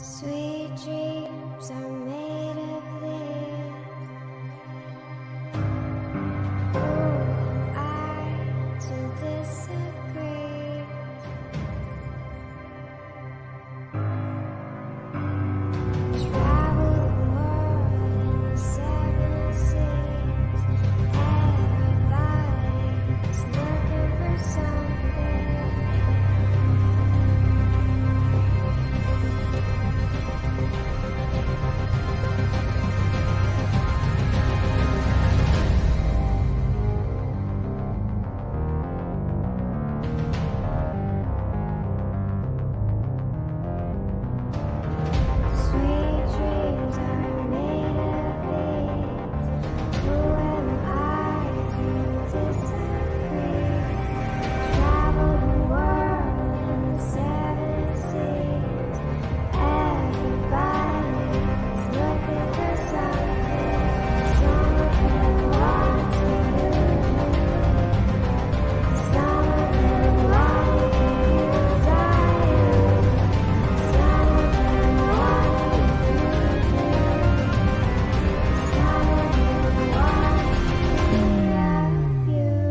Sweet dreams are made of this. Who am I to disagree? Travel the world in 7 seas. Everybody's looking for something. Sweet dreams are made of these. Who am I to disagree? Travel the world in the 7 seas. Everybody's looking for something. Some of them want to lose you. Some of them want to die. Some of them want to lose you. Some of them want to be abused.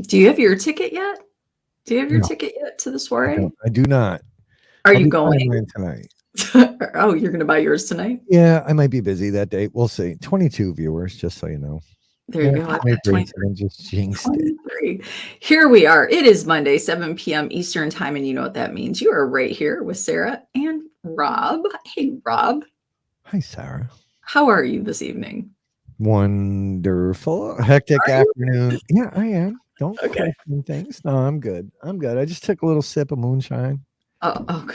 Do you have your ticket yet? Do you have your No. ticket yet to the I soiree? do not. Are I'll you be buying going? mine tonight. Oh, you're going to buy yours tonight? Yeah, I might be busy that day. We'll see. 22 viewers, just so you know. There you go. I've got 23, 23. so I just jinxed it. 23. Here we are. It is Monday, 7 p.m. Eastern time, and you know what that means. You are right here with Sarah and Rob. Hey, Rob, Hi, Sarah. how are you this evening? Wonderful. Hectic Are you? afternoon. Yeah, I am. Don't Okay. question things. No, I'm good. I'm good. I just took a little sip of moonshine. Oh God.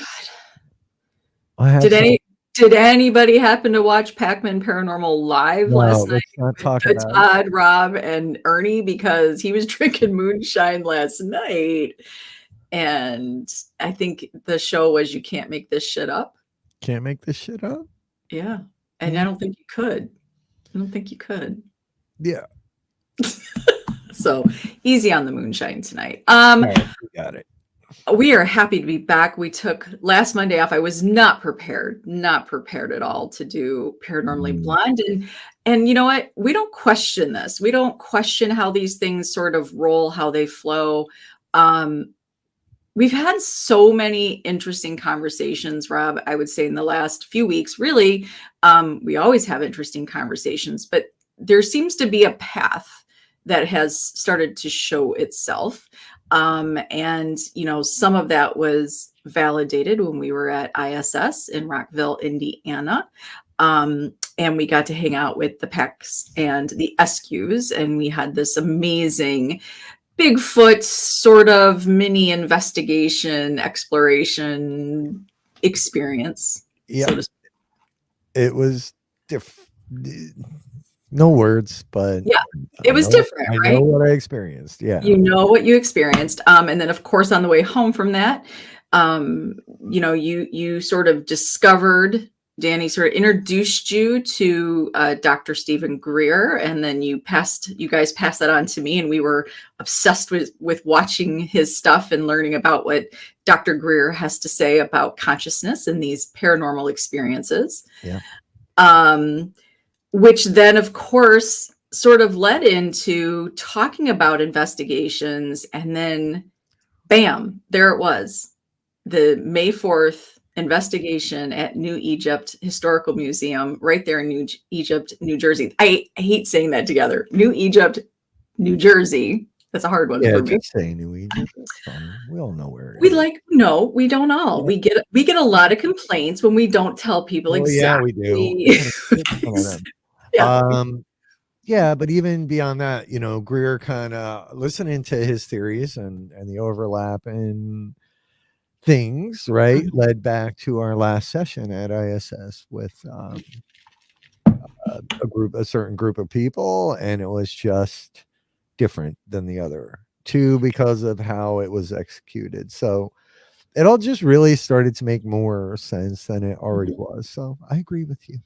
I have Did some. anybody happen to watch Pac-Man Paranormal live No, last night? let's not talk with about it. Todd, Rob, and Ernie, because he was drinking moonshine last night. And I think the show was You Can't Make This Shit Up. Can't make this shit up. Yeah. And I don't think you could. I don't think you could. Yeah. So easy on the moonshine tonight. All right, we got it. We are happy to be back. We took last Monday off. I was not prepared at all to do Paranormally Blonde. And you know what? We don't question this. We don't question how these things sort of roll, how they flow. We've had so many interesting conversations, Rob, I would say in the last few weeks. Really, we always have interesting conversations, but there seems to be a path that has started to show itself. And, you know, some of that was validated when we were at ISS in Rockville, Indiana. And we got to hang out with the Pecks and the Eskews, and we had this amazing Bigfoot sort of mini investigation, exploration experience. Yeah. So to speak. It was no words, but Yeah, it was different, I right? know what I experienced. Yeah. You know what you experienced. And then of course, on the way home from that, you know, you sort of discovered, Danny sort of introduced you to Dr. Stephen Greer, and then you guys passed that on to me, and we were obsessed with watching his stuff and learning about what Dr. Greer has to say about consciousness and these paranormal experiences. Yeah. Which then, of course, sort of led into talking about investigations, and then bam, there it was, the May 4th investigation at New Egypt Historical Museum, right there in New Egypt, New Jersey. I hate saying that together. New Egypt, New Jersey. That's a hard one Yeah, for me. just say New Egypt. It's fine. We all know where it We is. no, we don't all. Yeah. We get a lot of complaints when we don't tell people exactly. Yeah, we do. Yeah. Yeah, but even beyond that, you know, Greer kind of listening to his theories and the overlap in things, right, led back to our last session at ISS with a certain group of people, and it was just different than the other two because of how it was executed. So it all just really started to make more sense than it already was. So I agree with you.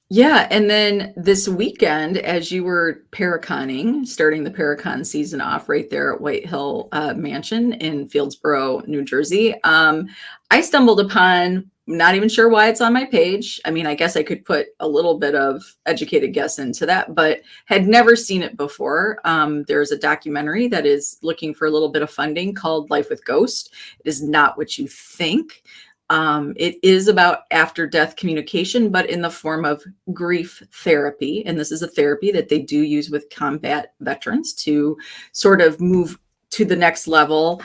Yeah, and then this weekend, as you were paraconning, starting the paracon season off right there at White Hill Mansion in Fieldsboro, New Jersey, I stumbled upon, not even sure why it's on my page. I mean, I guess I could put a little bit of educated guess into that, but had never seen it before. There's a documentary that is looking for a little bit of funding called Life with Ghost. It is not what you think. It is about after death communication, but in the form of grief therapy. And this is a therapy that they do use with combat veterans to sort of move to the next level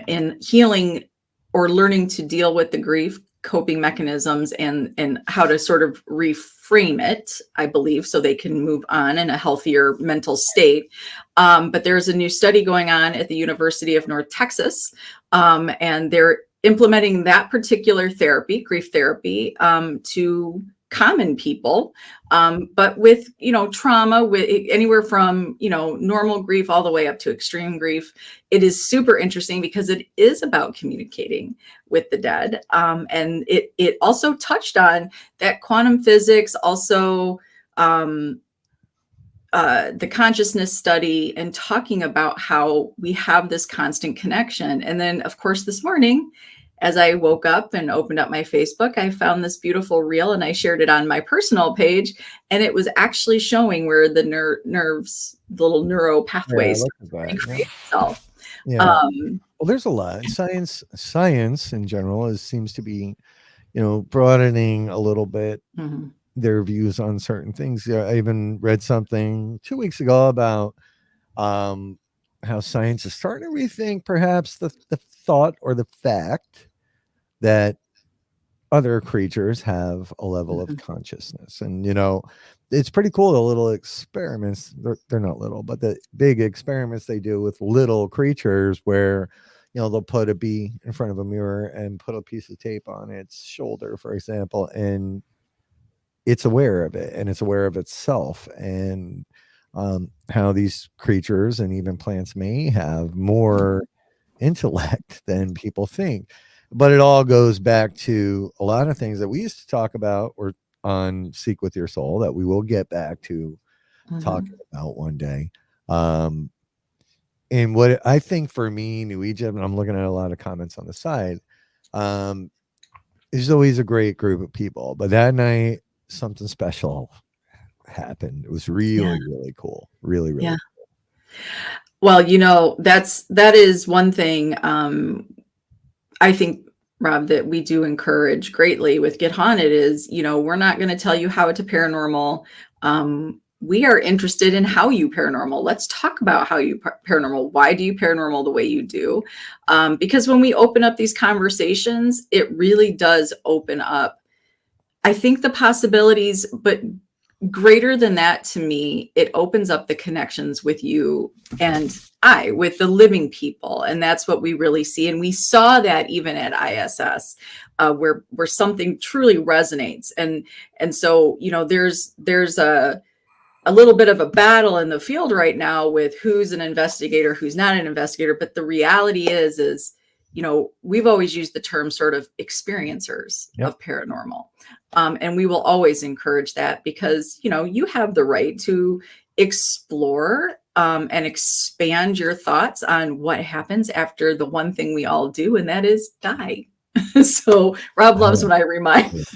in healing or learning to deal with the grief, coping mechanisms, and how to sort of reframe it, I believe, so they can move on in a healthier mental state. But there's a new study going on at the University of North Texas, and they're implementing that particular therapy, grief therapy, to common people, but with, trauma, with anywhere from, normal grief all the way up to extreme grief. It is super interesting because it is about communicating with the dead. And it also touched on that quantum physics, also the consciousness study, and talking about how we have this constant connection. And then, of course, this morning, as I woke up and opened up my Facebook, I found this beautiful reel and I shared it on my personal page. And it was actually showing where the nerves, the little neuro pathways create itself. Yeah. Well, there's a lot. Science in general seems to be, broadening a little bit their views on certain things. Yeah, I even read something 2 weeks ago about how science is starting to rethink perhaps the thought or the fact that other creatures have a level of consciousness. And it's pretty cool, the little experiments, they're not little, but the big experiments they do with little creatures where they'll put a bee in front of a mirror and put a piece of tape on its shoulder, for example, and it's aware of it and it's aware of itself, and how these creatures and even plants may have more intellect than people think. But it all goes back to a lot of things that we used to talk about or on Seek with Your Soul that we will get back to talking about one day. And what I think for me, New Egypt, and I'm looking at a lot of comments on the side, there's always a great group of people, but that night something special happened. It was really, really cool. Really, really cool. Well, that is one thing I think, Rob, that we do encourage greatly with Get Haunted is, we're not going to tell you how to paranormal. We are interested in how you paranormal. Let's talk about how you paranormal. Why do you paranormal the way you do? Because when we open up these conversations, it really does open up, I think, the possibilities, but greater than that, to me, it opens up the connections with you and with the living people. And that's what we really see. And we saw that even at ISS, where something truly resonates. And so, there's a little bit of a battle in the field right now with who's an investigator, who's not an investigator. But the reality is, we've always used the term sort of experiencers of paranormal. And we will always encourage that because, you have the right to explore and expand your thoughts on what happens after the one thing we all do, and that is die. So Rob loves when I remind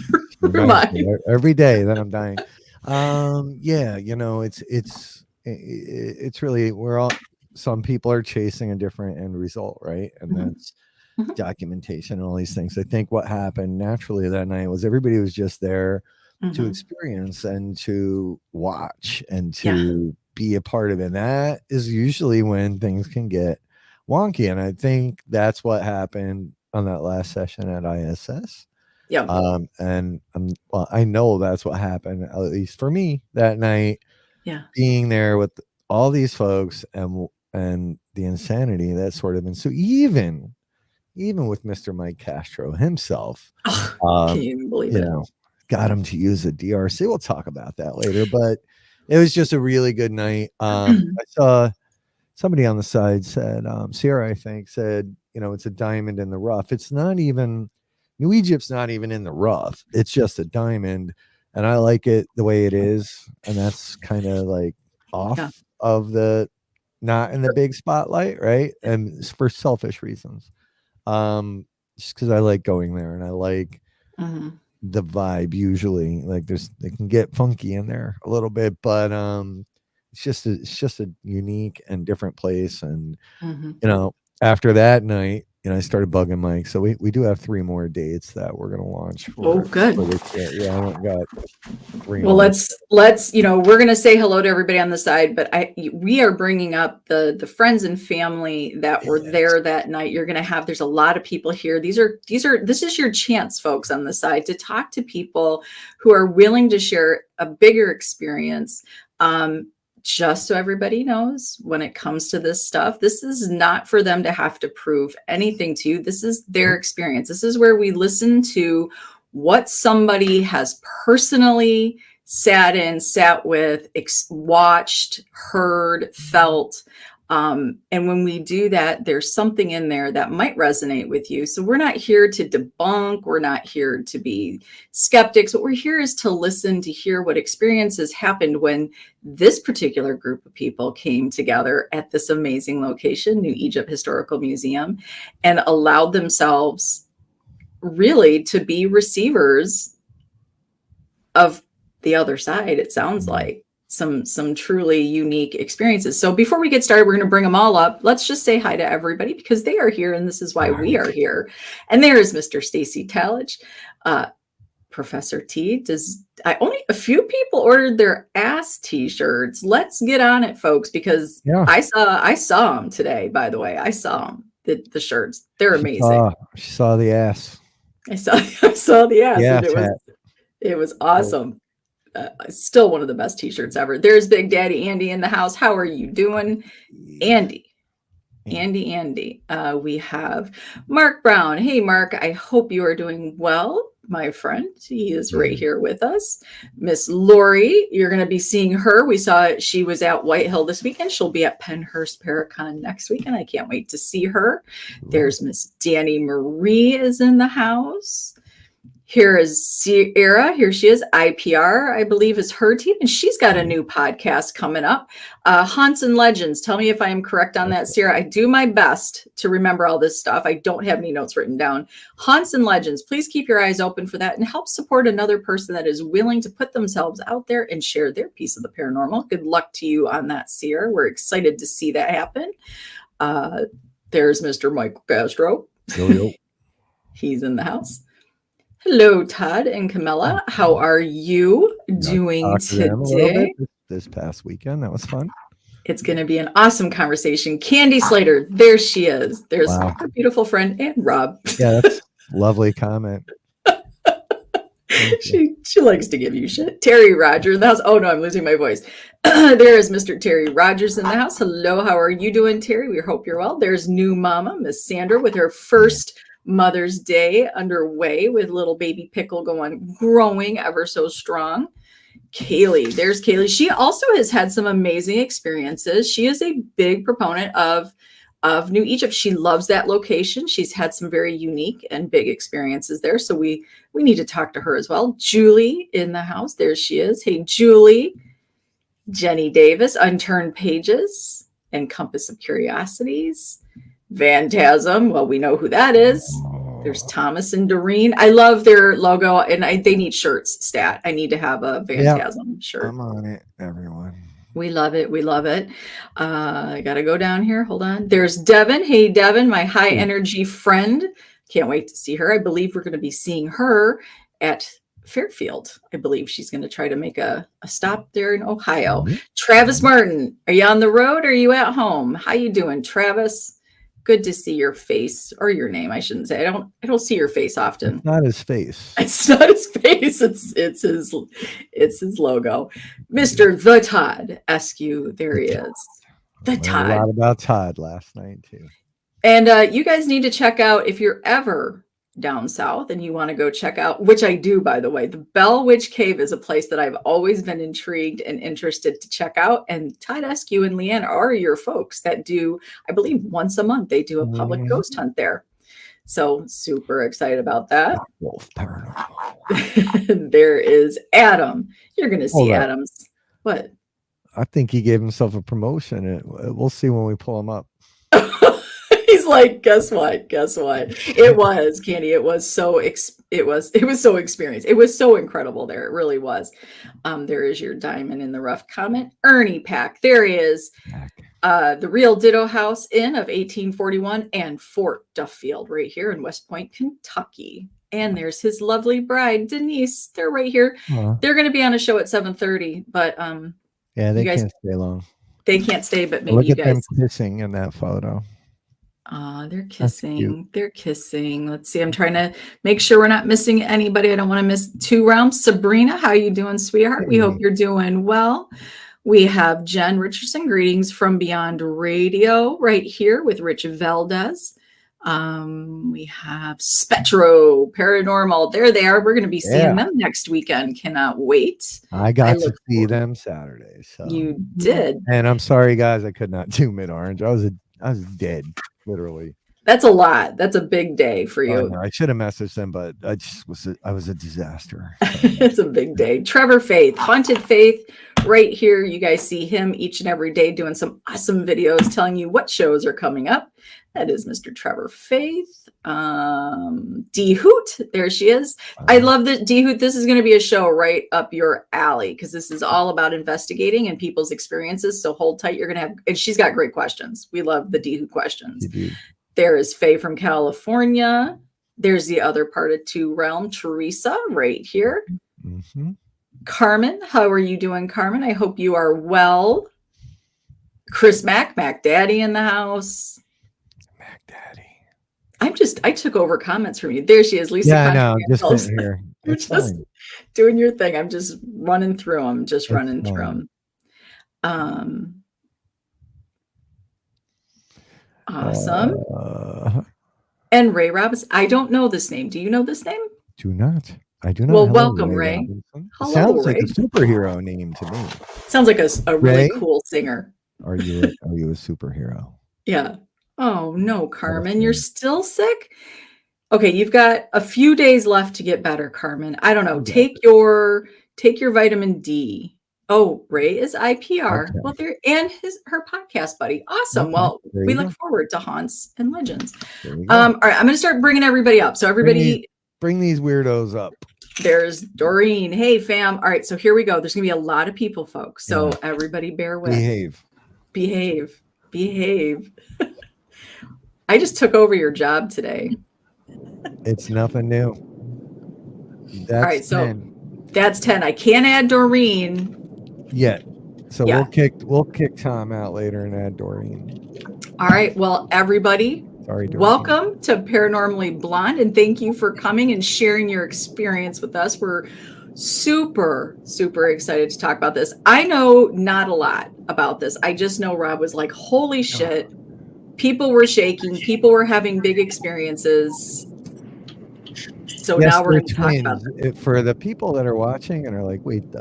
every day that I'm dying. It's really, some people are chasing a different end result, right? And that's documentation and all these things. I think what happened naturally that night was everybody was just there to experience and to watch and to be a part of it. And that is usually when things can get wonky. And I think that's what happened on that last session at ISS. I know that's what happened, at least for me that night. Being there with all these folks and the insanity that sort of ensued, even with Mr. Mike Castro himself. Can you believe it? got him to use a DRC. We'll talk about that later, but it was just a really good night. I saw somebody on the side said, Sierra, I think, said, it's a diamond in the rough. It's not even, New Egypt's not even in the rough. It's just a diamond. And I like it the way it is. And that's kind of like off of the, not in the big spotlight, right? And it's for selfish reasons. Just because I like going there and I like the vibe usually. Like they can get funky in there a little bit, but it's just a unique and different place. And after that night, I started bugging Mike. So we do have 3 more dates that we're gonna launch for. Oh, good. For this year. Yeah, I got 3 Well, more. let's we're gonna say hello to everybody on the side, but we are bringing up the friends and family that were there that night. You're gonna have, there's a lot of people here. This is your chance, folks, on the side, to talk to people who are willing to share a bigger experience. Just so everybody knows, when it comes to this stuff, this is not for them to have to prove anything to you. This is their experience. This is where we listen to what somebody has personally sat with, watched, heard, felt. And when we do that, there's something in there that might resonate with you. So we're not here to debunk. We're not here to be skeptics. What we're here is to listen, to hear what experiences happened when this particular group of people came together at this amazing location, New Egypt Historical Museum, and allowed themselves really to be receivers of the other side. It sounds like some truly unique experiences. So before we get started, we're going to bring them all up. Let's just say hi to everybody because they are here and this is why we are here. And there is Mr. Stacy Tallich, Professor T. Only a few people ordered their ass t-shirts. Let's get on it, folks, because I saw them today. By the way, I saw them. The shirts, they're amazing. She saw the ass. I saw the ass. Yeah, and it was awesome. Still one of the best t-shirts ever. There's Big Daddy Andy in the house. How are you doing, Andy? We have Mark Brown. Hey, Mark, I hope you are doing well, my friend. He is right here with us. Miss Lori, you're going to be seeing her. We saw she was at White Hill this weekend. She'll be at Pennhurst Paracon next weekend. I can't wait to see her. There's Miss Danny Marie is in the house. Here is Sierra. Here she is. IPR, I believe, is her team. And she's got a new podcast coming up. Haunts and Legends. Tell me if I am correct on that, Sierra. I do my best to remember all this stuff. I don't have any notes written down. Haunts and Legends. Please keep your eyes open for that and help support another person that is willing to put themselves out there and share their piece of the paranormal. Good luck to you on that, Sierra. We're excited to see that happen. There's Mr. Michael Castro. He's in the house. Hello, Todd and Camilla. How are you doing today? This past weekend, that was fun. It's going to be an awesome conversation. Candy Slater, there she is. There's our beautiful friend and Rob. Yeah, that's a lovely comment. She likes to give you shit. Terry Rogers in the house. Oh no, I'm losing my voice. There is Mr. Terry Rogers in the house. Hello, how are you doing, Terry? We hope you're well. There's new mama, Miss Sandra, with her first Mother's Day underway with little baby Pickle growing ever so strong. Kaylee, there's Kaylee. She also has had some amazing experiences. She is a big proponent of New Egypt. She loves that location. She's had some very unique and big experiences there. So we need to talk to her as well. Julie in the house. There she is. Hey, Julie. Jenny Davis, Unturned Pages and Compass of Curiosities. Phantasm. Well, we know who that is. There's Thomas and Doreen. I love their logo, and they need shirts. Stat. I need to have a Phantasm shirt. I'm on it, everyone. We love it. We love it. I got to go down here. Hold on. There's Devin. Hey, Devin, my high energy friend. Can't wait to see her. I believe we're going to be seeing her at Fairfield. I believe she's going to try to make a stop there in Ohio. Travis Martin, are you on the road or are you at home? How you doing, Travis? Good to see your face, or your name, I shouldn't say. I don't see your face often. It's not his face. It's not his face. It's his logo. Mr. The Todd Eskew. There he is. The Todd. A lot about Todd last night too. And you guys need to check out, if you're ever down south and you want to go check out, which I do, by the way, the Bell Witch Cave is a place that I've always been intrigued and interested to check out. And Todd Eskew and Leanne are your folks that do, I believe once a month, they do a public ghost hunt there. So super excited about that. Wolf Paranormal. There is Adam. You're going to see Adam's. What? I think he gave himself a promotion. We'll see when we pull him up. He's like, guess what? Guess what? It was, Candy. It was so so experienced. It was so incredible there. It really was. There is your diamond in the rough comment. Ernie Pack. There he is. The Real Ditto House Inn of 1841 and Fort Duffield right here in West Point, Kentucky. And there's his lovely bride, Denise. They're right here. They're going to be on a show at 7:30, but yeah, they can't stay long. They can't stay, but maybe look you at guys. them kissing in that photo. They're kissing. They're kissing. Let's see. I'm trying to make sure we're not missing anybody. I don't want to miss 2 rounds. Sabrina, how you doing, sweetheart? Hey. We hope you're doing well. We have Jen Richardson. Greetings from Beyond Radio right here with Rich Valdez. We have Spectro Paranormal. There they are. We're going to be seeing them next weekend. Cannot wait. I got to see them Saturday. So you did. And I'm sorry, guys, I could not do Mid Orange. I was dead, literally. That's a lot. That's a big day for you. I should have messaged them, but I was a disaster. It's a big day. Trevor Faith, Haunted Faith, right here. You guys see him each and every day doing some awesome videos telling you what shows are coming up. That is Mr. Trevor Faith. D Hoot, there she is. I love that, D Hoot. This is going to be a show right up your alley because this is all about investigating and people's experiences. So hold tight. You're going to have, and she's got great questions. We love the D Hoot questions. There is Faye from California. There's the other part of Two Realm, Teresa, right here. Mm-hmm. Carmen, how are you doing, Carmen? I hope you are well. Chris Mac Daddy in the house. Mac Daddy. I took over comments from you. There she is, Lisa. Yeah, I know. Just sitting here. You're just doing your thing. I'm just running through them. Awesome. And Ray Robinson. I don't know this name. Do you know this name? Do not. I do not. Well, welcome, Ray. Hello, sounds like a superhero name to me. Sounds like a really cool singer. Are you a superhero? Yeah. Oh no, Carmen, you're still sick? Okay, you've got a few days left to get better, Carmen. I don't know. Take your vitamin D. Oh, Ray is IPR. Okay. Well, her podcast buddy. Awesome. Okay. Well, we look forward to Haunts and Legends. All right, I'm going to start bringing everybody up. So everybody, bring these weirdos up. There's Doreen. Hey, fam. All right, so here we go. There's going to be a lot of people, folks. So everybody, bear with. Behave. I just took over your job today. It's nothing new. That's all right, so that's 10. I can't add Doreen yet. So we'll kick Tom out later and add Doreen. All right. Well, everybody, welcome to Paranormally Blonde, and thank you for coming and sharing your experience with us. We're super, super excited to talk about this. I know not a lot about this. I just know Rob was like, holy shit. People were shaking. People were having big experiences. So now we're going to talk about it. For the people that are watching and are like, wait a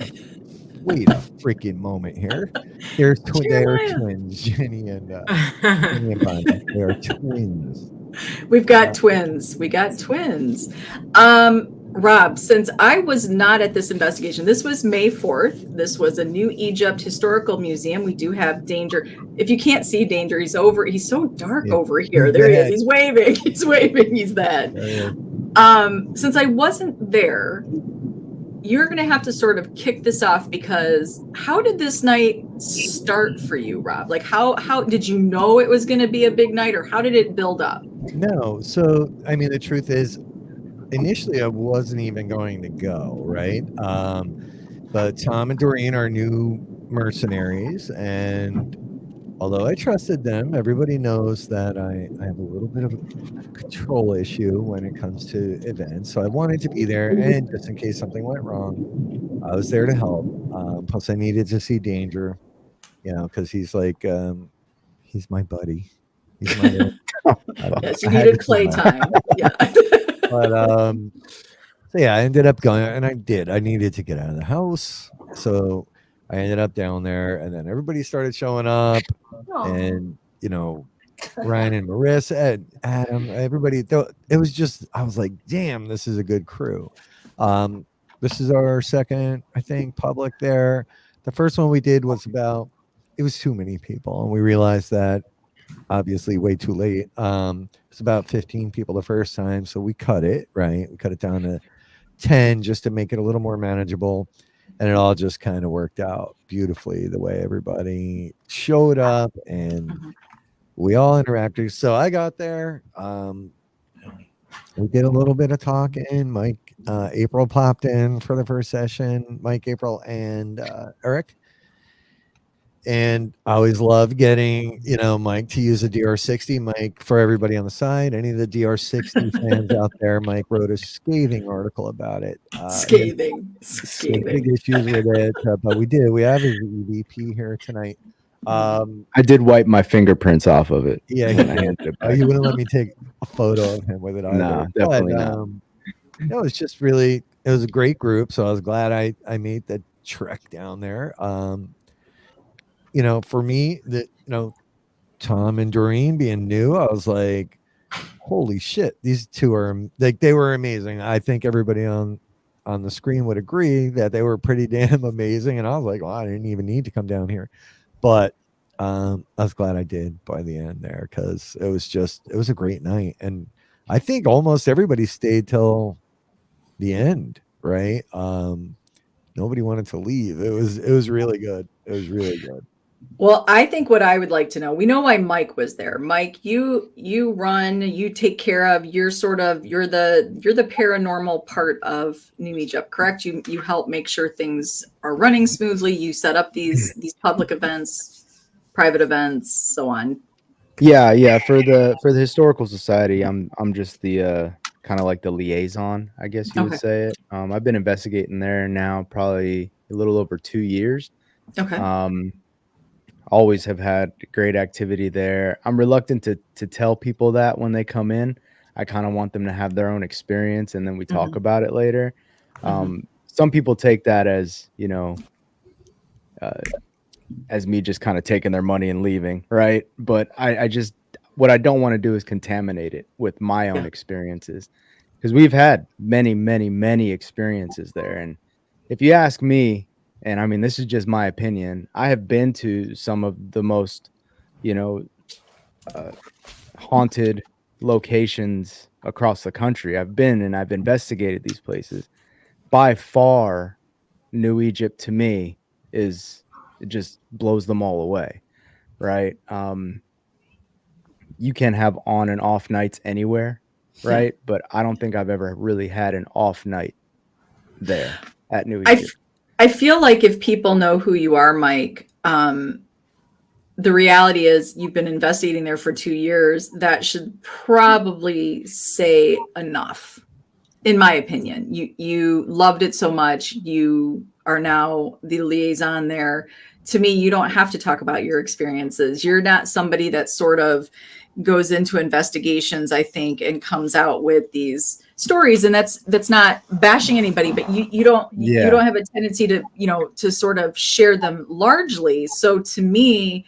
freaking moment here. They are twins, Jenny and Bonnie. They are twins. We've got twins. We got twins. Rob, since I was not at this investigation, this was May 4th. This was a New Egypt Historical Museum. We do have Danger. If you can't see Danger, he's so dark over here. There he is. He's waving. He's that. Since I wasn't there, you're going to have to sort of kick this off because how did this night start for you, Rob? Like how did you know it was going to be a big night, or how did it build up? No. So, I mean, the truth is, initially I wasn't even going to go, right? But Tom and Doreen are new mercenaries, and although I trusted them, everybody knows that I have a little bit of a control issue when it comes to events. So I wanted to be there, and just in case something went wrong, I was there to help. Plus I needed to see Danger, because he's like, he's my buddy. He's my yes, you needed playtime. Yeah. But so yeah, I ended up going, and I did. I needed to get out of the house, so I ended up down there, and then everybody started showing up, and Ryan and Marissa and Adam, everybody. It was just, I was like, damn, this is a good crew. This is our second, I think, public there. The first one we did was it was too many people, and we realized that obviously way too late. It's about 15 people the first time, so we cut it, right? We cut it down to 10 just to make it a little more manageable. And it all just kind of worked out beautifully the way everybody showed up and we all interacted. So I got there. We did a little bit of talking. Mike, April popped in for the first session. Mike, April, and Eric. And I always love getting, Mike to use a DR60. Mike, for everybody on the side, any of the DR60 fans out there, Mike wrote a scathing article about it. Scathing. Big issues with it, but we did. We have his EVP here tonight. I did wipe my fingerprints off of it. Yeah, when I handed it back. He wouldn't let me take a photo of him with it either. No, definitely not. It was just really, it was a great group. So I was glad I made the trek down there. For me, Tom and Doreen being new, I was like, holy shit, these two are like, they were amazing. I think everybody on the screen would agree that they were pretty damn amazing. And I was like, well, I didn't even need to come down here. But I was glad I did by the end there, because it was a great night. And I think almost everybody stayed till the end, right? Nobody wanted to leave. It was really good. It was really good. Well, I think what I would like to know, we know why Mike was there. Mike, you take care of, you're the paranormal part of New Egypt, correct? You help make sure things are running smoothly. You set up these public events, private events, so on. Yeah. For the Historical Society, I'm just the kind of like the liaison, I guess you would say it. I've been investigating there now probably a little over 2 years. Okay. Always have had great activity there. I'm reluctant to tell people that when they come in. I kind of want them to have their own experience, and then we talk about it later. Some people take that as, as me just kind of taking their money and leaving, right? But I just, what I don't want to do is contaminate it with my own experiences, because we've had many, many, many experiences there. And if you ask me, and I mean, this is just my opinion, I have been to some of the most, haunted locations across the country. I've been and I've investigated these places. By far, New Egypt to me it just blows them all away, right? You can have on and off nights anywhere, right? But I don't think I've ever really had an off night there at New Egypt. I feel like if people know who you are, Mike, the reality is you've been investigating there for 2 years. That should probably say enough, in my opinion. You loved it so much. You are now the liaison there. To me, you don't have to talk about your experiences. You're not somebody that sort of goes into investigations, I think, and comes out with these stories. And that's not bashing anybody, but you don't have a tendency to, to sort of share them largely. So to me,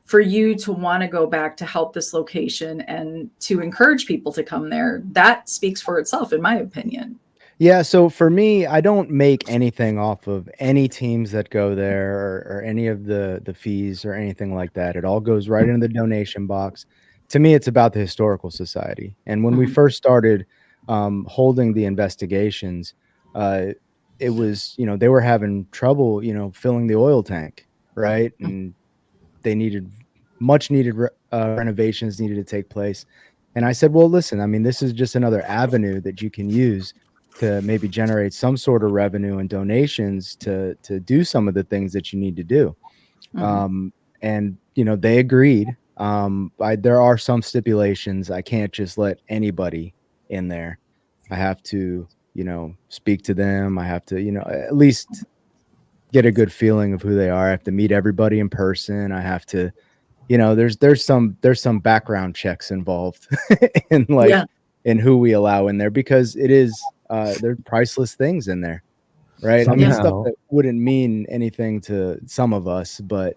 for you to want to go back to help this location and to encourage people to come there, that speaks for itself, in my opinion. Yeah. So for me, I don't make anything off of any teams that go there or any of the fees or anything like that. It all goes right into the donation box. To me, it's about the Historical Society. And when we first started holding the investigations, it was, they were having trouble, filling the oil tank, right? And they needed much needed renovations needed to take place. And I said, well, listen, I mean, this is just another avenue that you can use to maybe generate some sort of revenue and donations to do some of the things that you need to do. And, they agreed. There are some stipulations. I can't just let anybody in there. I have to, speak to them. I have to, at least get a good feeling of who they are. I have to meet everybody in person. I have to, there's some background checks involved in in who we allow in there, because it is they're priceless things in there, right? I mean, stuff Somehow, that wouldn't mean anything to some of us, but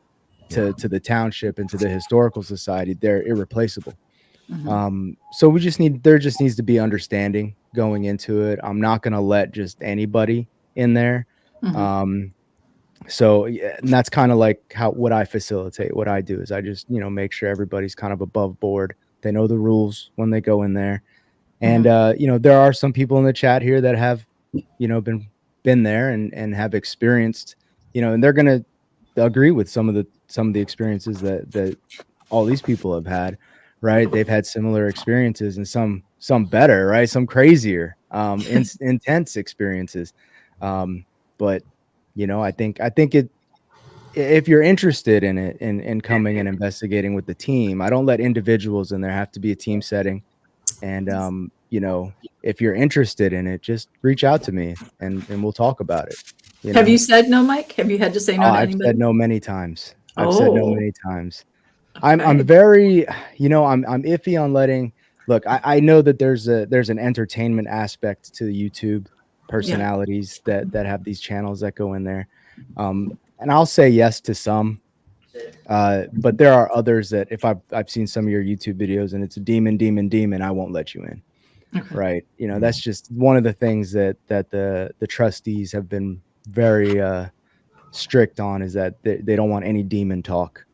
yeah. to the township and to the historical society, they're irreplaceable. Mhm. So there just needs to be understanding going into it. I'm not gonna let just anybody in there. Mhm. Um, so yeah, and that's kind of like what I facilitate. What I do is I just, make sure everybody's kind of above board. They know the rules when they go in there. And Mhm. there are some people in the chat here that have, been there and have experienced, and they're gonna agree with some of the experiences that all these people have had, right? They've had similar experiences, and some better, right? Some crazier, intense experiences. Um, but I think if you're interested in it and coming and investigating with the team, I don't let individuals in there, have to be a team setting. And if you're interested in it, just reach out to me and we'll talk about it. You Have know, you said no, Mike? Have you had to say oh, no to I've said anybody? no many times. I've said no Oh, many times. I'm okay. very, I'm iffy on letting. Look, I know that there's an entertainment aspect to the YouTube Yeah. personalities that have these channels that go in there, and I'll say yes to some, but there are others that if I've seen some of your YouTube videos and it's a demon, demon, demon, I won't let you in. Okay. Right? That's just one of the things that the trustees have been very strict on, is that they don't want any demon talk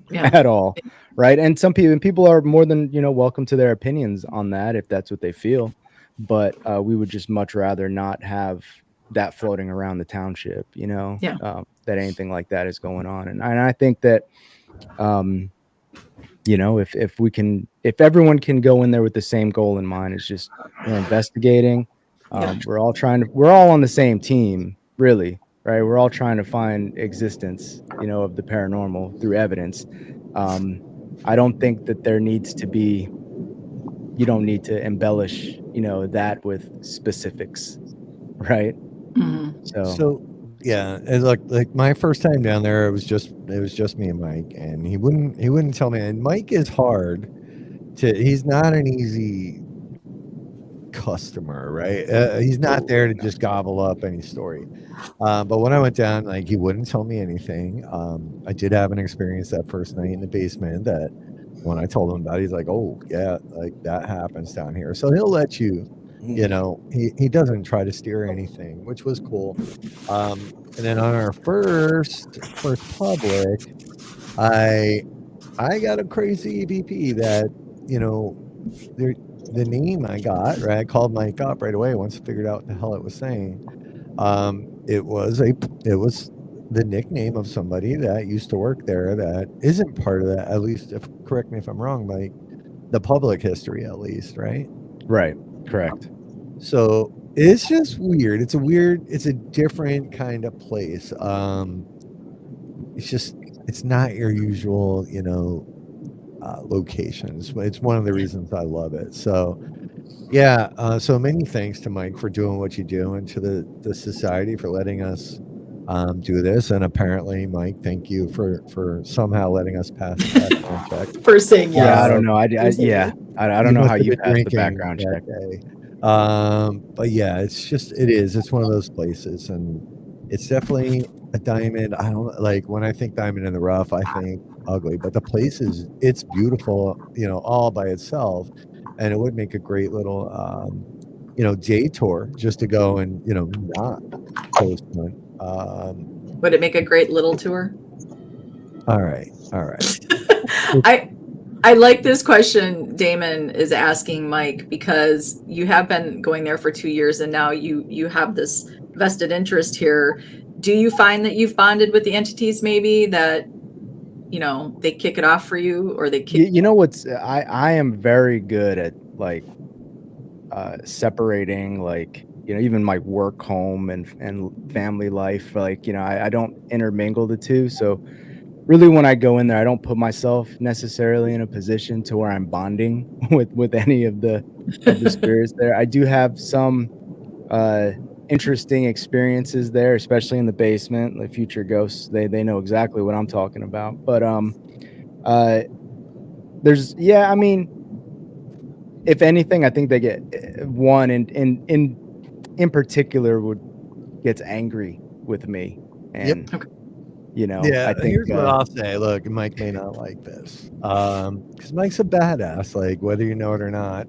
Yeah. at all, right? And people are more than welcome to their opinions on that if that's what they feel, but we would just much rather not have that floating around the township, Yeah. that anything like that is going on. And I think that um, if everyone can go in there with the same goal in mind, it's just we're investigating. Yeah. We're all on the same team, really, right? We're all trying to find existence, of the paranormal through evidence. Um, I don't think that you don't need to embellish, that with specifics, right? Mhm. So, So yeah, and like my first time down there, it was just me and Mike, and he wouldn't tell me. And Mike is hard to. He's not an easy customer, right? He's not there to just gobble up any story. But when I went down, like he wouldn't tell me anything. I did have an experience that first night in the basement that when I told him about it, he's like, "Oh yeah, like that happens down here." So he'll let you, he doesn't try to steer anything, which was cool. And then on our first public, I I got a crazy EVP that you know the the name I got, right? I called Mike up right away once I figured out what the hell it was saying. It was the nickname of somebody that used to work there that isn't part of that, at least if correct me if I'm wrong, Mike, the public history at least, right? right, correct. So it's just weird. It's a different kind of place. It's just it's not your usual, locations. It's one of the reasons I love it. So yeah, so many thanks to Mike for doing what you do, and to the society for letting us do this. And apparently, Mike, thank you for somehow letting us pass the background check. For saying Yeah, I yes. don't Uh, know. Seriously. I don't you know how must have you been passed the drinking background that check. day. But yeah, it's one of those places, and it's definitely a diamond. I don't like when I think diamond in the rough, I think ugly, but the place it's beautiful, all by itself, and it would make a great little day tour just to go and not post one. Would it make a great little tour? All right, all right. I I like this question Damon is asking Mike, because you have been going there for 2 years and now you have this vested interest here. Do you find that you've bonded with the entities, maybe that, they kick it off for you, or they kick. You know what's I am very good at like separating, like even my work home and family life, like I don't intermingle the two. So really, when I go in there, I don't put myself necessarily in a position to where I'm bonding with any of the spirits there. I do have some uh interesting experiences there, especially in the basement. The future ghosts, they know exactly what I'm talking about. But uh there's, yeah, I mean, if anything, I think they get one in particular gets angry with me, and Yeah, I think here's what I'll say. Look, Mike may not like this, because Mike's a badass. Like whether you know it or not,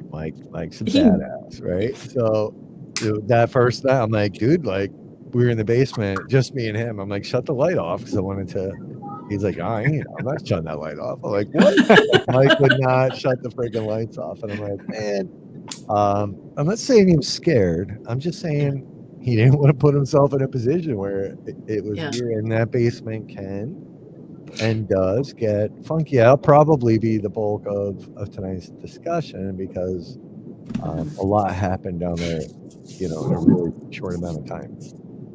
Mike's a badass, right? So that first night, I'm like, dude, like we were in the basement, just me and him. I'm like, shut the light off because I wanted to. He's like, I'm not shutting that light off. I'm like, what? Like, Mike would not shut the freaking lights off, and I'm like, man. I'm not saying he was scared. I'm just saying he didn't want to put himself in a position where it was weird. And that basement can and does get funky. That'll probably be the bulk of tonight's discussion because a lot happened down there, in a really short amount of time.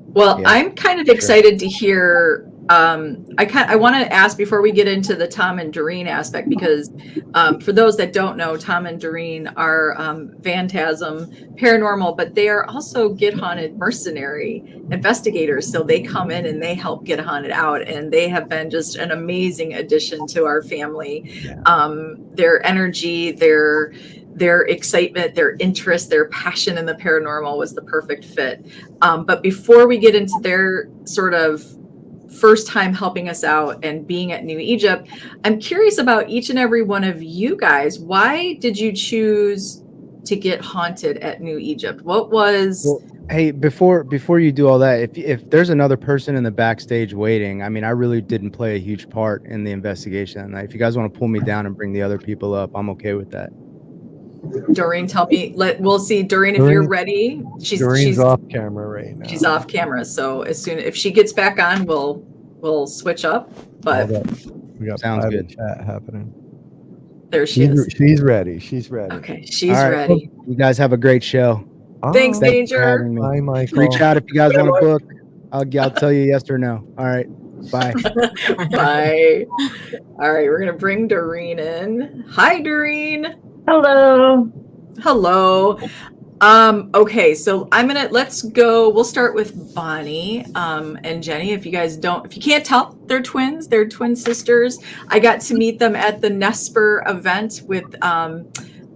Well, I'm kind of excited to hear. I want to ask before we get into the Tom and Doreen aspect, because for those that don't know, Tom and Doreen are Phantasm Paranormal, but they are also Get Haunted mercenary investigators. So they come in and they help Get Haunted out, and they have been just an amazing addition to our family. Their energy, their excitement, their interest, their passion in the paranormal was the perfect fit. But before we get into their sort of first time helping us out and being at New Egypt, I'm curious about each and every one of you guys. Why did you choose to get haunted at New Egypt? What was... Well, hey, before you do all that, if there's another person in the backstage waiting, I mean, I really didn't play a huge part in the investigation that night. If you guys want to pull me down and bring the other people up, I'm okay with that. Doreen, tell me. We'll see. Doreen, if you're ready, she's off camera right now. She's off camera, so if she gets back on, we'll switch up. But we got sounds good. Chat happening. There she is. She's ready. She's ready. Okay, she's ready. You guys have a great show. Thanks, Danger. Bye, Michael. Reach out if you guys want to book. I'll tell you yes or no. All right. Bye. Bye. All right, we're gonna bring Doreen in. Hi, Doreen. Hello. Okay, so let's go. We'll start with Bonnie and Jenny. If you can't tell, they're twins. They're twin sisters. I got to meet them at the Nesper event with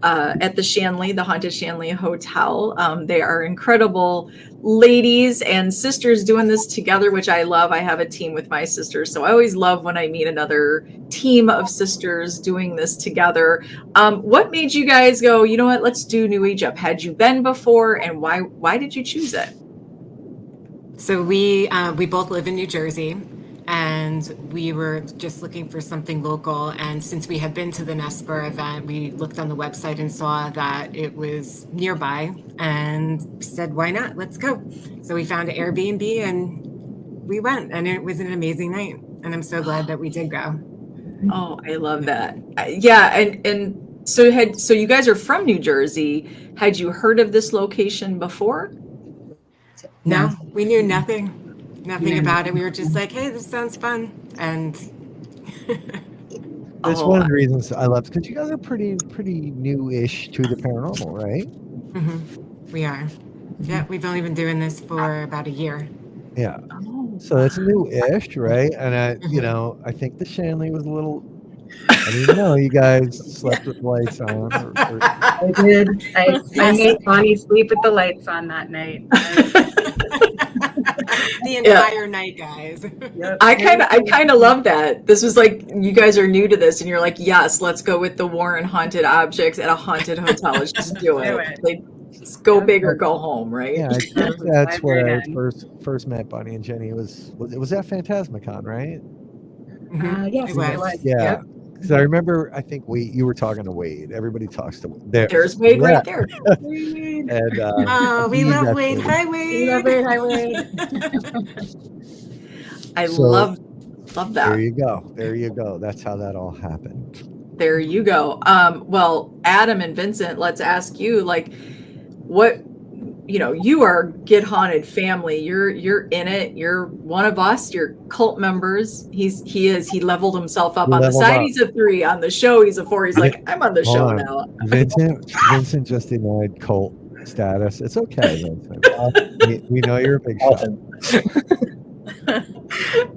at the Shanley, the Haunted Shanley Hotel. They are incredible ladies and sisters doing this together, which I love. I have a team with my sisters, so I always love when I meet another team of sisters doing this together. What made you guys go, you know what, let's do New Egypt? Had you been before, and why did you choose it? So we both live in New Jersey, and we were just looking for something local. And since we had been to the Nesper event, we looked on the website and saw that it was nearby, and said, why not? Let's go. So we found an Airbnb and we went, and it was an amazing night. And I'm so glad that we did go. Oh, I love that. Yeah. And so you guys are from New Jersey. Had you heard of this location before? No, we knew nothing about it. We were just like, hey, this sounds fun. And that's one of the reasons I love, because you guys are pretty new-ish to the paranormal, right? Mm-hmm. We are. Yeah, we've only been doing this for about a year. Yeah. So it's new-ish, right? And I think the Shanley was a little. I didn't even know you guys slept with lights on. I did. I made Bonnie sleep with the lights on that night. The entire night, guys. Yep. I kind of love that. This was like, you guys are new to this, and you're like, yes, let's go with the Warren haunted objects at a haunted hotel. Let's just do it. Just go big or go home, right? Yeah, I think that's where I first met Bonnie and Jenny. It was that Phantasmicon, right? Yes, it was. Yeah. Because I remember, I think you were talking to Wade. Everybody talks to Wade. There's Wade right there. And we love Wade. Hi, Wade. We love Wade. Hi, Wade. I love that. There you go. That's how that all happened. There you go. Well, Adam and Vincent, let's ask you, like, what, you are Get Haunted family. You're in it. You're one of us. You're cult members. He leveled himself up on the side. He's a 3 on the show. He's a 4. He's like, I'm on the show now. Vincent just denied cult status. It's okay, Vincent. We know you're a big shot.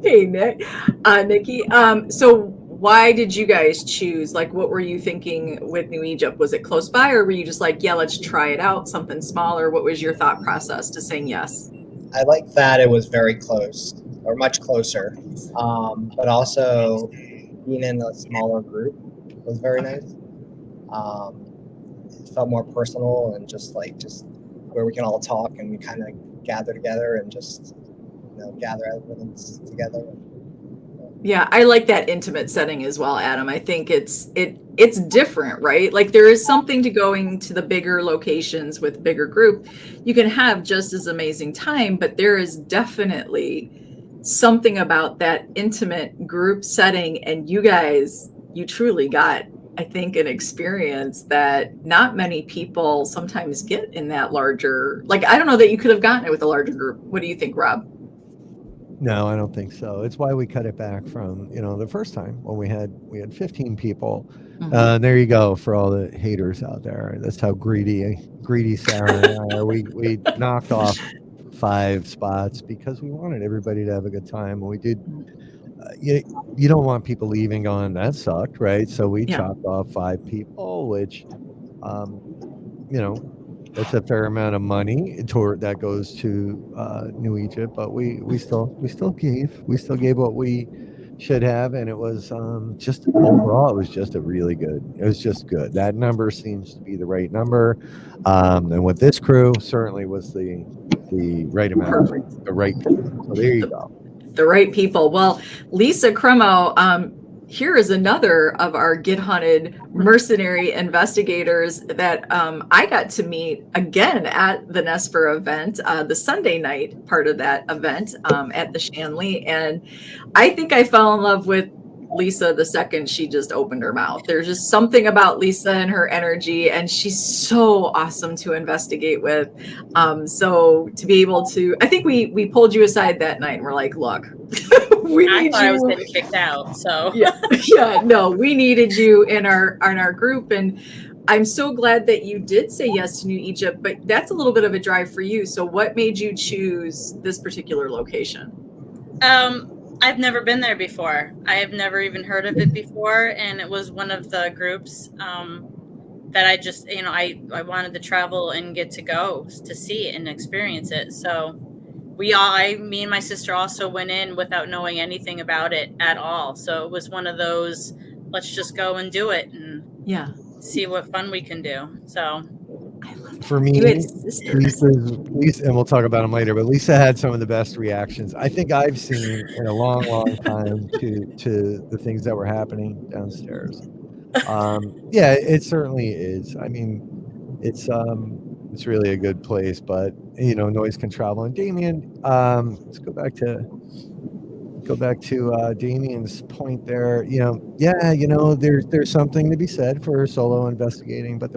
Hey, Nikki. So why did you guys choose? Like, what were you thinking with New Egypt? Was it close by, or were you just like, yeah, let's try it out, something smaller? What was your thought process to saying yes? I like that it was very close, or much closer, but also being in a smaller group was very nice. It felt more personal and just where we can all talk and we kind of gather together and just gather evidence together. Yeah, I like that intimate setting as well, Adam. I think it's different, right? Like there is something to going to the bigger locations with bigger group. You can have just as amazing time, but there is definitely something about that intimate group setting. And you guys, you truly got, I think, an experience that not many people sometimes get in that larger, like, I don't know that you could have gotten it with a larger group. What do you think, Rob? No, I don't think so. It's why we cut it back from, the first time when we had 15 people. There you go for all the haters out there. That's how greedy Sarah and I are. We knocked off 5 spots because we wanted everybody to have a good time. And we did. You don't want people leaving going, that sucked, right? So we chopped off 5 people, which, that's a fair amount of money that goes to New Egypt, but we still gave what we should have, and it was just overall it was just good. That number seems to be the right number, and with this crew certainly was the right amount, the right people. So there you go. The right people. Well, Lisa Cremo, here is another of our Get Hunted mercenary investigators that I got to meet again at the Nesper event, the Sunday night part of that event at the Shanley. And I think I fell in love with Lisa the second she just opened her mouth. There's just something about Lisa and her energy, and she's so awesome to investigate with. So to be able to, I think we pulled you aside that night and we're like, look, I thought I was getting kicked out. So no, we needed you in our group, and I'm so glad that you did say yes to New Egypt. But that's a little bit of a drive for you. So what made you choose this particular location? I've never been there before. I have never even heard of it before, and it was one of the groups that I just, I wanted to travel and get to go to see it and experience it. So me and my sister also went in without knowing anything about it at all. So it was one of those, let's just go and do it and see what fun we can do. So for me, Lisa, and we'll talk about them later, but Lisa had some of the best reactions I think I've seen in a long time to the things that were happening downstairs. It certainly is. I mean, it's really a good place, but noise can travel. And Damien, let's go back to Damien's point there. There's something to be said for solo investigating, but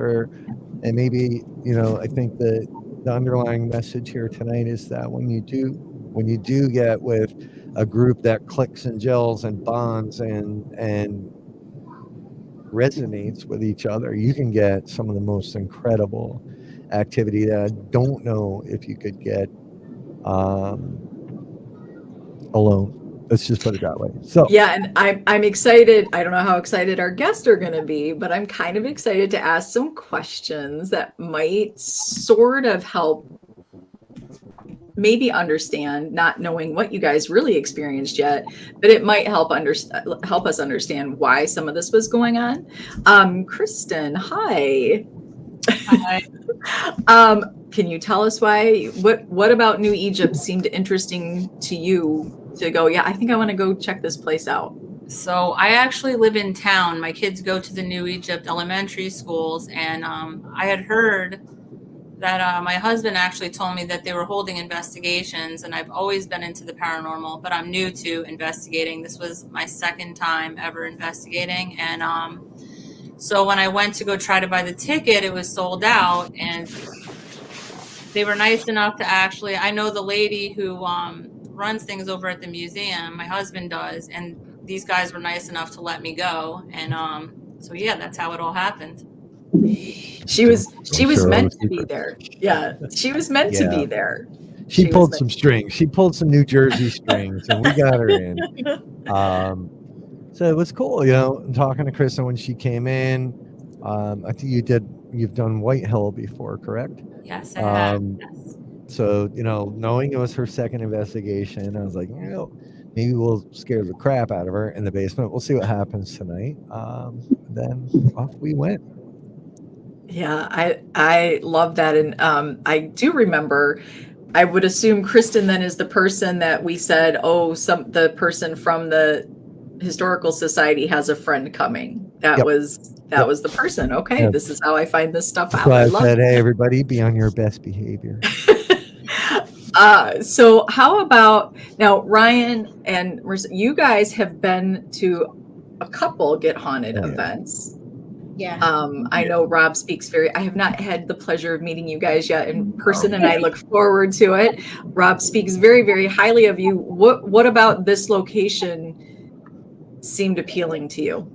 and maybe I think the underlying message here tonight is that when you do get with a group that clicks and gels and bonds and resonates with each other, you can get some of the most incredible activity that I don't know if you could get alone. Let's just put it that way. So and I'm excited. I don't know how excited our guests are going to be, but I'm kind of excited to ask some questions that might sort of help maybe understand, not knowing what you guys really experienced yet, but it might help us understand why some of this was going on. Kristen, hi. Hi. Can you tell us why? What about New Egypt seemed interesting to you to go, I think I want to go check this place out? So I actually live in town. My kids go to the New Egypt elementary schools, and I had heard that my husband actually told me that they were holding investigations, and I've always been into the paranormal, but I'm new to investigating. This was my second time ever investigating, and so when I went to go try to buy the ticket, it was sold out, and they were nice enough to actually, I know the lady who runs things over at the museum, my husband does, and these guys were nice enough to let me go, and so that's how it all happened. She was meant to be there. She was meant to be there. She pulled some strings. She pulled some New Jersey strings, and we got her in. So it was cool, talking to Kristen when she came in. I think you've done White Hill before, correct? Yes, I have. Yes. So, knowing it was her second investigation, I was like, maybe we'll scare the crap out of her in the basement. We'll see what happens tonight. Then off we went. Yeah, I love that. And I do remember, I would assume Kristen then is the person that we said, the person from the Historical Society has a friend coming. That was the person. Okay, This is how I find this stuff out. I said, hey, everybody, be on your best behavior. So how about now, Ryan and Marissa, you guys have been to a couple Get Haunted events. Yeah. I know Rob speaks I have not had the pleasure of meeting you guys yet in person, and I look forward to it. Rob speaks very, very highly of you. What about this location seemed appealing to you?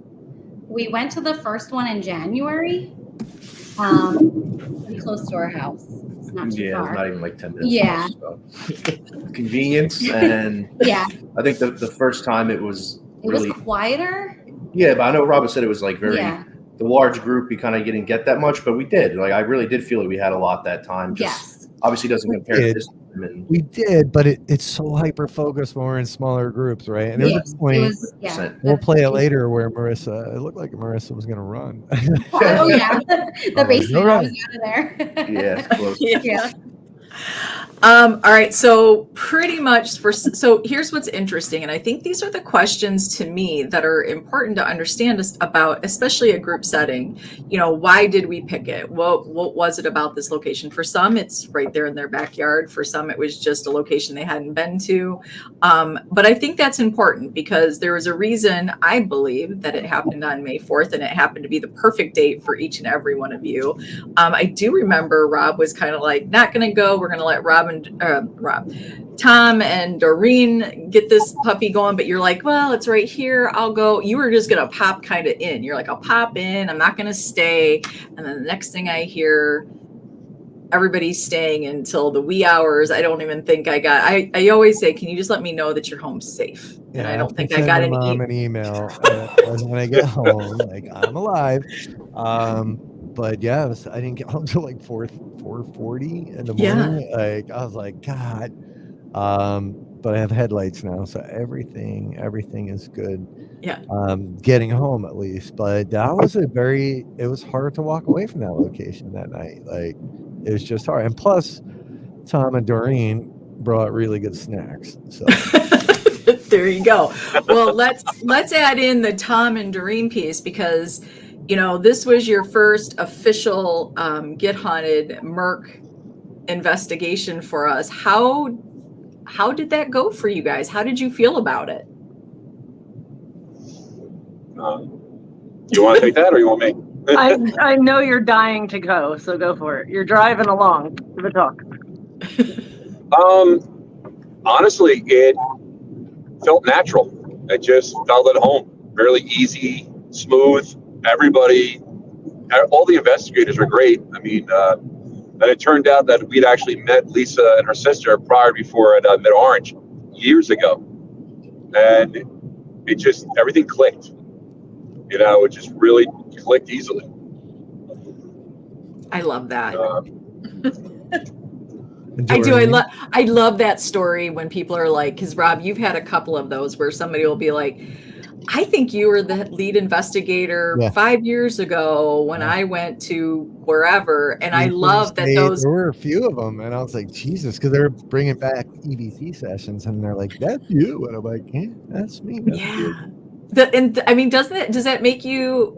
We went to the first one in January. Pretty close to our house. It's not too far. It's not even like 10 minutes. Yeah. Convenience, and yeah. I think the first time it was really quieter. Yeah, but I know Robin said it was like very the large group. We kind of didn't get that much, but we did. Like I really did feel like we had a lot that time. Just obviously doesn't compare to this time. We did, but it's so hyper focused when we're in smaller groups, right? And there's a point. We'll play it later where it looked like Marissa was going to run. Oh yeah, the basement. I was out of there. Yeah, it's close. Yeah. All right. So pretty much so here's what's interesting. And I think these are the questions to me that are important to understand about, especially a group setting. Why did we pick it? What was it about this location? For some, it's right there in their backyard. For some, it was just a location they hadn't been to. But I think that's important because there was a reason, I believe, that it happened on May 4th, and it happened to be the perfect date for each and every one of you. I do remember Rob was kind of like, not going to go. We're going to let Tom and Doreen get this puppy going, but you're like, well, it's right here. I'll go. You were just going to pop kind of in. You're like, I'll pop in. I'm not going to stay. And then the next thing I hear, everybody's staying until the wee hours. I don't even think I always say, can you just let me know that you're home safe? And I don't think I got an email when I get home, like I'm alive. But yeah, I didn't get home till like 4:40 in the morning. Yeah. Like I was like, God. But I have headlights now, so everything is good. Yeah. Getting home at least. But that was it was hard to walk away from that location that night. Like it was just hard. And plus Tom and Doreen brought really good snacks. So there you go. Well, let's add in the Tom and Doreen piece because this was your first official Get Haunted Merc investigation for us. How did that go for you guys? How did you feel about it? You want to take that or you want me? I know you're dying to go, so go for it. You're driving along. Give a talk. Honestly, it felt natural. It just felt at home. Really easy, smooth. Everybody, all the investigators were great. I mean, and it turned out that we'd actually met Lisa and her sister before at Mid-Orange years ago. And it just, everything clicked. It just really clicked easily. I love that. I do. I love that story when people are like, because Rob, you've had a couple of those where somebody will be like, I think you were the lead investigator 5 years ago when I went to wherever. And I love that there were a few of them. And I was like, Jesus, because they're bringing back EVP sessions. And they're like, that's you. And I'm like, yeah, that's me. That's does that make you,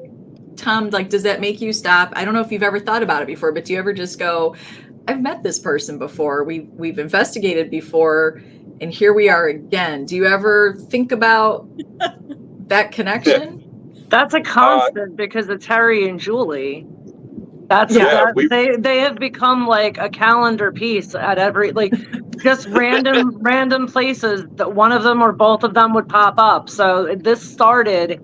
Tom, like, does that make you stop? I don't know if you've ever thought about it before, but do you ever just go, I've met this person before. We've investigated before. And here we are again. Do you ever think about that connection? That's a constant because it's Harry and Julie. They have become like a calendar piece at every just random places that one of them or both of them would pop up. So this started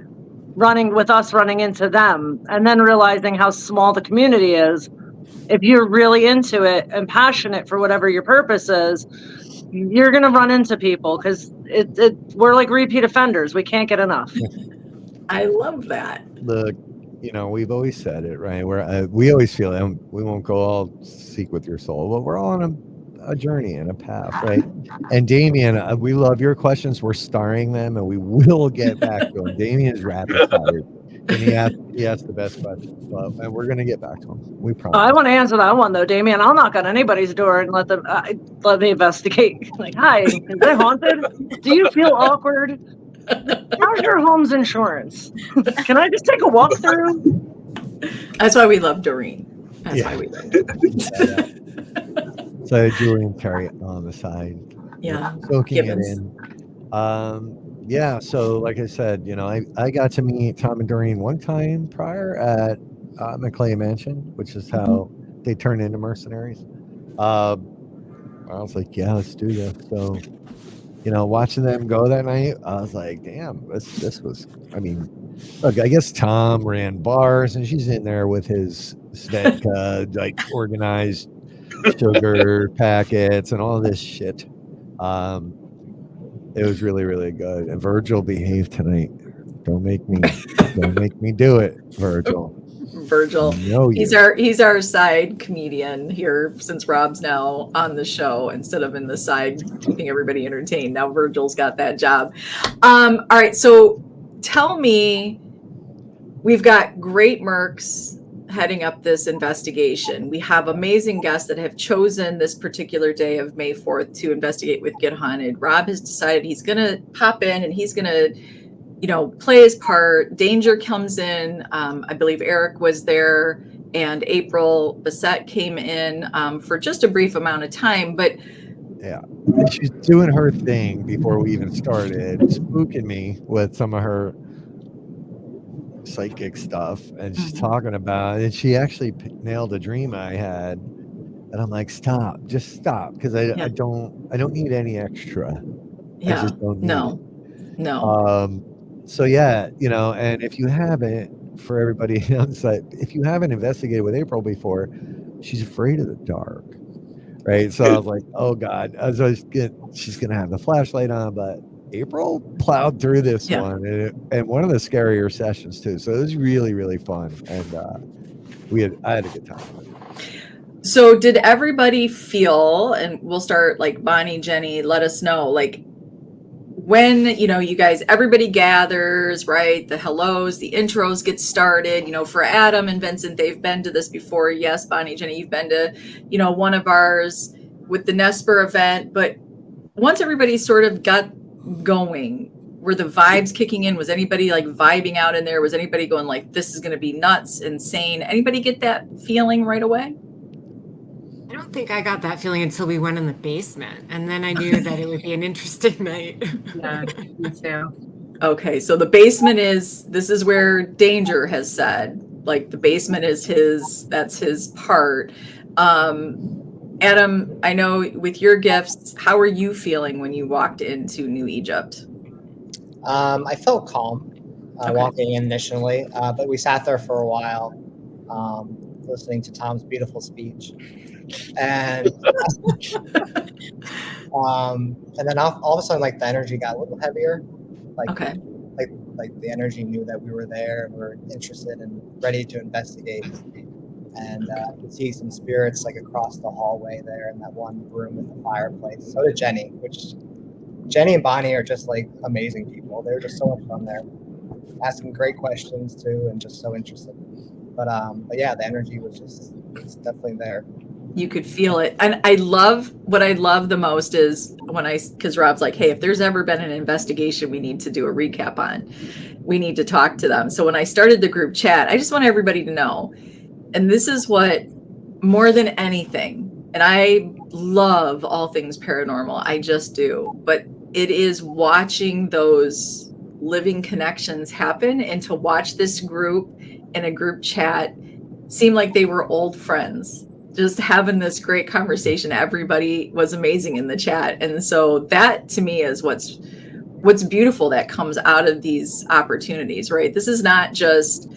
running into them and then realizing how small the community is. If you're really into it and passionate for whatever your purpose is, you're going to run into people because we're like repeat offenders. We can't get enough. I love that. Look, we've always said it, right? We always feel, and we won't go all seek with your soul, but we're all on a journey and a path, right? And Damien, we love your questions. We're starring them, and we will get back to them. Damien is rapid fired, and he asked the best questions, and we're gonna get back to him. We promise. I want to answer that one though, Damien. I'll knock on anybody's door and let me investigate. Like, hi, is it haunted? Do you feel awkward? How's your home's insurance? Can I just take a walk through? That's why we love Doreen. That's why we love Doreen. So Julian Carey on the side. Yeah. Soaking Gibbons. it in. So like I said, I got to meet Tom and Doreen one time prior at McClay Mansion, which is how they turn into mercenaries. I was like, yeah, let's do this. So watching them go that night, I was like, damn, this was, look, I guess Tom ran bars and she's in there with his Svedka, like organized sugar packets and all this shit. It was really, really good. And Virgil behaved tonight. Don't make me do it, Virgil. Virgil. He's our side comedian here since Rob's now on the show instead of in the side keeping everybody entertained. Now Virgil's got that job. All right, so tell me, we've got great mercs heading up this investigation. We have amazing guests that have chosen this particular day of May 4th to investigate with Get Haunted. Rob has decided he's going to pop in and he's going to play his part. Danger comes in. I believe Eric was there and April Bassett came in for just a brief amount of time, but yeah, she's doing her thing before we even started, spooking me with some of her psychic stuff, and she's talking about it, and she actually nailed a dream I had, and I'm like, just stop, because I don't need any extra. I just don't need it. So and if you haven't, for everybody on site, if you haven't investigated with April before, she's afraid of the dark, right? So I was like, oh God, she's gonna have the flashlight on, but April plowed through this one, and one of the scarier sessions too. So it was really, really fun, and I had a good time. So did everybody feel, and we'll start like Bonnie, Jenny, let us know, like when, you guys, everybody gathers, right? The hellos, the intros get started, for Adam and Vincent, they've been to this before. Yes, Bonnie, Jenny, you've been to, one of ours with the Nesper event, but once everybody sort of got going, were the vibes kicking in? Was anybody like vibing out in there? Was anybody going like, this is going to be nuts, insane? Anybody get that feeling right away? I don't think I got that feeling until we went in the basement, and then I knew that it would be an interesting night. Yeah, me too. Okay, so the basement this is where Danger has said, like, the basement is that's his part. Adam, I know with your gifts, how are you feeling when you walked into New Egypt? I felt calm walking in initially, but we sat there for a while, listening to Tom's beautiful speech. And and then all of a sudden, like, the energy got a little heavier. Like the energy knew that we were there and we were interested and ready to investigate. And I could see some spirits like across the hallway there in that one room with the fireplace. So did Jenny, Jenny and Bonnie are just like amazing people. They were just so much fun there, asking great questions too, and just so interested. But yeah, the energy was it's definitely there. You could feel it. And what I love the most is because Rob's like, hey, if there's ever been an investigation we need to do a recap on, we need to talk to them. So when I started the group chat, I just want everybody to know, and this is what, more than anything, and I love all things paranormal, I just do, but it is watching those living connections happen, and to watch this group in a group chat seem like they were old friends, just having this great conversation. Everybody was amazing in the chat. And so that to me is what's beautiful that comes out of these opportunities, right? This is not just,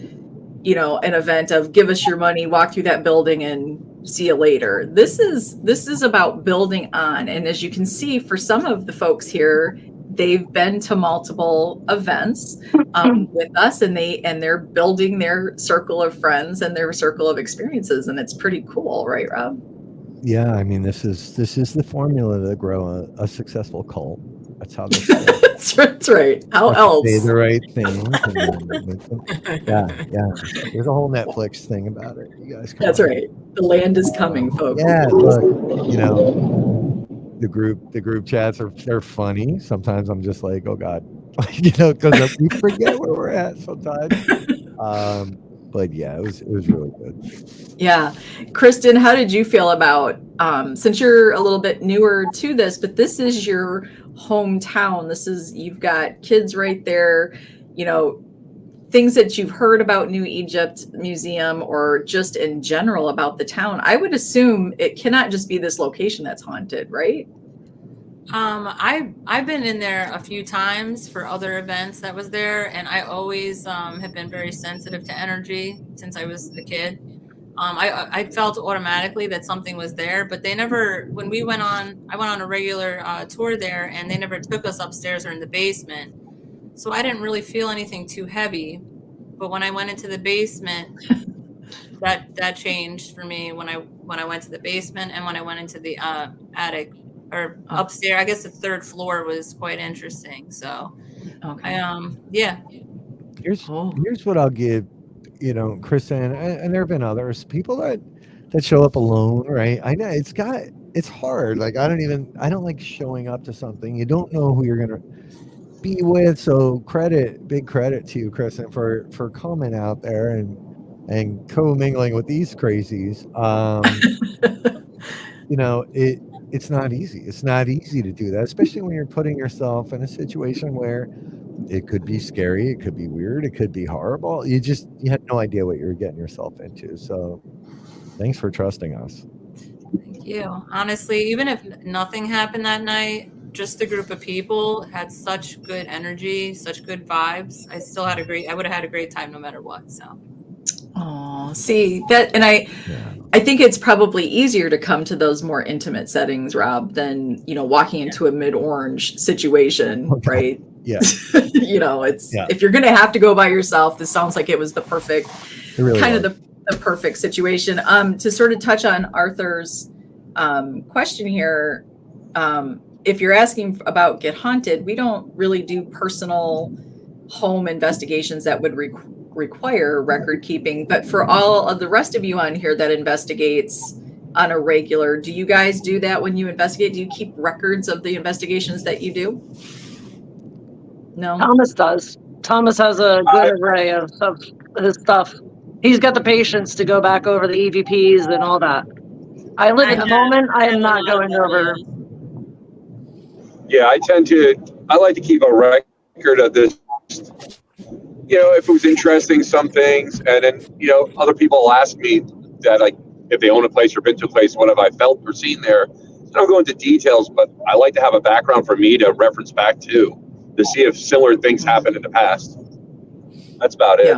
an event of give us your money, walk through that building and see you later. This is about building on. And as you can see, for some of the folks here, they've been to multiple events with us, and they're building their circle of friends and their circle of experiences, and it's pretty cool, right, Rob? Yeah, I mean, this is the formula to grow a successful cult. That's how this works. That's right. How else? Say the right things. Yeah. There's a whole Netflix thing about it. You guys come That's on. right. The land is coming, folks. Yeah, look, the group chats they're funny. Sometimes I'm just like, oh God, because we forget where we're at sometimes. But yeah, it was really good. Yeah. Kristen, how did you feel about, since you're a little bit newer to this, but this is your hometown. You've got kids right there, things that you've heard about New Egypt Museum or just in general about the town. I would assume it cannot just be this location that's haunted, right? I've been in there a few times for other events that was there, and I always have been very sensitive to energy since I was a kid. I felt automatically that something was there, but they never. When I went on a regular tour there, and they never took us upstairs or in the basement, so I didn't really feel anything too heavy. But when I went into the basement, that changed for me when I went to the basement and when I went into the attic. Or upstairs, I guess the third floor was quite interesting. So, okay. Yeah. Here's what I'll give, Kristen, and there have been others, people that show up alone, right? I know it's hard. Like I don't like showing up to something. You don't know who you're gonna be with. So big credit to you, Kristen, for coming out there and co-mingling with these crazies. It's not easy. It's not easy to do that, especially when you're putting yourself in a situation where it could be scary, it could be weird, it could be horrible. You had no idea what you were getting yourself into. So thanks for trusting us. Thank you. Honestly, even if nothing happened that night, just the group of people had such good energy, such good vibes. I would have had a great time no matter what. So. Oh, see that, and I think it's probably easier to come to those more intimate settings, Rob, than walking into a mid-orange situation, right? Yeah. If you're going to have to go by yourself, this sounds like it was the perfect, the perfect situation. To sort of touch on Arthur's question here, if you're asking about Get Haunted, we don't really do personal home investigations that would require record keeping, but for all of the rest of you on here that investigates on a regular, do you guys do that when you investigate? Do you keep records of the investigations that you do? No. Thomas does. Thomas has a good array of his stuff. He's got the patience to go back over the EVPs and all that. I live in the moment. I am not going over. Yeah, I like to keep a record of this. If it was interesting, some things, and then, other people will ask me that, like, if they own a place or been to a place, what have I felt or seen there? I don't go into details, but I like to have a background for me to reference back to see if similar things happened in the past. That's about it.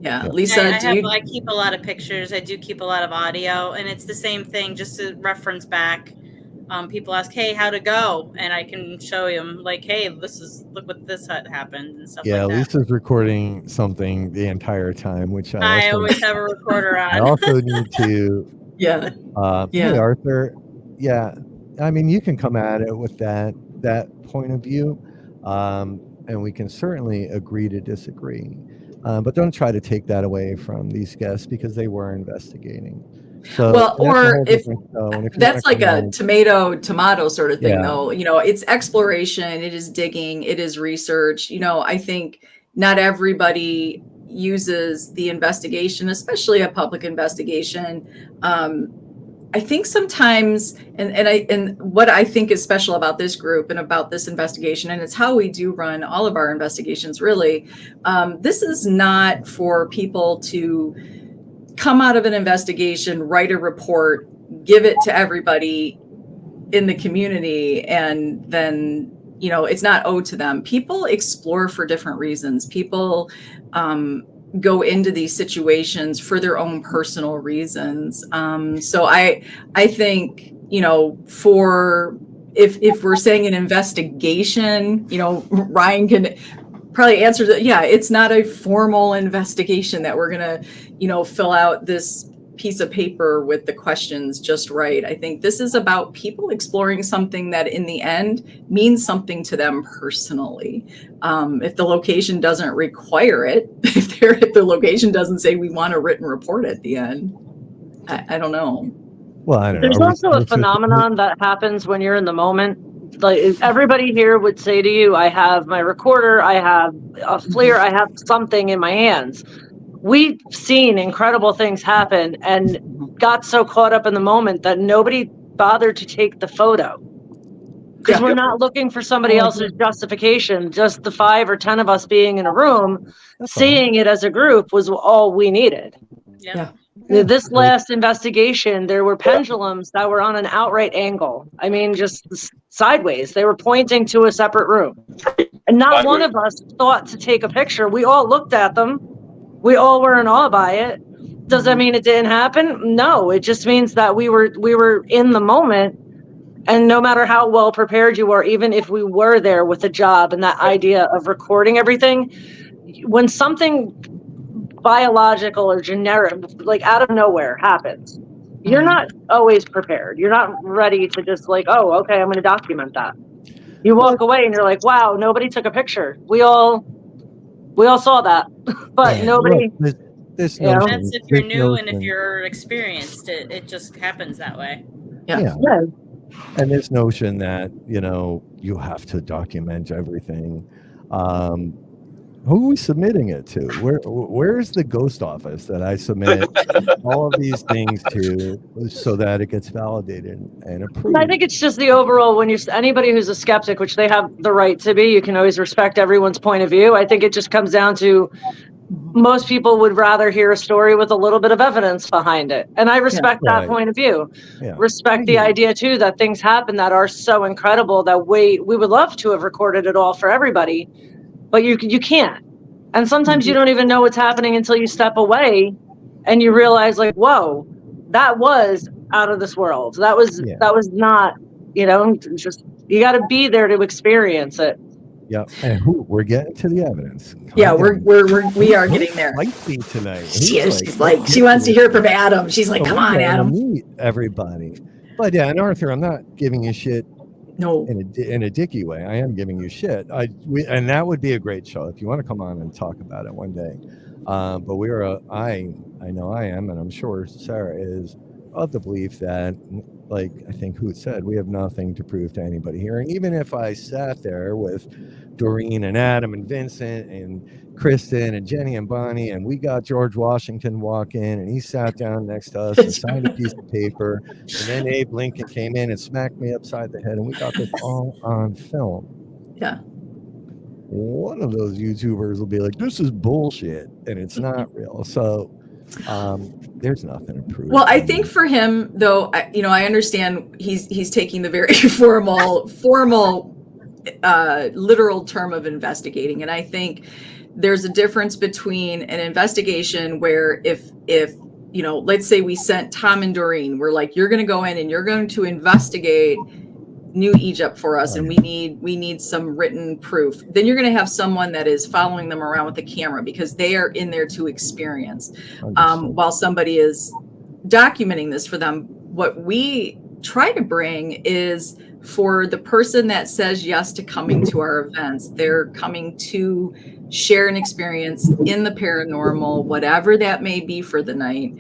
Yeah. Lisa, I keep a lot of pictures. I do keep a lot of audio, and it's the same thing, just to reference back. People ask, hey, how'd it go? And I can show them, like, hey, look what this happened and stuff like that. Lisa's recording something the entire time, which I always have a recorder on. I also need to. Hey, Arthur. Yeah. I mean, you can come at it with that point of view, and we can certainly agree to disagree. But don't try to take that away from these guests because they were investigating. So, or if that's like a tomato sort of thing, though, it's exploration, it is digging, it is research. I think not everybody uses the investigation, especially a public investigation. I think sometimes, and what I think is special about this group and about this investigation, and it's how we do run all of our investigations, really, this is not for people to come out of an investigation, write a report, give it to everybody in the community, and then, it's not owed to them. People explore for different reasons. People go into these situations for their own personal reasons. So I think, for if we're saying an investigation, Ryan can probably answer that. Yeah, it's not a formal investigation that we're going to, fill out this piece of paper with the questions just right. I think this is about people exploring something that in the end means something to them personally. If the location doesn't require it, if the location doesn't say we want a written report at the end, I don't know. Well, I don't know. There's also a phenomenon that happens when you're in the moment. Like everybody here would say to you, I have my recorder, I have a FLIR, I have something in my hands. We've seen incredible things happen and got so caught up in the moment that nobody bothered to take the photo. Because we're not looking for somebody else's justification. Just the 5 or 10 of us being in a room, seeing it as a group was all we needed. Yeah. This last investigation, there were pendulums that were on an outright angle. I mean, just sideways. They were pointing to a separate room. And not one of us thought to take a picture. We all looked at them. We all were in awe by it. Does that mean it didn't happen? No, it just means that we were in the moment. And no matter how well prepared you are, even if we were there with a job and that idea of recording everything, when something biological or generic, like out of nowhere happens, you're not always prepared. You're not ready to just like, oh, okay, I'm going to document that. You walk away and you're like, wow, nobody took a picture. We all saw that, but nobody. This That's if you're new and if you're experienced, it just happens that way. Yeah. And this notion that, you have to document everything. Who are we submitting it to? Where's the ghost office that I submit all of these things to so that it gets validated and approved? I think it's just the overall, when anybody who's a skeptic, which they have the right to be, you can always respect everyone's point of view. I think it just comes down to most people would rather hear a story with a little bit of evidence behind it. And I respect that point of view. Yeah. Respect the idea too, that things happen that are so incredible that we would love to have recorded it all for everybody, but you can't. And sometimes you don't even know what's happening until you step away and you realize like, whoa, that was out of this world. That was not, just, you got to be there to experience it. Yeah, and we're getting to the evidence. We are getting there. Spicy tonight. She's like, she wants to hear from Adam. She's like, come on, Adam. Meet everybody. But yeah, and Arthur, I'm not giving you shit. No, in a dicky way. I am giving you shit. And that would be a great show if you want to come on and talk about it one day. But I know I am, and I'm sure Sarah is, of the belief that, like I think Hoot said, we have nothing to prove to anybody here. And even if I sat there with Doreen and Adam and Vincent and Kristen and Jenny and Bonnie, and we got George Washington walk in and he sat down next to us and signed a piece of paper, and then Abe Lincoln came in and smacked me upside the head, and we got this all on film. Yeah. One of those YouTubers will be like, this is bullshit, and it's not real. So there's nothing to prove. Well, I think for him, though, I understand he's taking the very formal, literal term of investigating, and I think there's a difference between an investigation where if let's say we sent Tom and Doreen, we're like, you're going to go in and you're going to investigate New Egypt for us, and we need some written proof. Then you're going to have someone that is following them around with a camera because they are in there to experience, while somebody is documenting this for them. What we try to bring is for the person that says yes to coming to our events, they're coming to share an experience in the paranormal, whatever that may be for the night.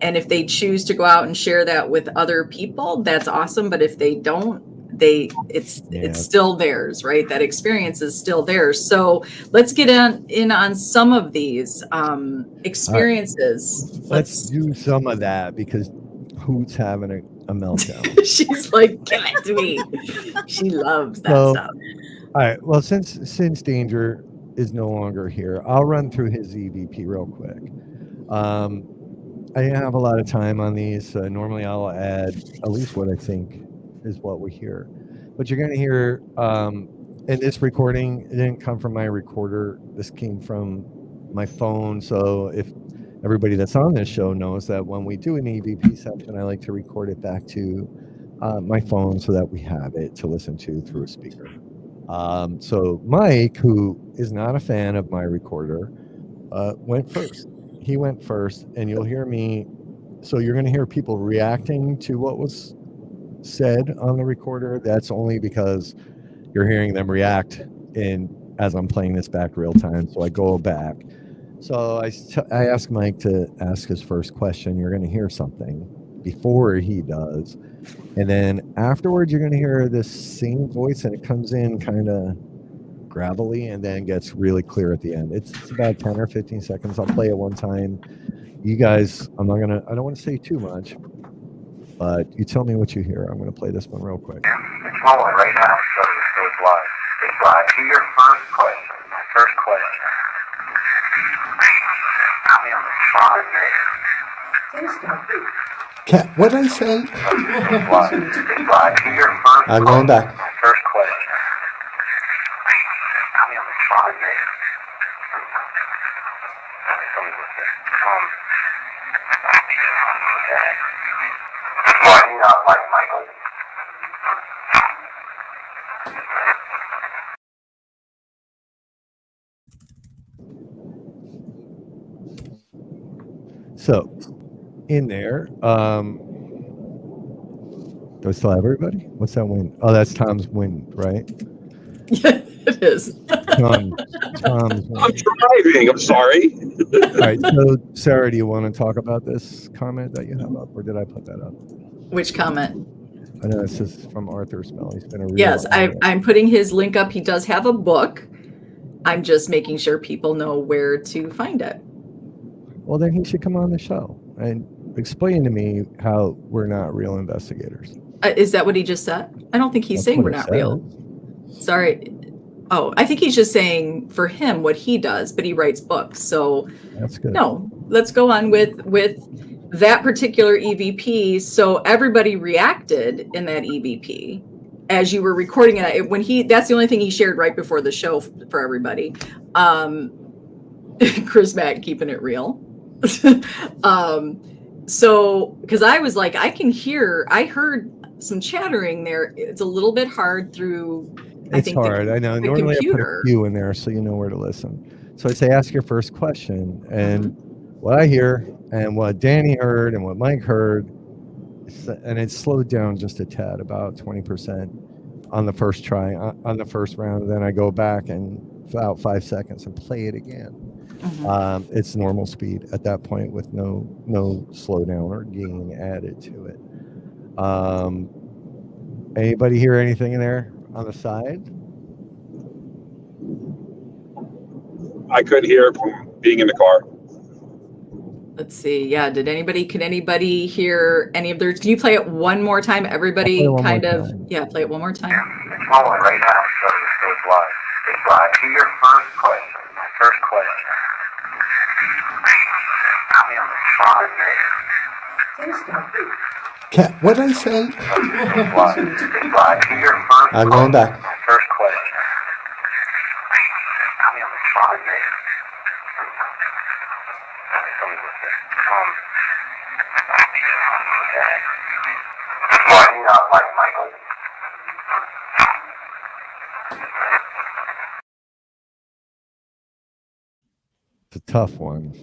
And if they choose to go out and share that with other people, that's awesome. But if they don't, it's still theirs, right? That experience is still theirs. So let's get in on some of these experiences. Let's do some of that because Hoot's having a meltdown. She's like, give it to me. She loves that stuff. All right. Well, since Danger is no longer here, I'll run through his EVP real quick. I have a lot of time on these. Normally, I'll add at least what I think is what we hear. But you're going to hear, in this recording, it didn't come from my recorder. This came from my phone. So if everybody that's on this show knows that when we do an EVP section, I like to record it back to my phone so that we have it to listen to through a speaker. So Mike, who is not a fan of my recorder, went first. He went first, and you'll hear me. So you're going to hear people reacting to what was said on the recorder. That's only because you're hearing them react as I'm playing this back real time. So I go back. So I asked Mike to ask his first question. You're going to hear something before he does. And then afterwards, you're going to hear this same voice, and it comes in kind of gravelly and then gets really clear at the end. It's about 10 or 15 seconds. I'll play it one time. You guys, I don't want to say too much, but you tell me what you hear. I'm going to play this one real quick. It's rolling right now, so it's live. It's live. To your first question. First question. Tell me on the spot. What did I say? It's live. It's live. To your first I'm going back. First question. Tell me on the spot. Tell me what's this. Why do you not like Michael? So in there, do I still have everybody? What's that wind? Oh, that's Tom's wind, right? Yeah, it is. Tom's wind. I'm driving. I'm sorry. All right. So, Sarah, do you want to talk about this comment that you have up, or did I put that up? Which comment? I know this is from Arthur Smell. He's been a real Yes, I'm putting his link up. He does have a book. I'm just making sure people know where to find it. Well, then he should come on the show and explain to me how we're not real investigators. Is that what he just said? I don't think he's saying we're not real. Sorry. Oh, I think he's just saying for him what he does, but he writes books. So that's good. No, let's go on with that particular EVP. So everybody reacted in that EVP as you were recording it. That's the only thing he shared right before the show for everybody. Chris Mack keeping it real. So because I was like, I heard some chattering there. It's a little bit hard through. It's hard. I know. Normally computer. I put a cue in there so you know where to listen. So I say, ask your first question. And what I hear and what Danny heard and what Mike heard, and it slowed down just a tad, about 20% on the first try, on the first round. And then I go back and about 5 seconds and play it again. It's normal speed at that point with no slowdown or gain added to it. Anybody hear anything in there on the side? I couldn't hear from being in the car. Let's see. Yeah. Can anybody hear any of theirs? Can you play it one more time? Everybody kind of, play it one more time. It's rolling right now, so it's live. It's live. To your first question. First question. Tell me on the spot. What did I say? It's live. It's live. To your first I'm going back. First question. Tell me on the spot. Tell me what's this. Why do you not like Michael? It's a tough one.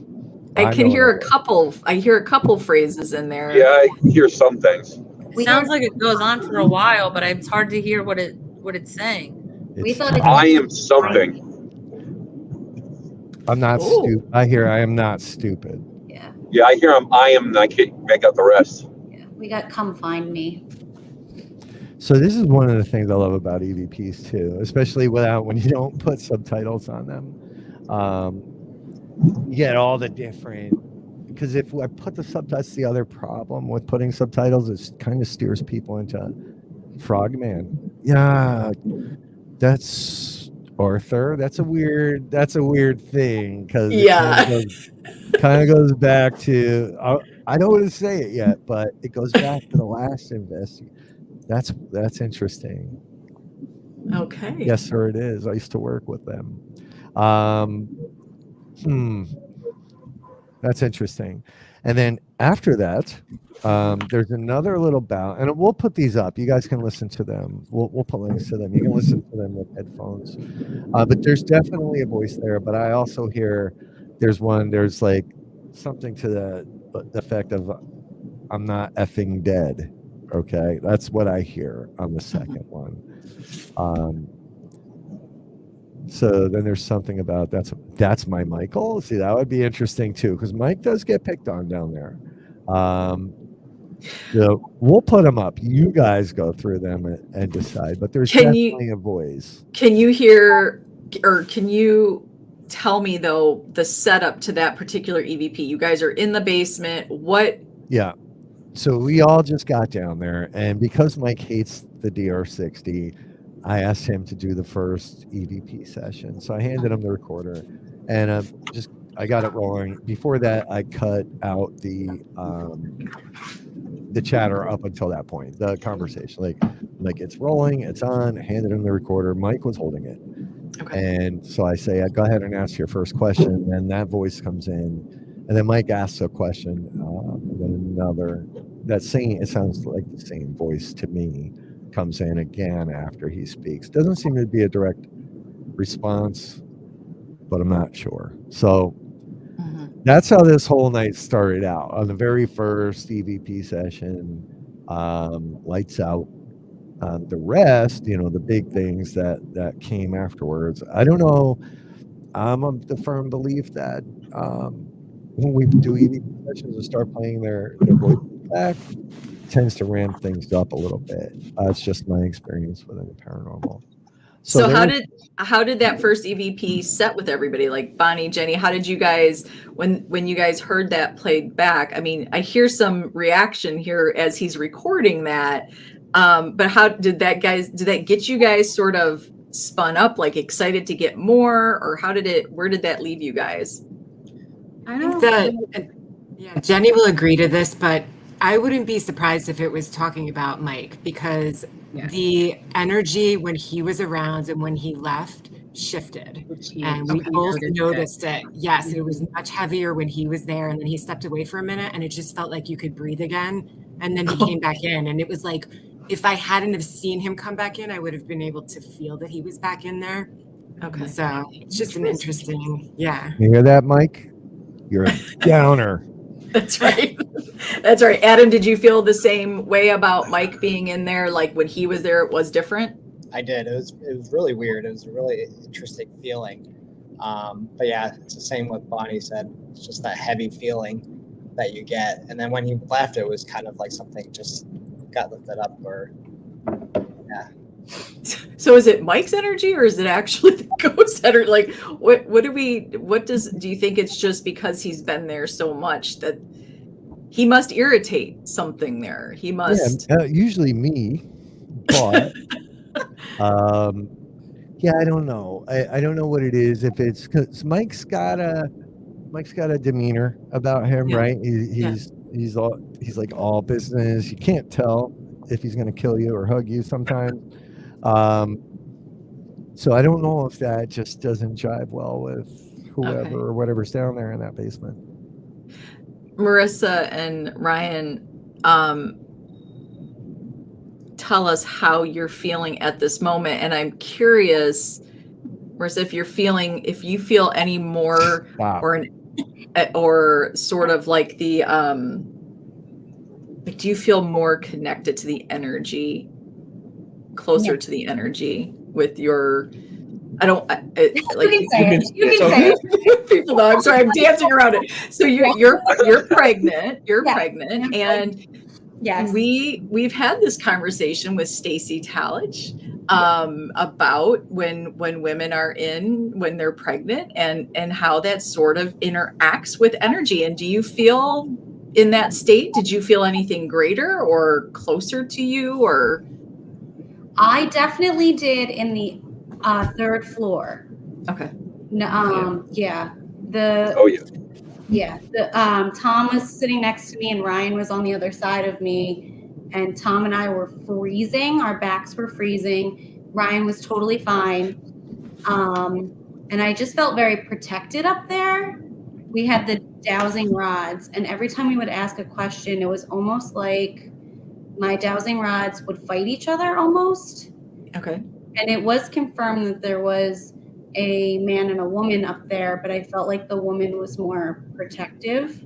I hear a couple phrases in there. Yeah, I hear some things. It sounds like it goes on for a while, but it's hard to hear what it's saying. I am something. I'm not stupid. I hear I am not stupid. Yeah, I hear I am, and I can't make out the rest. We got come find me. So this is one of the things I love about EVPs too, especially when you don't put subtitles on them. You get all the different, because if I put the subtitles, the other problem with putting subtitles is kind of steers people into Frogman. Yeah, that's Arthur. That's a weird thing because kind of goes back to I don't want to say it yet, but it goes back to the last investigation. That's interesting. Okay. Yes, sir, it is. I used to work with them. That's interesting. And then after that, there's another little bout, and we'll put these up. You guys can listen to them. We'll put links to them. You can listen to them with headphones. But there's definitely a voice there. But I also hear there's like something to the effect of "I'm not effing dead." Okay, that's what I hear on the second one. So then there's something about that's my Michael. See, that would be interesting too, because Mike does get picked on down there. So we'll put them up. You guys go through them and decide. But there's definitely a voice. Can you hear, or can you tell me though the setup to that particular EVP? You guys are in the basement. What? Yeah. So we all just got down there, and because Mike hates the DR60, I asked him to do the first EVP session. So I handed him the recorder, and I got it rolling. Before that, I cut out the chatter up until that point, the conversation. Like it's rolling, it's on. Handed him the recorder. Mike was holding it, and so I say, "Go ahead and ask your first question." And that voice comes in, and then Mike asks a question, and then another. It sounds like the same voice to me. Comes in again after he speaks. Doesn't seem to be a direct response, but I'm not sure. So that's how this whole night started out. On the very first EVP session, lights out. The rest, the big things that came afterwards. I don't know. I'm of the firm belief that when we do EVP sessions and start playing their voice back, tends to ramp things up a little bit. It's just my experience within the paranormal. So how did that first EVP set with everybody? Like Bonnie, Jenny, how did you guys, when you guys heard that played back? I mean, I hear some reaction here as he's recording that, but how did that get you guys sort of spun up, like excited to get more, or where did that leave you guys? I think that Jenny will agree to this, but I wouldn't be surprised if it was talking about Mike, because the energy when he was around and when he left shifted, and we both noticed it. Yes, it was much heavier when he was there, and then he stepped away for a minute, and it just felt like you could breathe again, and then he came back in, and it was like, if I hadn't have seen him come back in, I would have been able to feel that he was back in there. Okay. So it's just an interesting, You hear that, Mike? You're a downer. That's right. That's right. Adam, did you feel the same way about Mike being in there? Like when he was there, it was different? I did. It was really weird. It was a really interesting feeling. But yeah, it's the same what Bonnie said. It's just that heavy feeling that you get. And then when he left, it was kind of like something just got lifted up, or So is it Mike's energy, or is it actually the ghost energy? Like do you think it's just because he's been there so much that he must irritate something there? He must. Yeah, usually me, but I don't know. I don't know what it is. If it's because Mike's got a demeanor about him, right? He's like all business. You can't tell if he's going to kill you or hug you sometimes. So I don't know if that just doesn't jive well with whoever or whatever's down there in that basement. Marissa and Ryan, tell us how you're feeling at this moment. And I'm curious, Marissa, if you feel any more or sort of like the, do you feel more connected to the energy, closer to the energy with your, you can say it. People know, I'm sorry, I'm dancing around it. So you're pregnant, pregnant, and yes, we've had this conversation with Stacy Talich about when women are when they're pregnant and how that sort of interacts with energy. And do you feel in that state? Did you feel anything greater or closer to you? Or I definitely did in the third floor. Okay. Tom was sitting next to me and Ryan was on the other side of me, and Tom and I were freezing. Our backs were freezing. Ryan was totally fine. And I just felt very protected up there. we had the dowsing rods, and every time we would ask a question, it was almost like my dowsing rods would fight each other almost. Okay. And it was confirmed that there was a man and a woman up there, but I felt like the woman was more protective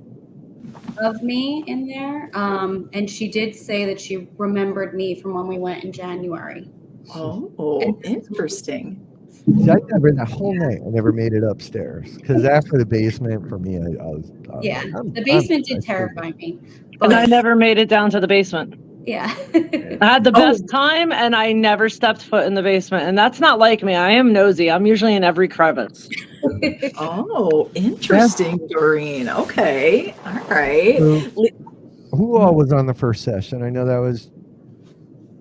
of me in there. And she did say that she remembered me from when we went in January. Oh, interesting. See, I never, that whole night, I never made it upstairs because after the basement, for me, I was Yeah, like, the basement did terrify me. And I never made it down to the basement. Yeah. I had the best time, and I never stepped foot in the basement. And that's not like me. I am nosy. I'm usually in every crevice. Oh, interesting, Doreen. Okay. All right. Who all was on the first session? I know that was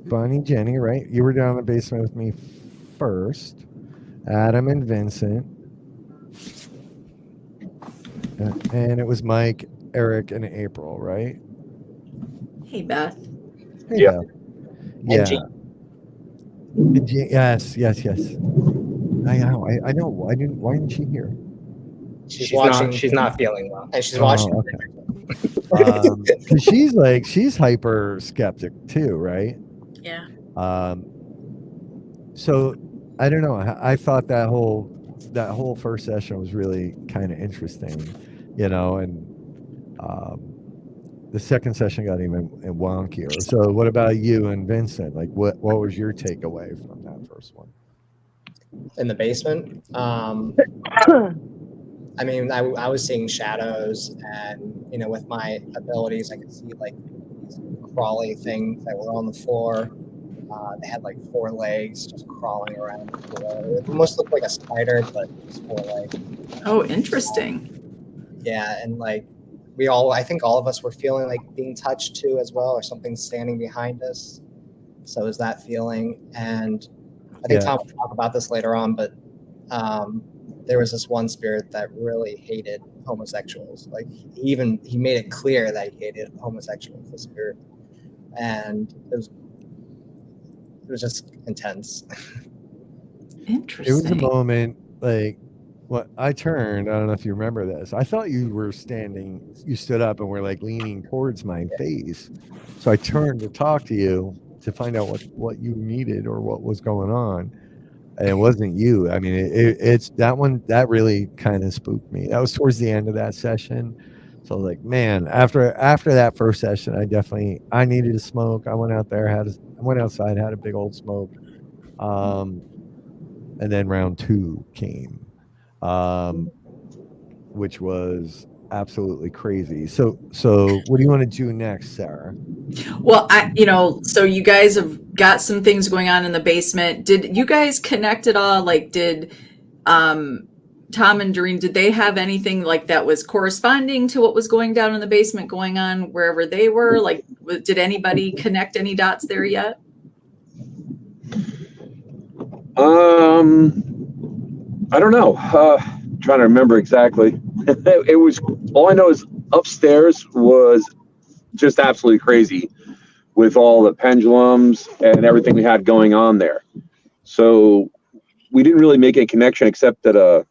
Bonnie, Jenny, right? You were down in the basement with me first. Adam and Vincent. And it was Mike, Eric, and April, right? Hey, Beth. Hey, Yeah. Beth. Yeah. Yes. I know. I know. Why didn't she hear? She's watching. She's not feeling well, and she's watching. Okay. Because she's hyper skeptic too, right? Yeah. So I don't know. I thought that whole first session was really kind of interesting, and the second session got even wonkier. So what about you and Vincent? Like what was your takeaway from that first one? In the basement, I mean, I was seeing shadows, and with my abilities, I could see like these crawly things that were on the floor. They had like 4 legs just crawling around the floor. It almost looked like a spider, but just 4 legs. Oh, interesting. Yeah, and like I think all of us were feeling like being touched too as well, or something standing behind us. So it was that feeling, and I think Tom will talk about this later on, but there was this one spirit that really hated homosexuals. Like he made it clear that he hated homosexuals, the spirit, and it was just intense. Interesting. It was a moment like I turned. I don't know if you remember this. I thought you were standing. You stood up and were like leaning towards my face. So I turned to talk to you to find out what you needed or what was going on. And it wasn't you. I mean, it's that one that really kind of spooked me. That was towards the end of that session. So I was like, man, after that first session, I needed to smoke. I went out there, I went outside, had a big old smoke. And then round 2 came. Which was absolutely crazy. So what do you want to do next, Sarah? Well, so you guys have got some things going on in the basement. Did you guys connect at all? Like, did Tom and Doreen, did they have anything like that was corresponding to what was going down in the basement going on wherever they were? Like, did anybody connect any dots there yet? I don't know. Trying to remember exactly. It was, all I know is upstairs was just absolutely crazy with all the pendulums and everything we had going on there. So we didn't really make a connection except that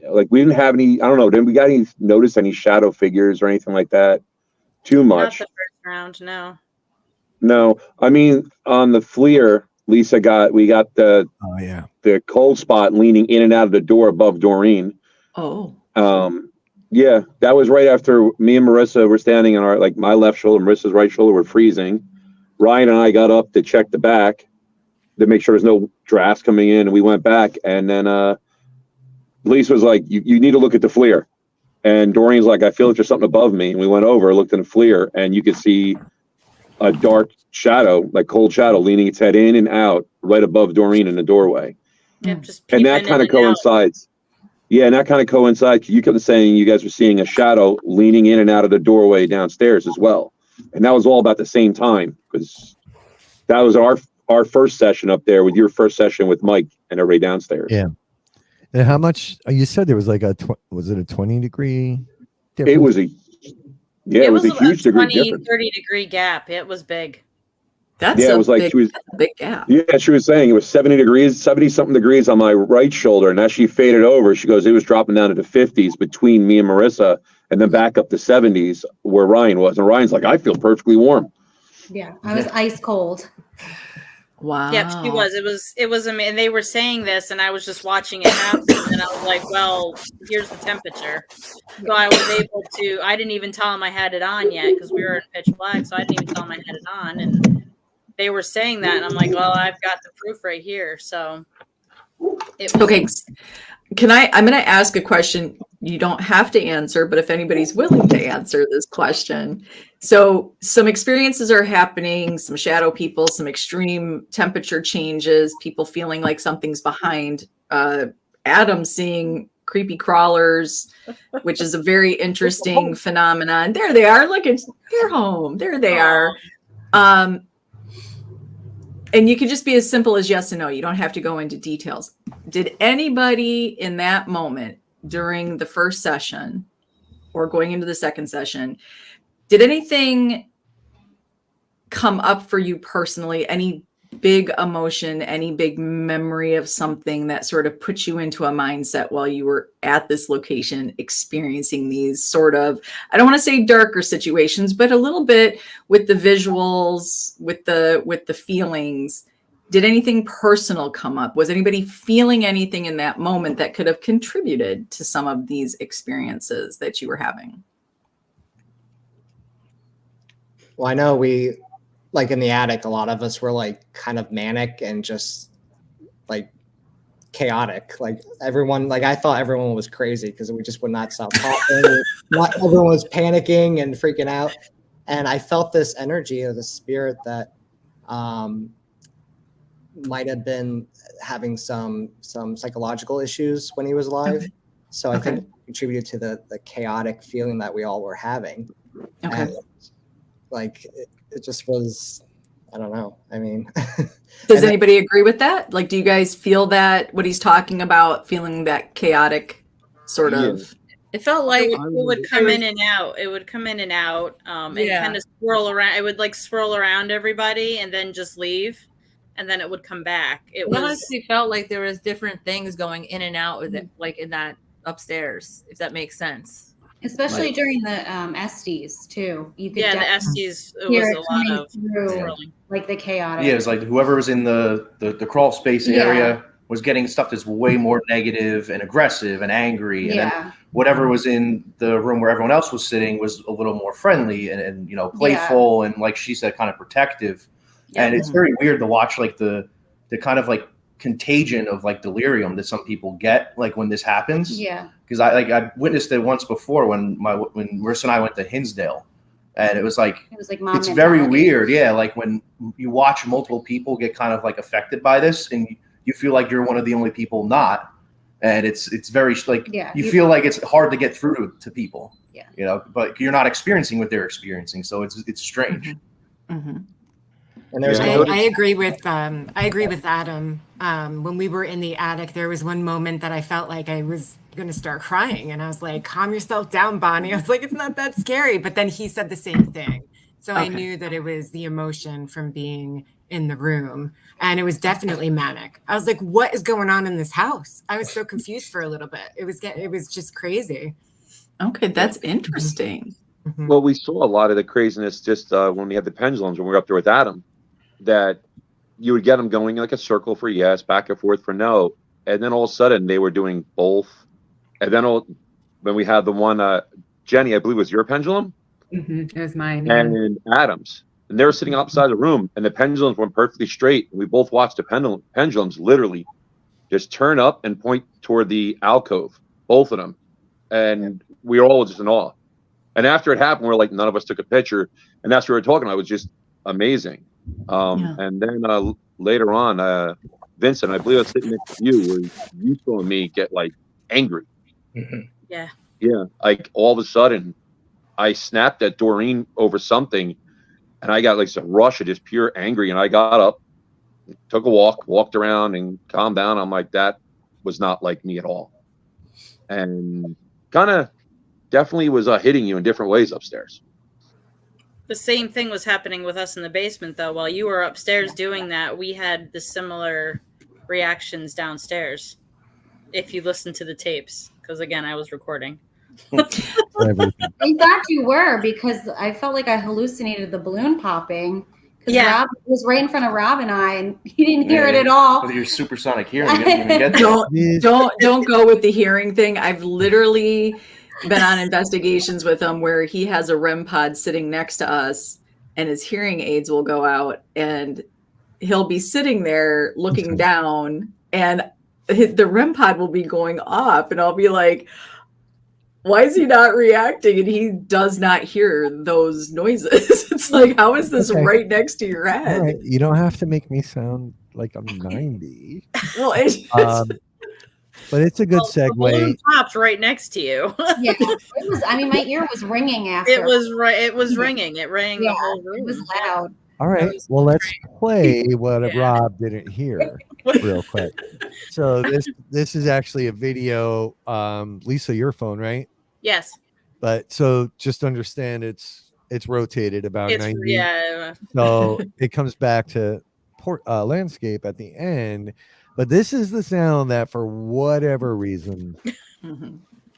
like we didn't have any, I don't know, did we notice any shadow figures or anything like that too much? Not the first round, no. No, I mean on the FLIR, Lisa we got the cold spot leaning in and out of the door above Doreen. Oh. Yeah, that was right after me and Marissa were standing on my left shoulder, Marissa's right shoulder were freezing. Ryan and I got up to check the back to make sure there's no drafts coming in, and we went back, and then Lisa was like, you need to look at the FLIR. And Doreen's like, I feel like there's something above me. And we went over, looked in the FLIR, and you could see a dark shadow, like cold shadow, leaning its head in and out right above Doreen in the doorway. Yep, just and that kind of coincides. Yeah, and that kind of coincides. You kept saying you guys were seeing a shadow leaning in and out of the doorway downstairs as well. And that was all about the same time, because that was our first session up there with your first session with Mike and everybody downstairs. Yeah. And how much, you said there was like was it a 20-degree difference? It was a huge degree 30 degree gap. It was big. That's it was like big, she was that's a big gap. Yeah, she was saying it was 70 something degrees on my right shoulder, and as she faded over, she goes, it was dropping down to the 50s between me and Marissa, and then back up to 70s where Ryan was. And Ryan's like, I feel perfectly warm. Yeah, I was ice cold. Wow. Yep, she was. It was amazing. And they were saying this, and I was just watching it happen, and I was like, "Well, here's the temperature." So I was able to. I didn't even tell them I had it on yet because we were in pitch black, so I didn't even tell them I had it on. And they were saying that, and I'm like, "Well, I've got the proof right here." So it was, Okay. I'm going to ask a question. You don't have to answer, but if anybody's willing to answer this question. So some experiences are happening, some shadow people, some extreme temperature changes, people feeling like something's behind. Adam seeing creepy crawlers, which is a very interesting phenomenon. There they are. Look, they're home. There they are. And you can just be as simple as yes and no. You don't have to go into details. Did anybody in that moment during the first session or going into the second session, did anything come up for you personally? Any big emotion, any big memory of something that sort of put you into a mindset while you were at this location experiencing these sort of, I don't want to say darker situations, but a little bit with the visuals, with the feelings? Did anything personal come up? Was anybody feeling anything in that moment that could have contributed to some of these experiences that you were having? Well, I know we, like in the attic, a lot of us were like kind of manic and just like chaotic. Like everyone, like I thought everyone was crazy because we just would not stop talking. Not everyone was panicking and freaking out. And I felt this energy of the spirit that might have been having some psychological issues when he was alive. Okay. So I think it contributed to the chaotic feeling that we all were having. Okay. And like it just was, I don't know. I mean, does anybody agree with that? Like, do you guys feel that what he's talking about, feeling that chaotic sort of? It felt like it would come in and out. It would come in and out, and kind of swirl around. It would like swirl around everybody and then just leave, and then it would come back. It honestly felt like there was different things going in and out with it, like in that upstairs, if that makes sense. Especially during the Estes too. You could the Estes, it was a lot of swirling. Like the chaotic. Yeah, it was like whoever was in the crawl space area was getting stuff that's way more negative and aggressive and angry. And then whatever was in the room where everyone else was sitting was a little more friendly and you know, playful and like she said, kind of protective. Yeah. And it's very weird to watch like the kind of like contagion of like delirium that some people get like when this happens. Yeah. Because I witnessed it once before when Marissa and I went to Hinsdale, and it was like it's very weird. Yeah, like when you watch multiple people get kind of like affected by this, and you feel like you're one of the only people not, and it's very like you feel like it's hard to get through to people. Yeah, you know, but you're not experiencing what they're experiencing, so it's strange. Mm-hmm. Mm-hmm. And there's I agree with Adam. When we were in the attic, there was one moment that I felt like I was going to start crying, and I was like, "Calm yourself down, Bonnie." I was like, "It's not that scary." But then he said the same thing, so I knew that it was the emotion from being in the room, and it was definitely manic. I was like, "What is going on in this house?" I was so confused for a little bit. It was just crazy. Okay, that's interesting. Mm-hmm. Well, we saw a lot of the craziness just when we had the pendulums when we were up there with Adam, that you would get them going like a circle for yes, back and forth for no. And then all of a sudden they were doing both. And then when we had the one, Jenny, I believe was your pendulum. Mm-hmm. It was mine. And Adam's. And they were sitting outside the room and the pendulums went perfectly straight. And we both watched the pendulums literally just turn up and point toward the alcove, both of them. And we were all just in awe. And after it happened, we're like, none of us took a picture. And that's what we were talking about. It was just amazing. And then later on, Vincent, I believe I was sitting next to you, where you saw me get like angry. Mm-hmm. Yeah. Yeah. Like all of a sudden, I snapped at Doreen over something, and I got like some rush of just pure angry. And I got up, took a walk, walked around, and calmed down. I'm like, that was not like me at all. And kind of definitely was hitting you in different ways upstairs. The same thing was happening with us in the basement, though. While you were upstairs doing that, we had the similar reactions downstairs. If you listen to the tapes, because again, I was recording. I thought you were, because I felt like I hallucinated the balloon popping. Because Rob was right in front of Rob and I, and he didn't hear it at all. With your supersonic hearing, you didn't even get Don't go with the hearing thing. I've literally been on investigations with him where he has a REM pod sitting next to us, and his hearing aids will go out, and he'll be sitting there looking down, and the REM pod will be going off, and I'll be like, why is he not reacting? And he does not hear those noises. It's like, how is this right next to your head? All right. You don't have to make me sound like I'm 90. Well, it's but it's a good The balloon segue. popped right next to you. Yeah, it was. I mean, my ear was ringing after. It was right. It was ringing. It rang the whole room. It was loud. All right. Well, let's play what Rob didn't hear real quick. So this is actually a video. Lisa, your phone, right? Yes. But so just understand it's rotated about 90. Yeah. So it comes back to landscape at the end. But this is the sound that, for whatever reason,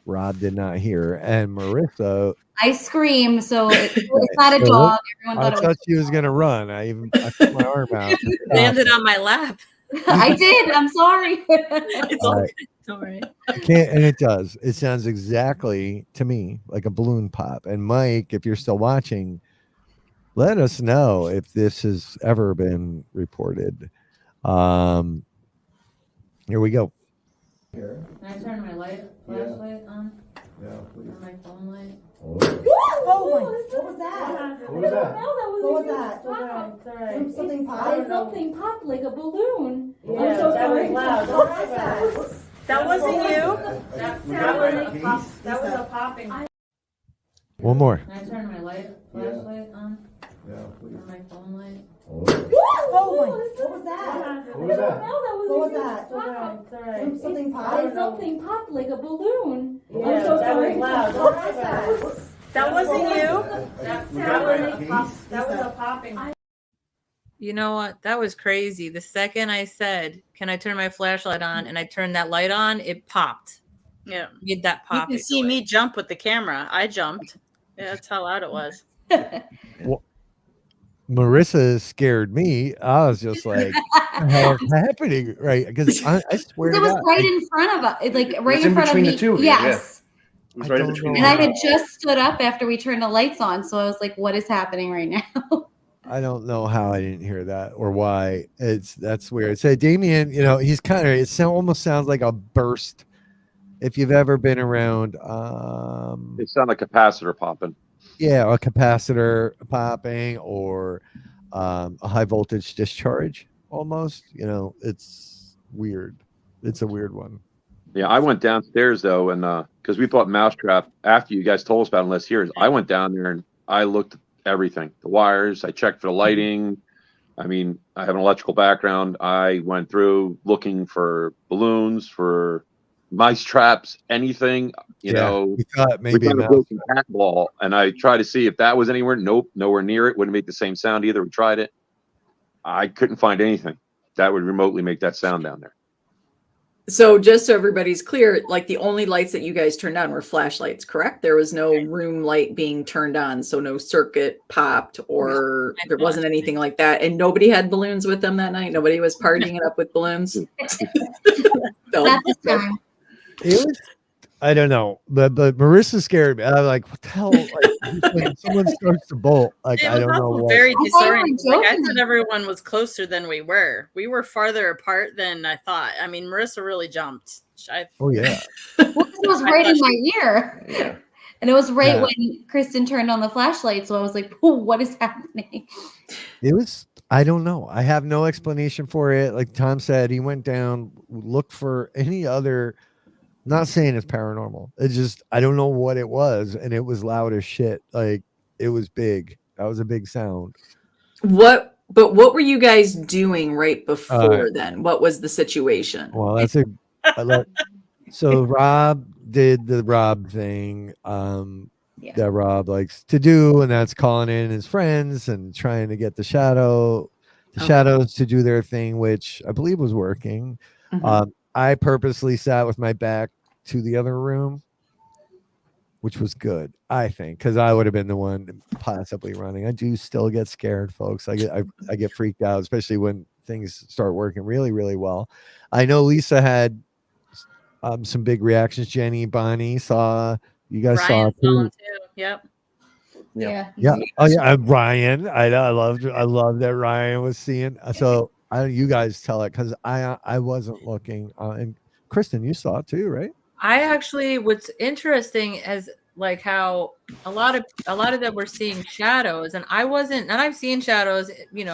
Rob did not hear. And Marissa, I screamed, so it's not a dog. Everyone I thought it thought was. she was gonna run. I put my arm out. Landed on my lap. I did. I'm sorry. It's All all right. it's all right. I can't, and it does. It sounds exactly to me like a balloon pop. And Mike, if you're still watching, let us know if this has ever been reported. Here we go. Can I turn my flashlight on? Yeah, please. Or my phone light? Oh my! What was that? What was that? What was that? It's all right. Something popped. Something popped like a balloon. Yeah, I'm so that sorry. was loud. What was that? That wasn't you. That was a popping. One more. Can I turn my flashlight on? Yeah, please. Or my phone light? Oh my! What was that? What was that? What was that? It's all right. Something popped. Something popped like a balloon. Yeah, I'm so that sorry. was loud. What was that? That wasn't you. That was a popping. You know what? That was crazy. The second I said, "Can I turn my flashlight on?" and I turned that light on, it popped. Yeah. Made that pop. You can see me jump with the camera. I jumped. Yeah, that's how loud it was. Well, Marissa scared me. I was just like, what the hell is happening? Right. Because I swear It to was God, right in front of us, like right in front of between me. the two of you, Yes. It was right in between. And I had just stood up after we turned the lights on, so I was like, "What is happening right now?" I don't know how I didn't hear that or why. That's weird. So Damien, he's kind of, almost sounds like a burst. If you've ever been around, It sounded like a capacitor popping. yeah, a capacitor popping or a high voltage discharge almost. It's weird. It's a weird one. Yeah, I went downstairs though, and because we thought mousetrap after you guys told us about it last year, I went down there and I looked at everything, the wires. I checked for the lighting. I mean, I have an electrical background. I went through looking for balloons, for mice traps, anything. You know, we thought maybe we found a a broken cat ball, and I tried to see if that was anywhere. Nope, nowhere near it. Wouldn't make the same sound either. We tried it. I couldn't find anything that would remotely make that sound down there. So just so everybody's clear, like the only lights that you guys turned on were flashlights, correct? There was no room light being turned on, so no circuit popped or there wasn't anything like that. And nobody had balloons with them that night. Nobody was partying it up with balloons. Not this time. It was, I don't know, but Marissa scared me. I was like, what the hell? Like, when someone starts to bolt, like, It I was don't know also what. very I thought you were disorienting. Like, I joking. thought everyone was closer than we were. We were farther apart than I thought. I mean, Marissa really jumped. Oh yeah. Well, 'cause it was right in my ear. Yeah. And it was right Yeah. when Kristen turned on the flashlight. So I was like, "Oh, what is happening?" It was, I don't know. I have no explanation for it. Like Tom said, he went down, looked for any other, not saying it's paranormal. It's just, I don't know what it was. And it was loud as shit. Like it was big. That was a big sound. But what were you guys doing right before then? What was the situation? Well, that's so Rob did the Rob thing. that Rob likes to do, and that's calling in his friends and trying to get the shadows to do their thing, which I believe was working. I purposely sat with my back to the other room, which was good, I think, because I would have been the one possibly running. I do still get scared, folks. I get freaked out, especially when things start working really, really well. I know Lisa had some big reactions. Jenny, Bonnie saw, you guys Ryan saw too. Yep. Yeah. Oh yeah, Ryan. I loved that Ryan was seeing. So you guys tell it, because I wasn't looking. And Kristen, you saw it too, right? I actually, what's interesting is like how a lot of them were seeing shadows, and I wasn't. And I've seen shadows, when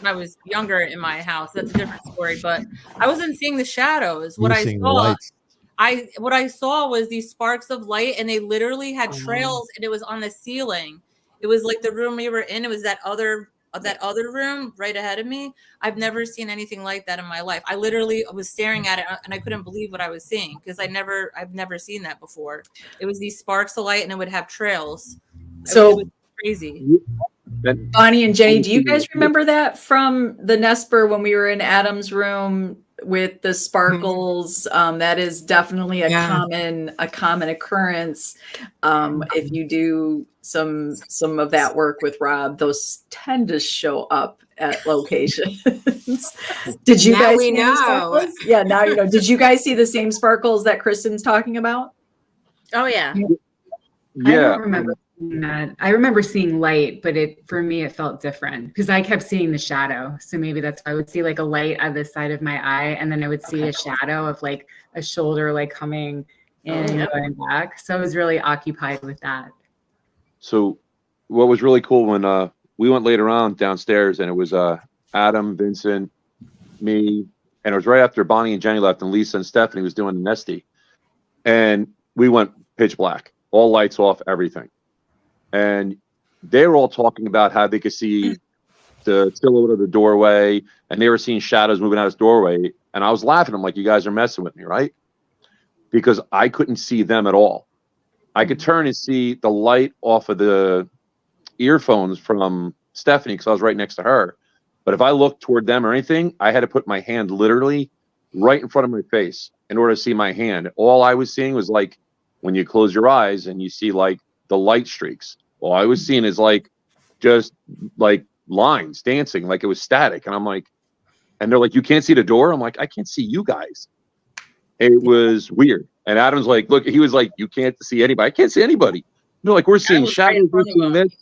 I was younger in my house. That's a different story. But I wasn't seeing the shadows. What I saw was these sparks of light, and they literally had trails, and it was on the ceiling. It was like the room we were in. It was that other room right ahead of me. I've never seen anything like that in my life. I literally was staring at it, and I couldn't believe what I was seeing, because I've never seen that before. It was these sparks of light, and it would have trails. So it was crazy. Bonnie and Jenny, do you guys remember that from the Nesper when we were in Adam's room with the sparkles? That is definitely a common occurrence. If you do some of that work with Rob, those tend to show up at locations. Did you guys see the sparkles? Yeah, now you know. Did you guys see the same sparkles that Kristen's talking about? Oh yeah. I don't remember seeing that. I remember seeing light, but for me it felt different because I kept seeing the shadow. So maybe that's why I would see like a light at the side of my eye, and then I would see a shadow of like a shoulder like coming in and going back. So I was really occupied with that. So what was really cool when we went later on downstairs, and it was Adam, Vincent, me, and it was right after Bonnie and Jenny left, and Lisa and Stephanie was doing the Nesty, and we went pitch black, all lights off, everything. And they were all talking about how they could see the silhouette of the doorway, and they were seeing shadows moving out of this doorway. And I was laughing. I'm like, you guys are messing with me, right? Because I couldn't see them at all. I could turn and see the light off of the earphones from Stephanie, because I was right next to her. But if I looked toward them or anything, I had to put my hand literally right in front of my face in order to see my hand. All I was seeing was like when you close your eyes and you see like the light streaks. All I was seeing is like just like lines dancing, like it was static. And I'm like, and they're like, you can't see the door? I'm like, I can't see you guys. It was weird. And Adam's like, look, he was like, you can't see anybody. I can't see anybody. No, like we're seeing shadows, we're seeing this.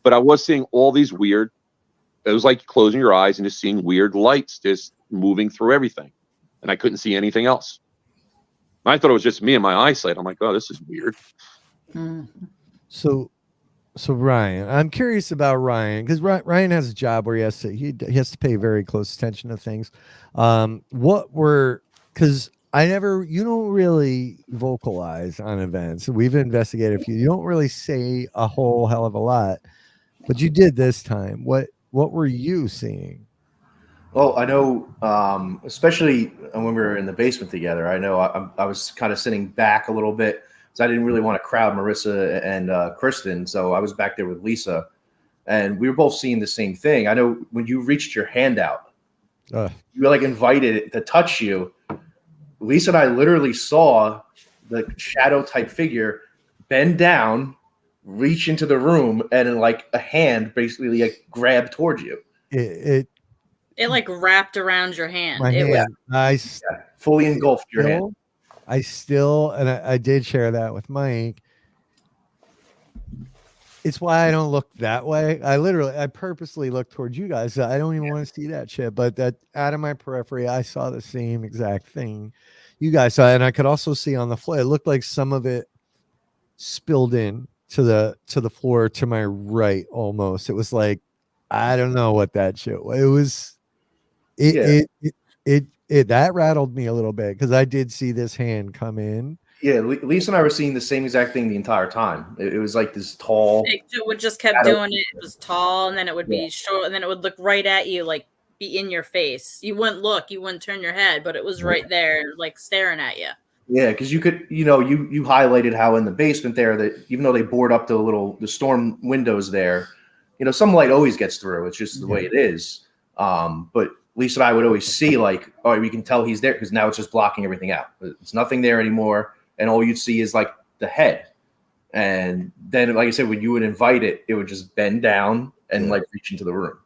But I was seeing all these weird, it was like closing your eyes and just seeing weird lights just moving through everything. And I couldn't see anything else. I thought it was just me and my eyesight. I'm like, oh, this is weird. So Ryan, I'm curious about Ryan, because Ryan has a job where he has to pay very close attention to things. Because you don't really vocalize on events. We've investigated a few. You don't really say a whole hell of a lot, but you did this time. What were you seeing? Well, I know, especially when we were in the basement together, I know I was kind of sitting back a little bit because I didn't really want to crowd Marissa and Kristen. So I was back there with Lisa, and we were both seeing the same thing. I know when you reached your hand out, you were like invited it to touch you. Lisa and I literally saw the shadow type figure bend down, reach into the room, and then like a hand basically like grab towards you. It like wrapped around your hand. My hand. Was fully engulfed your hand. And I did share that with Mike. It's why I don't look that way. I purposely look towards you guys. I don't even want to see that shit. But that out of my periphery, I saw the same exact thing you guys saw. And I could also see on the floor, it looked like some of it spilled in to the floor to my right almost. It was like, I don't know what that shit was. It was it that rattled me a little bit because I did see this hand come in. Yeah, Lisa and I were seeing the same exact thing the entire time. It was like this tall. It would just kept doing it. It was tall, and then it would be short, and then it would look right at you, like be in your face. You wouldn't look, you wouldn't turn your head, but it was right there, like staring at you. Yeah, because you could, you highlighted how in the basement there that even though they board up the storm windows there, some light always gets through. It's just the way it is. But Lisa and I would always see like, oh, we can tell he's there because now it's just blocking everything out. It's nothing there anymore, and all you'd see is like the head. And then, like I said, when you would invite it, it would just bend down and like reach into the room.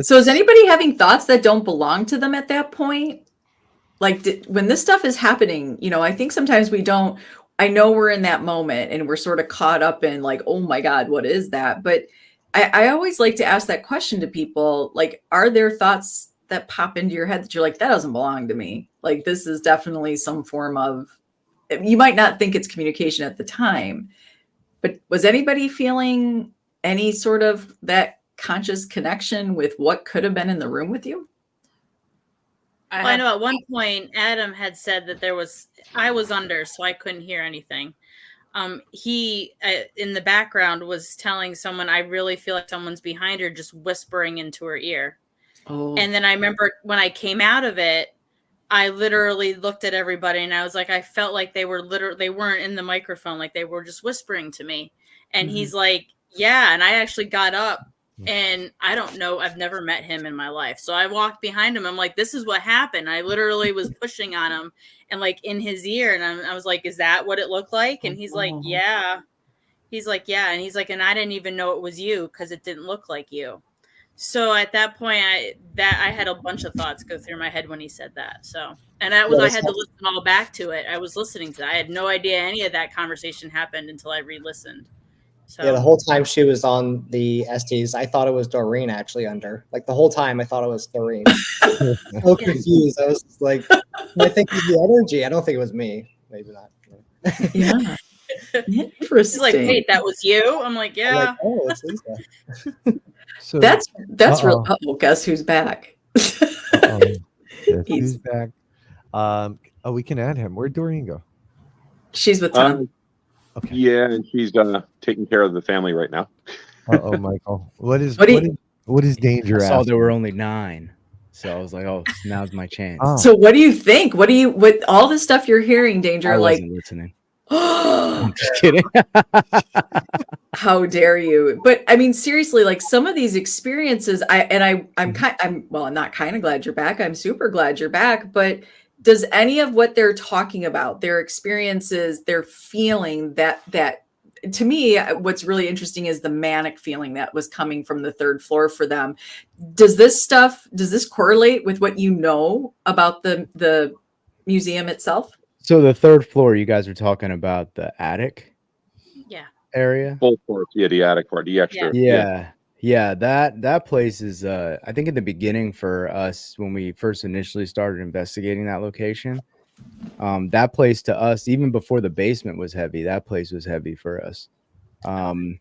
So is anybody having thoughts that don't belong to them at that point? Like when this stuff is happening, I think sometimes we don't, I know we're in that moment and we're sort of caught up in like, oh my God, what is that? But I always like to ask that question to people, like, are there thoughts that pop into your head that you're like, that doesn't belong to me? Like, this is definitely some form of, you might not think it's communication at the time, but was anybody feeling any sort of that conscious connection with what could have been in the room with you? I know at one point Adam had said that I was under, so I couldn't hear anything. He in the background was telling someone, I really feel like someone's behind her, just whispering into her ear. Oh. And then I remember when I came out of it, I literally looked at everybody and I was like, I felt like they weren't in the microphone, like they were just whispering to me. And he's like, yeah. And I actually got up. And I don't know, I've never met him in my life. So I walked behind him. I'm like, this is what happened. I literally was pushing on him and like in his ear. And I was like, is that what it looked like? And he's like, yeah. He's like, yeah. And he's like, and I didn't even know it was you because it didn't look like you. So at that point, I had a bunch of thoughts go through my head when he said that. So, and I had to listen all back to it. I was listening to that. I had no idea any of that conversation happened until I re-listened. So. Yeah, the whole time she was on the STs, I thought it was Doreen actually under. Like the whole time I thought it was Doreen. So confused. I was just like, I think it was the energy. I don't think it was me. Maybe not. Yeah. She's like, wait, that was you? I'm like, yeah. I'm like, oh, it's Lisa. So that's real. Oh, guess who's back? Guess who's back? We can add him. Where'd Doreen go? She's with Tom. Okay. Yeah, and she's taking care of the family right now. Uh-oh, Michael. What is danger? I saw there were only 9. So I was like, oh, now's my chance. Oh. So what do you think? What all the stuff you're hearing, Danger? I like wasn't listening. I'm just kidding. How dare you? But I mean, seriously, like some of these experiences, I'm not kind of glad you're back. I'm super glad you're back. But does any of what they're talking about, their experiences, their feeling that to me, what's really interesting is the manic feeling that was coming from the 3rd floor for them. Does this correlate with what you know about the museum itself? So the 3rd floor, you guys are talking about the attic? Yeah. Area? Full floor, yeah, the attic part, the extra. Yeah, that place is I think in the beginning for us when we first initially started investigating that location, that place to us, even before the basement was heavy, that place was heavy for us. And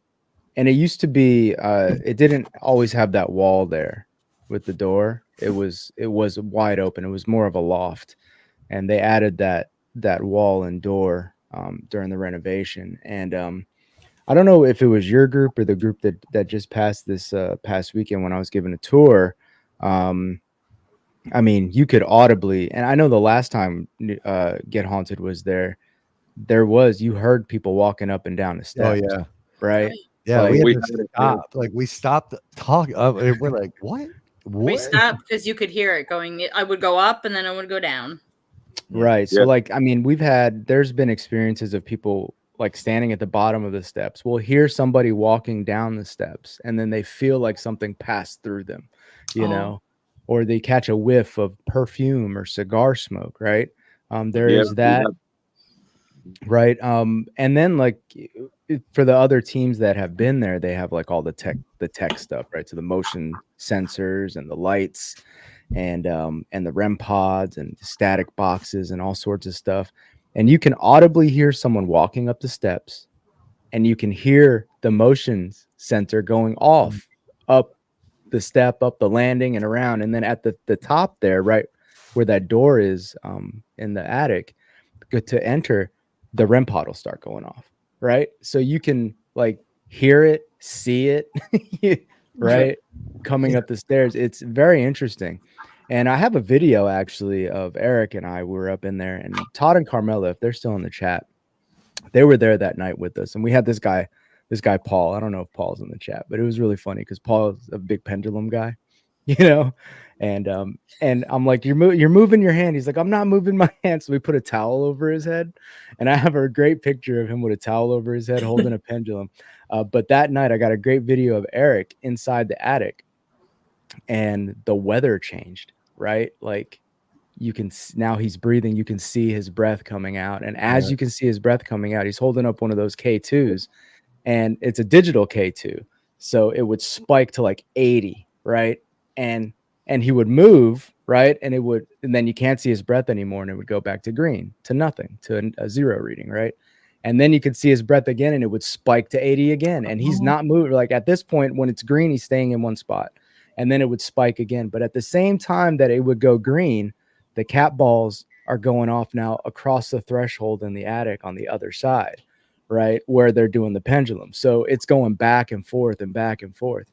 it used to be it didn't always have that wall there with the door. It was wide open. It was more of a loft. And they added that wall and door during the renovation. And I don't know if it was your group or the group that just passed this past weekend when I was giving a tour. I mean, you could audibly, and I know the last time Get Haunted was there, you heard people walking up and down the steps. Oh yeah, right. Yeah, like, we had to stop. Like we stopped talking. We're like, what? We stopped because you could hear it going. I would go up and then I would go down. Right. So like, I mean, there's been experiences of people like standing at the bottom of the steps. We'll hear somebody walking down the steps and then they feel like something passed through them, you know, or they catch a whiff of perfume or cigar smoke. Right. There is that. Right. And then like for the other teams that have been there, they have like all the tech stuff, right? So the motion sensors and the lights and the REM pods and static boxes and all sorts of stuff. And you can audibly hear someone walking up the steps and you can hear the motion sensor going off up the step, up the landing and around. And then at the top there, right where that door is in the attic, to enter, the REM pod will start going off. Right. So you can like hear it, see it, right? Coming up the stairs. It's very interesting. And I have a video actually of Eric and I were up in there, and Todd and Carmela, if they're still in the chat, they were there that night with us. And we had this guy Paul. I don't know if Paul's in the chat, but it was really funny because Paul is a big pendulum guy, you know. And I'm like, you're moving your hand. He's like, I'm not moving my hand. So we put a towel over his head, and I have a great picture of him with a towel over his head holding a pendulum. But that night I got a great video of Eric inside the attic, and the weather changed, right? Like, you can now he's breathing, you can see his breath coming out, and as you can see his breath coming out, he's holding up one of those K2s, and it's a digital K2, so it would spike to like 80, right? And he would move, right? And then you can't see his breath anymore, and it would go back to green, to nothing, to a 0 reading, right? And then you could see his breath again, and it would spike to 80 again, and he's not moving. Like, at this point, when it's green, he's staying in one spot, and then it would spike again. But at the same time that it would go green, the cat balls are going off now across the threshold in the attic on the other side, right, where they're doing the pendulum. So it's going back and forth and back and forth.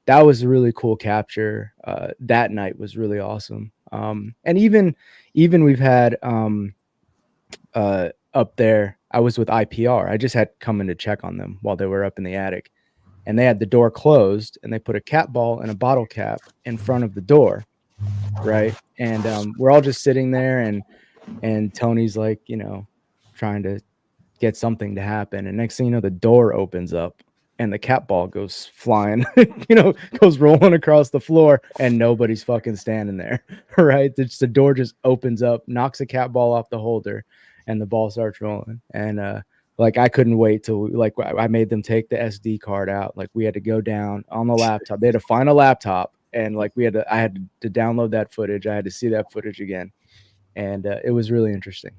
That was a really cool capture. That night was really awesome. And even we've had up there, I was with IPR. I just had come in to check on them while they were up in the attic, and they had the door closed, and they put a cat ball and a bottle cap in front of the door, right? And we're all just sitting there, and Tony's like, you know, trying to get something to happen, and next thing you know, the door opens up and the cat ball goes flying, you know, goes rolling across the floor, and nobody's fucking standing there, right? The door just opens up, knocks a cat ball off the holder, and the ball starts rolling. And like, I couldn't wait till, like, I made them take the SD card out. Like, we had to go down on the laptop. They had to find a laptop, and like, I had to download that footage. I had to see that footage again, and it was really interesting.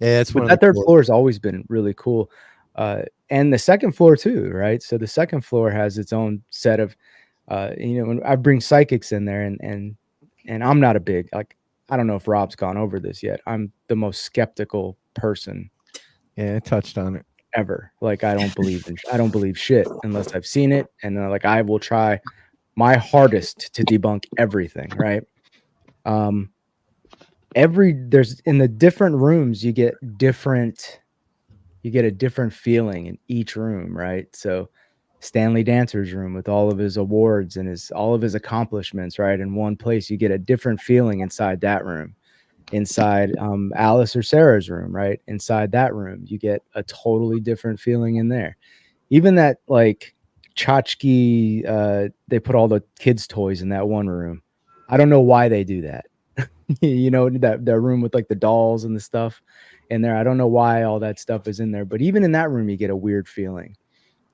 Yeah, it's but that third floor has always been really cool, and the second floor too, right? So the second floor has its own set of, you know, when I bring psychics in there, and I'm not a big, like, I don't know if Rob's gone over this yet. I'm the most skeptical person. Yeah, I touched on it. Ever. Like, I don't believe shit unless I've seen it, and like, I will try my hardest to debunk everything, right? There's in the different rooms, you get a different feeling in each room, right? So Stanley Dancer's room with all of his awards and all of his accomplishments, right, in one place, you get a different feeling inside that room. Inside Alice or Sarah's room, right, inside that room, you get a totally different feeling in there. Even that, like, tchotchke, they put all the kids' toys in that one room. I don't know why they do that. You know, that room with like the dolls and the stuff in there. I don't know why all that stuff is in there, but even in that room, you get a weird feeling.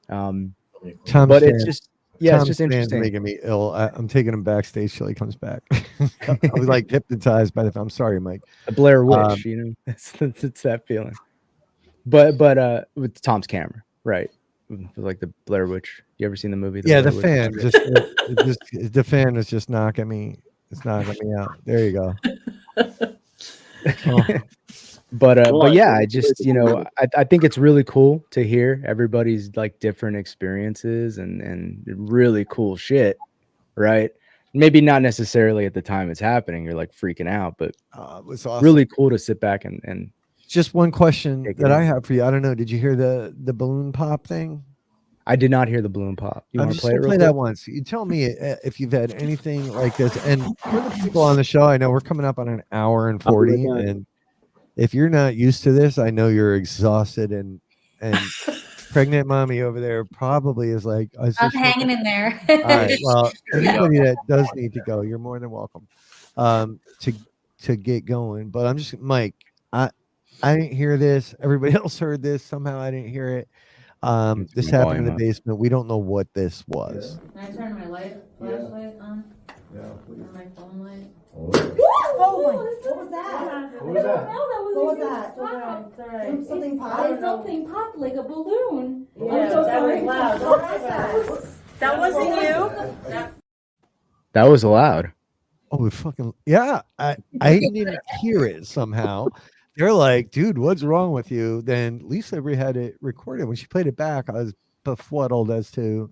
But it's just, it's just interesting. Making me ill. I'm taking him backstage till he comes back. I was like hypnotized by I'm sorry, Mike. A Blair Witch, you know, it's that feeling. But with Tom's camera, right? Like the Blair Witch. You ever seen the movie? The fan the fan is just knocking me. It's knocking me out. There you go. But yeah, I just, you know, I think it's really cool to hear everybody's like different experiences and really cool shit, right? Maybe not necessarily at the time it's happening, you're like freaking out, but it was awesome. Really cool to sit back and just one question that I have for you. I don't know. Did you hear the balloon pop thing? I did not hear the balloon pop. You want to play that once? You tell me if you've had anything like this. And for the people on the show, I know we're coming up on an hour and 40, and if you're not used to this, I know you're exhausted, and pregnant mommy over there probably is like, I'm hanging in there. All right. Well, anybody that does need to go, you're more than welcome to get going. But I'm just, Mike, I didn't hear this. Everybody else heard this. Somehow I didn't hear it. This happened in the basement. We don't know what this was. Can I turn my flashlight on? Yeah, please. Or my phone light? Oh my! What was that? What was that? What was that? It's all right. Something popped. Something popped like a balloon. Yeah, I'm so that sorry. was loud. What was that? That wasn't you. That was loud. Oh, fucking yeah! I didn't hear it somehow. They're like, dude, what's wrong with you? Then Lisa had it recorded. When she played it back, I was befuddled as to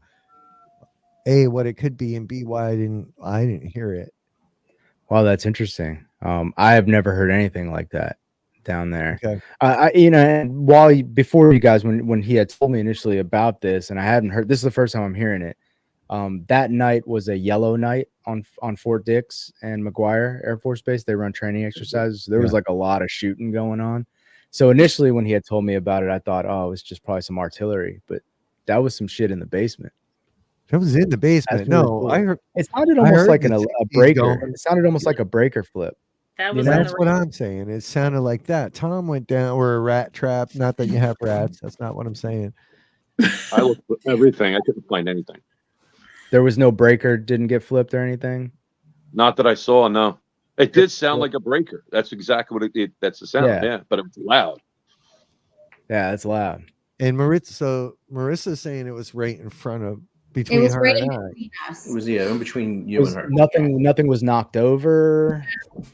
A, what it could be, and B, why I didn't hear it. Wow, that's interesting. I have never heard anything like that down there. Okay. And before you guys, when he had told me initially about this, and I hadn't heard, this is the first time I'm hearing it. That night was a yellow night on Fort Dix and McGuire Air Force Base. They run training exercises. So there was like a lot of shooting going on. So initially, when he had told me about it, I thought, oh, it was just probably some artillery, but that was some shit in the basement. It was in the basement. Really No, cool. I heard. It sounded I almost heard like the a 60s breaker. going. It sounded almost like a breaker flip. That You was know? in That's the what I'm saying. It sounded like that. Tom went down, or a rat trap. Not that you have rats. That's not what I'm saying. I looked for everything. I couldn't find anything. There was no breaker, didn't get flipped or anything. Not that I saw. No, it did sound like a breaker. That's exactly what it. That's the sound. Yeah. Yeah, but it was loud. Yeah, it's loud. And Marissa's saying it was right in front of It between was her right and in I. between us. It was in between you and her. Nothing was knocked over,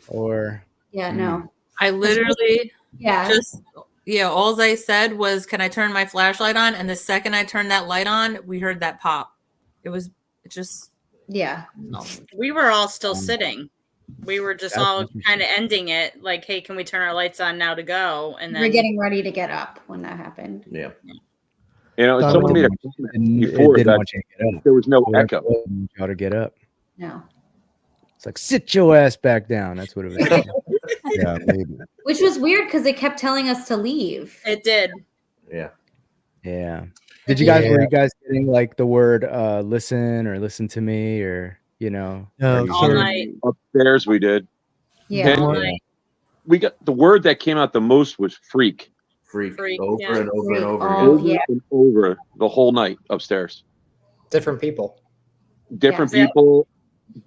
or Yeah, no. I literally Yeah. all I said was, can I turn my flashlight on? And the second I turned that light on, we heard that pop. It just Yeah. We were all still sitting. We were just That's all kind of ending it like, hey, can we turn our lights on now to go? And then We're getting ready to get up when that happened. Yeah. You know, Thought someone it made a didn't- comment it before didn't that want you to get up. there was no It echo. didn't want you to get up. No. It's like, sit your ass back down. That's what it was. Yeah, maybe. Which was weird because they kept telling us to leave. It did. Yeah. Yeah. Were you guys getting like the word listen or listen to me, or No, All night. Upstairs we did. Yeah. And All night. we got the word that came out the most was freak. Freak. Freak, Over yeah. and over and over Oh, again. yeah. And over the whole night upstairs. Different people. Different Yeah. people,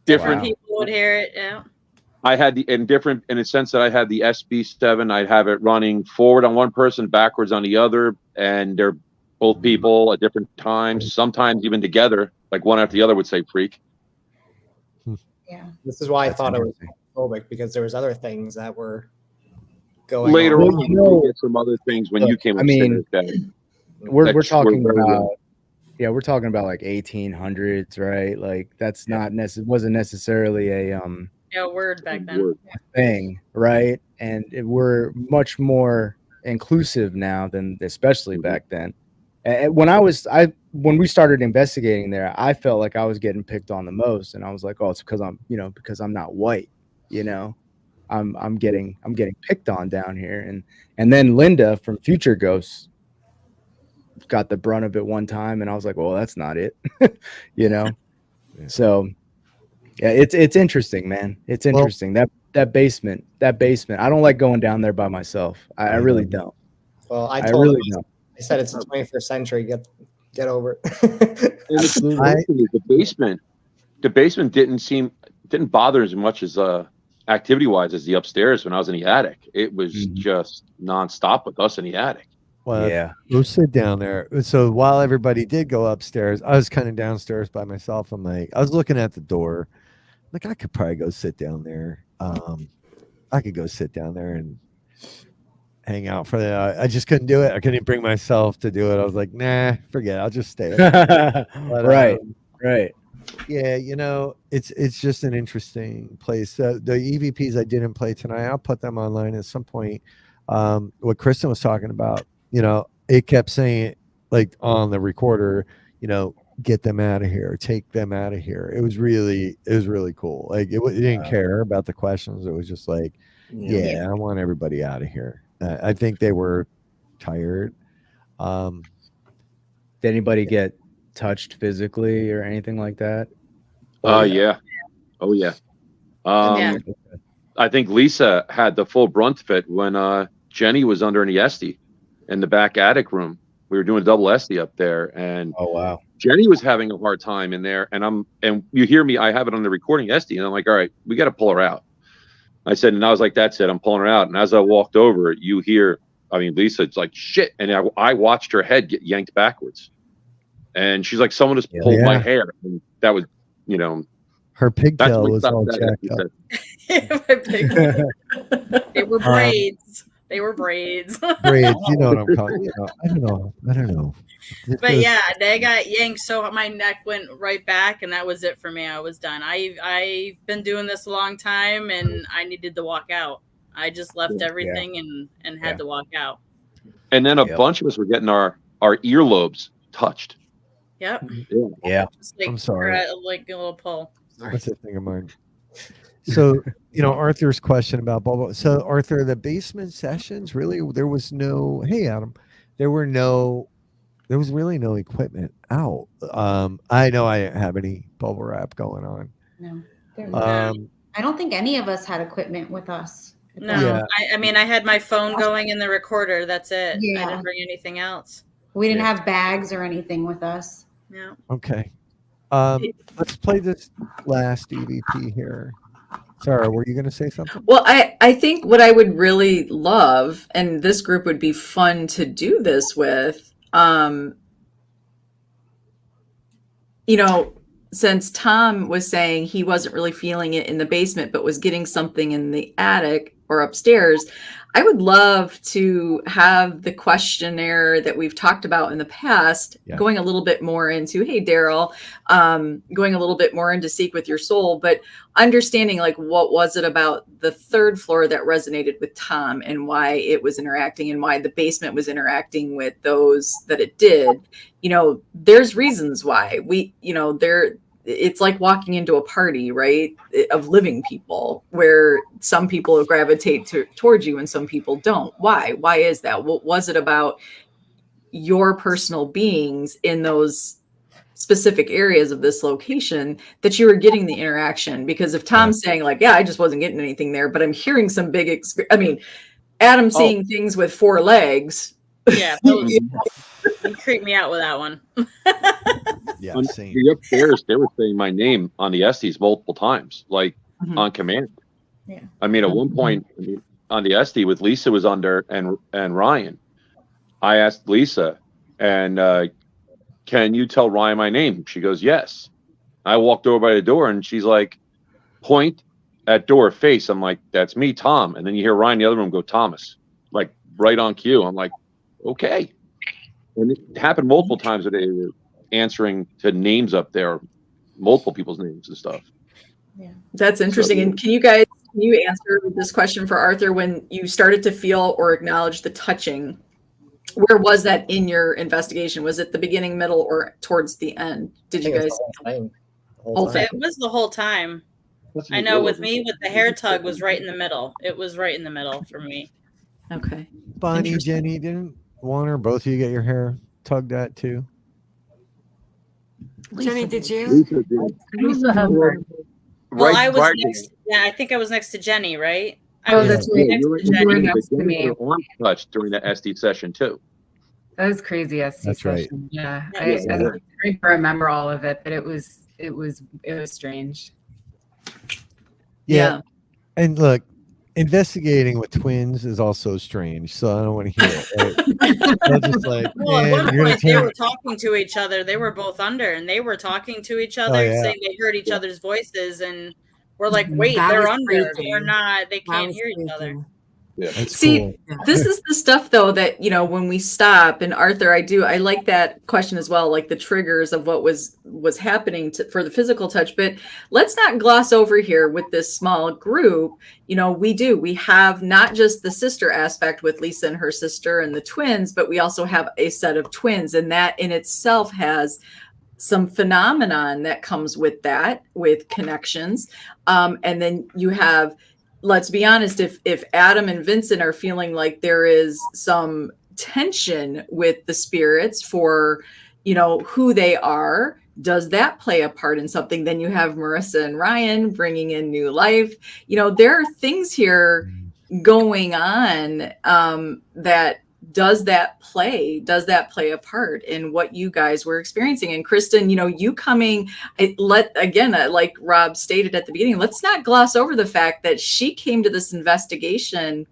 different. Wow. People would hear it. Yeah. I had in a sense that I had the SB7. I'd have it running forward on one person, backwards on the other, and they're both people at different times, sometimes even together, like one after the other would say freak. Yeah. This is why I That's thought it was interesting. phobic, because there was other things that were going Later on. on, you know- we get some other things when you Look, came I mean, upstairs. we're That's talking very about well. we're talking about like 1800s, right? Like that's not wasn't necessarily a Yeah, word back then. Word. thing, right? And we're much more inclusive now than especially back then. And when we started investigating there, I felt like I was getting picked on the most, and I was like, oh, it's because I'm not white, I'm getting picked on down here, and then Linda from Future Ghosts got the brunt of it one time, and I was like, well, that's not it. So yeah, it's interesting, man. It's interesting. That basement. I don't like going down there by myself. I really don't. Well, I I told really him, don't. I said it's the 21st century. Get over it. And the basement. The basement didn't bother as much as activity wise as the upstairs when I was in the attic. It was just nonstop with us in the attic. Well, Yeah. go sit down there. So while everybody did go upstairs, I was kind of downstairs by myself. I was looking at the door. Like, I could probably go sit down there. I could go sit down there and hang out for the. I just couldn't do it. I couldn't bring myself to do it. I was like, nah, forget it. I'll just stay. But, Right. yeah, it's just an interesting place. The EVPs I didn't play tonight, I'll put them online at some point. What Kristen was talking about, it kept saying it, like on the recorder, get them out of here, take them out of here. It was really cool. Like it didn't care about the questions. It was just like, yeah, I want everybody out of here. I think they were tired. Did anybody get touched physically or anything like that? Yeah. Oh yeah. Yeah. I think Lisa had the full brunt of it when Jenny was under an Esty in the back attic room. We were doing a double Esty up there, and Oh wow. Jenny was having a hard time in there. And you hear me, I have it on the recording Esty, and I'm like, all right, we got to pull her out. I said, and I was like, that's it, I'm pulling her out. And as I walked over, you hear, Lisa, it's like shit, and I watched her head get yanked backwards, and she's like, someone just pulled my hair, and that was, Her that's pigtail when we was stopped all that jacked Esty up. set. They were braids. They were braids. Braids, you know what I'm talking. You know, I don't know. But yeah, they got yanked, so my neck went right back, and that was it for me. I was done. I've been doing this a long time, and I needed to walk out. I just left everything and had to walk out. And then a bunch of us were getting our earlobes touched. Yep. Yeah. Just like, I'm sorry. like a little pull. What's that thing of mine? So, Arthur's question about blah, blah. So, Arthur, the basement sessions, really, there was no, hey, Adam, there was really no equipment out. I know I didn't have any bubble wrap going on. No. I don't think any of us had equipment with us. No, Yeah. I mean, I had my phone going in the recorder. That's it. Yeah. I didn't bring anything else. We didn't have bags or anything with us. No. Okay. Let's play this last EVP here. Sarah, were you going to say something? Well, I think what I would really love, and this group would be fun to do this with, since Tom was saying he wasn't really feeling it in the basement, but was getting something in the attic or upstairs, I would love to have the questionnaire that we've talked about in the past, going a little bit more into, hey, Daryl, going a little bit more into Seek with Your Soul, but understanding like what was it about the third floor that resonated with Tom and why it was interacting and why the basement was interacting with those that it did. There's reasons why it's like walking into a party, right, of living people where some people gravitate towards you and some people don't. Why is that? What was it about your personal beings in those specific areas of this location that you were getting the interaction? Because if Tom's saying like, yeah, I just wasn't getting anything there, but I'm hearing some big, Adam seeing things with 4 legs. Yeah. You creeped me out with that one. Yeah, same. The upstairs, they were saying my name on the Estes multiple times, like on command. Yeah. At one point on the Estes with Lisa was under and Ryan, I asked Lisa, and can you tell Ryan my name? She goes, yes. I walked over by the door and she's like, point at door face. I'm like, that's me, Tom. And then you hear Ryan in the other room go, Thomas, like right on cue. I'm like, okay. And it happened multiple times that they were answering to names up there, multiple people's names and stuff. Yeah. That's interesting. And can you answer this question for Arthur? When you started to feel or acknowledge the touching, where was that in your investigation? Was it the beginning, middle, or towards the end? Did you guys? It was the whole time. I know with me, with the hair tug was right in the middle. It was right in the middle for me. Okay. Bonnie, Jenny, didn't one or both of you get your hair tugged at too? Jenny, did you? Lisa had her. Well, I was next. Yeah, I think I was next to Jenny, right? That's right. Next to You were Jenny. next to me. Touched during the SD session too. That was crazy. That's right. Yeah, I don't remember all of it, but it was strange. Yeah. And look, investigating with twins is also strange, so I don't want to hear it. Right? I'm just like, Well, at man, one you're point gonna they tell were talking to each other. They were both under, and they were talking to each other, Oh, yeah. saying they heard each other's voices, and we're like, wait, That they're was under. creepy. They're not. They That can't was hear each creepy. other. Yeah. That's See, cool. this is the stuff though that, when we stop, and Arthur, I like that question as well, like the triggers of what was happening for the physical touch, but let's not gloss over here with this small group. We have not just the sister aspect with Lisa and her sister and the twins, but we also have a set of twins, and that in itself has some phenomenon that comes with that, with connections. And then you have, let's be honest, if Adam and Vincent are feeling like there is some tension with the spirits for, who they are, does that play a part in something? Then you have Marissa and Ryan bringing in new life. There are things here going on that does that play a part in what you guys were experiencing? And Kristen, you coming, like Rob stated at the beginning, let's not gloss over the fact that she came to this investigation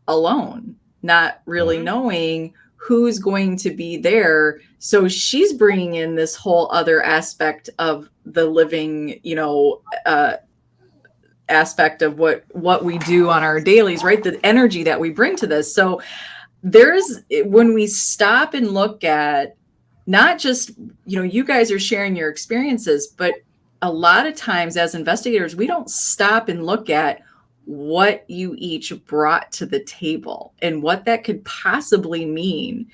alone, not really knowing who's going to be there. So she's bringing in this whole other aspect of the living, aspect of what we do on our dailies, right? The energy that we bring to this. So when we stop and look at not just, you guys are sharing your experiences, but a lot of times as investigators, we don't stop and look at what you each brought to the table and what that could possibly mean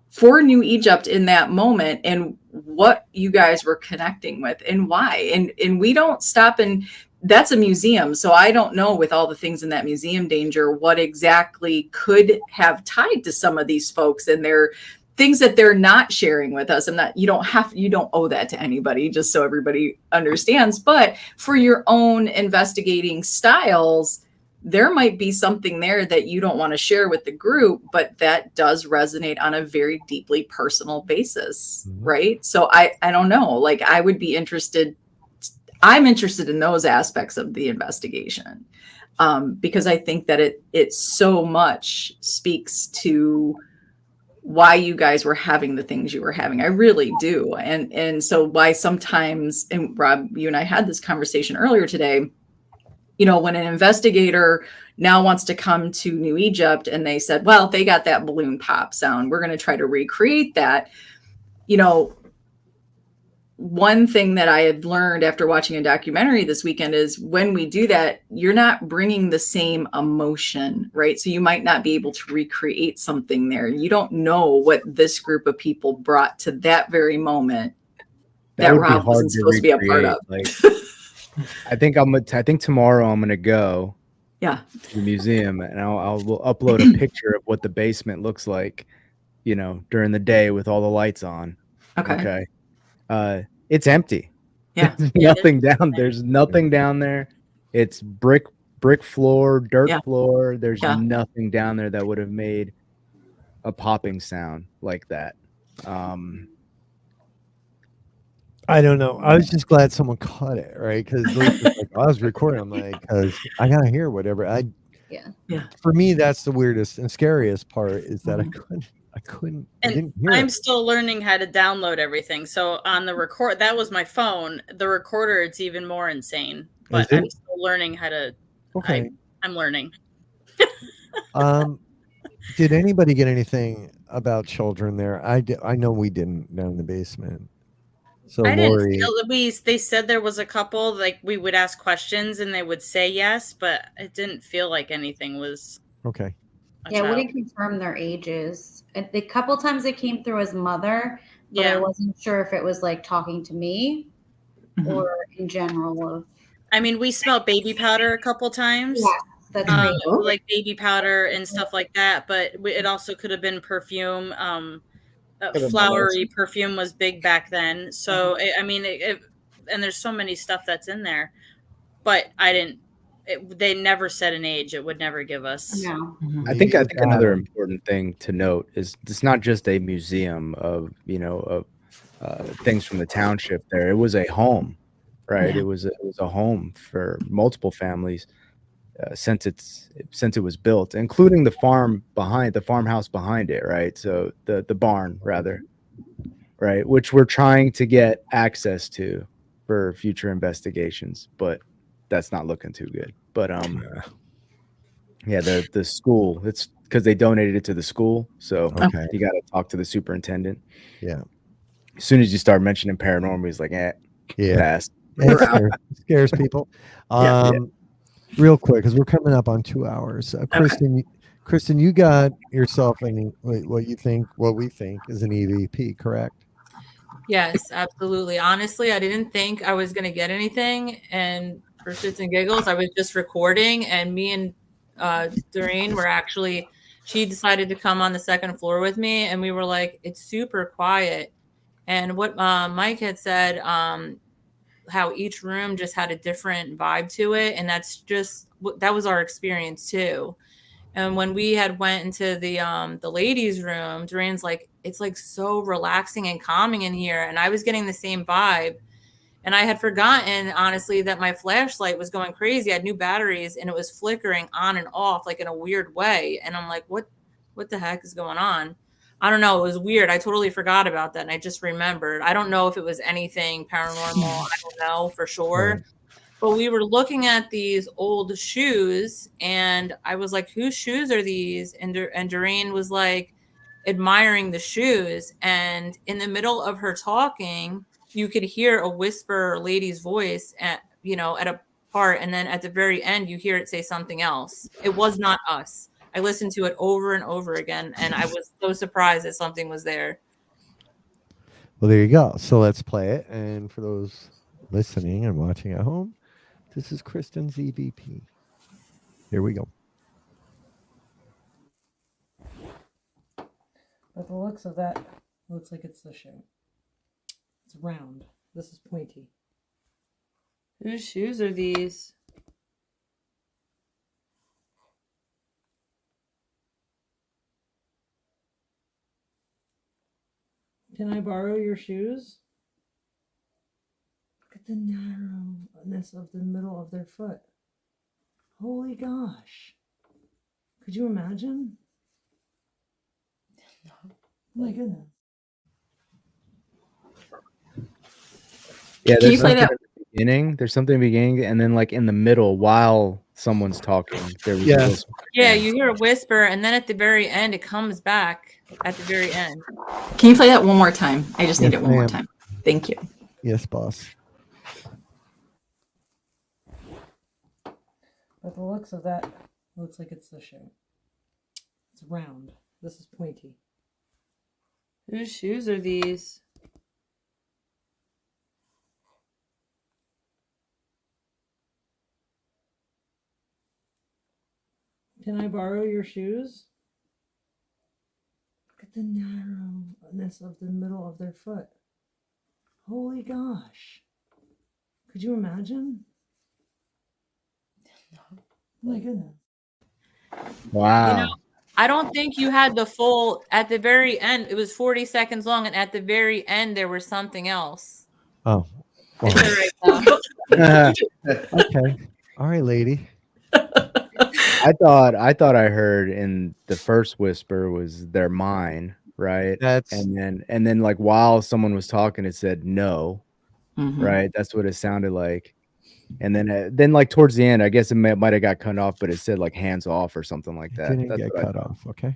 for New Egypt in that moment, and what you guys were connecting with and why. And we don't stop, and that's a museum. So I don't know, with all the things in that museum danger, what exactly could have tied to some of these folks and their things that they're not sharing with us. You don't owe that to anybody, just so everybody understands. But for your own investigating styles, there might be something there that you don't want to share with the group, but that does resonate on a very deeply personal basis, right? So I don't know, like I would be interested. I'm interested in those aspects of the investigation, because I think that it so much speaks to why you guys were having the things you were having. I really do. And so why sometimes, and Rob, you and I had this conversation earlier today, when an investigator now wants to come to New Egypt and they said, well, they got that balloon pop sound, we're going to try to recreate that. One thing that I had learned after watching a documentary this weekend is when we do that, you're not bringing the same emotion, right? So you might not be able to recreate something there. You don't know what this group of people brought to that very moment that Rob wasn't supposed to be a part of. I think tomorrow I'm gonna go to the museum, and I'll upload a picture of what the basement looks like, during the day with all the lights on. Okay. It's empty. Yeah. There's nothing down. There's nothing down there. It's brick floor, dirt floor. There's nothing down there that would have made a popping sound like that. I don't know. I was just glad someone caught it, right? Because I was recording. I'm like, because I gotta hear whatever. For me, that's the weirdest and scariest part is that I didn't hear I'm it. still learning how to download everything. So on the record, that was my phone. The recorder, it's even more insane. But I'm still learning how to. Okay. I'm learning. Did anybody get anything about children there? I know we didn't down in the basement. So I Lori, didn't feel they said there was a couple, like we would ask questions and they would say yes, but it didn't feel like anything was okay. Yeah, I wouldn't confirm their ages. The couple times they came through as mother, but I wasn't sure if it was like talking to me or in general. I mean, we smelled baby powder a couple times. Yeah, that's great. Like baby powder and stuff like that, but it also could have been perfume. Flowery perfume was big back then. So, I mean, and there's so many stuff that's in there, but they never said an age. It would never give us. No. I think another important thing to note is it's not just a museum of things from the township. There, it was a home, right? Yeah. It was a home for multiple families since it was built, including the farmhouse behind it, right? So the barn rather, right, which we're trying to get access to for future investigations, but that's not looking too good. But the school, it's because they donated it to the school, so you got to talk to the superintendent. Yeah. As soon as you start mentioning paranormal, he's like, pass. It scares people. Real quick, because we're coming up on 2 hours. Kristen, you got yourself what we think is an EVP, correct? Yes, absolutely. Honestly, I didn't think I was going to get anything. And for shits and giggles, I was just recording. And me and Doreen she decided to come on the second floor with me. And we were like, it's super quiet. And what Mike had said, how each room just had a different vibe to it. And that was our experience too. And when we had went into the ladies' room, Doreen's like, it's like so relaxing and calming in here. And I was getting the same vibe. And I had forgotten, honestly, that my flashlight was going crazy. I had new batteries and it was flickering on and off like in a weird way. And I'm like, what the heck is going on? I don't know. It was weird. I totally forgot about that. And I just remembered. I don't know if it was anything paranormal. I don't know for sure. But we were looking at these old shoes, and I was like, whose shoes are these? And Doreen was like admiring the shoes. And in the middle of her talking, you could hear a whisper lady's voice at a part, and then at the very end you hear it say something else. It was not us. I listened to it over and over again, and I was so surprised that something was there. Well, there you go. So let's play it. And for those listening and watching at home, this is Kristen's EVP. Here we go. But the looks of that looks like it's the shoe. It's round. This is pointy. Whose shoes are these? Can I borrow your shoes? Look at the narrowness of the middle of their foot. Holy gosh. Could you imagine? Oh my goodness. Yeah, Can you there's play something that? at the beginning. There's something in the beginning, and then like in the middle, while someone's talking, there was a whisper. Yeah, you hear a whisper, and then at the very end, it comes back at the very end. Can you play that one more time? I just need Yes, it one more ma'am. time. Thank you. Yes, boss. But the looks of that looks like it's the shoe. It's round. This is pointy. Whose shoes are these? Can I borrow your shoes? Look at the narrowness of the middle of their foot. Holy gosh. Could you imagine? Oh my goodness. Wow. You know, I don't think you had the full, at the very end, it was 40 seconds long, and at the very end, there was something else. Oh. Well. It's all right, though. Okay. All right, lady. I thought I heard in the first whisper was they're mine, right? And then like while someone was talking, it said no, right? That's what it sounded like. And then like towards the end, I guess it might have got cut off, but it said like hands off or something like that. Didn't That's get what I cut thought. off. Okay.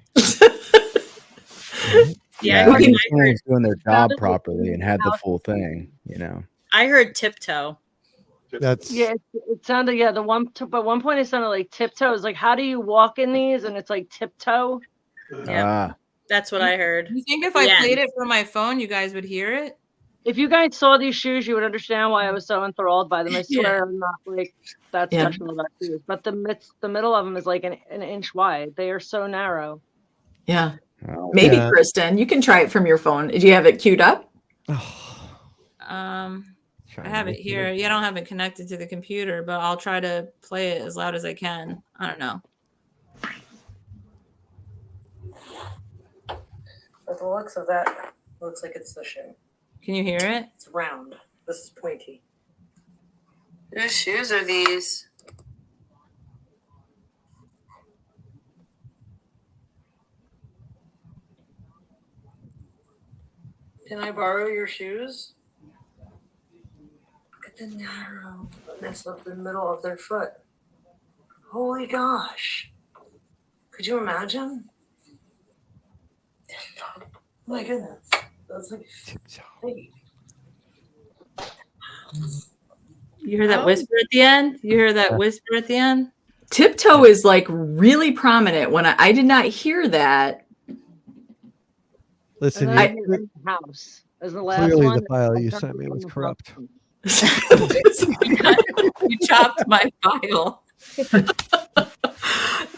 Yeah, I think I someone heard, was doing their job properly and had the full thing, I heard tiptoe. That's Yeah, it sounded but one point it sounded like tiptoe. It's like, how do you walk in these? And it's like tiptoe. Yeah, that's what I heard. You think if I Yeah. played it from my phone, you guys would hear it? If you guys saw these shoes, you would understand why I was so enthralled by them. I Yeah. swear I'm not like that Yeah. special about shoes. But the middle of them is like an inch wide. They are so narrow. Yeah. Maybe, Yeah. Kristen, you can try it from your phone. Do you have it queued up? I have it here. Yeah, I don't have it connected to the computer, but I'll try to play it as loud as I can. I don't know. But the looks of that looks like it's the shoe. Can you hear it? It's round. This is pointy. Whose shoes are these? Can I borrow your shoes? Look at the narrowness of the middle of their foot. Holy gosh. Could you imagine? Oh my goodness. That's like hey. You hear that whisper at the end? You hear that whisper at the end? Tiptoe is like really prominent. When I did not hear that. Listen, And then I hear in the house as the last clearly one. the file you sent me was corrupt. You chopped my file.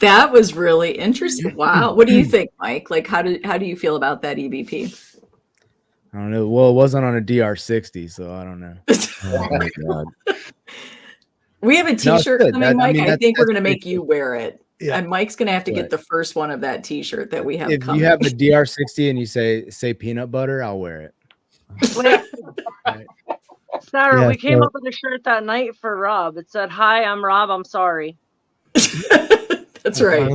That was really interesting. Wow. What do you think, Mike? Like, how do you feel about that EVP? I don't know. Well, it wasn't on a DR60, so I don't know. Oh my God. We have a No, it's T-shirt good. coming, Mike. I think we're that's going to make pretty you wear it. Yeah. And Mike's going to have to get Right. the first one of that T-shirt that we have If coming. you have a DR60 and you say peanut butter, I'll wear it. Sarah, Yeah, we came so- up with a shirt that night for Rob. It said, "Hi, I'm Rob. I'm sorry." That's right.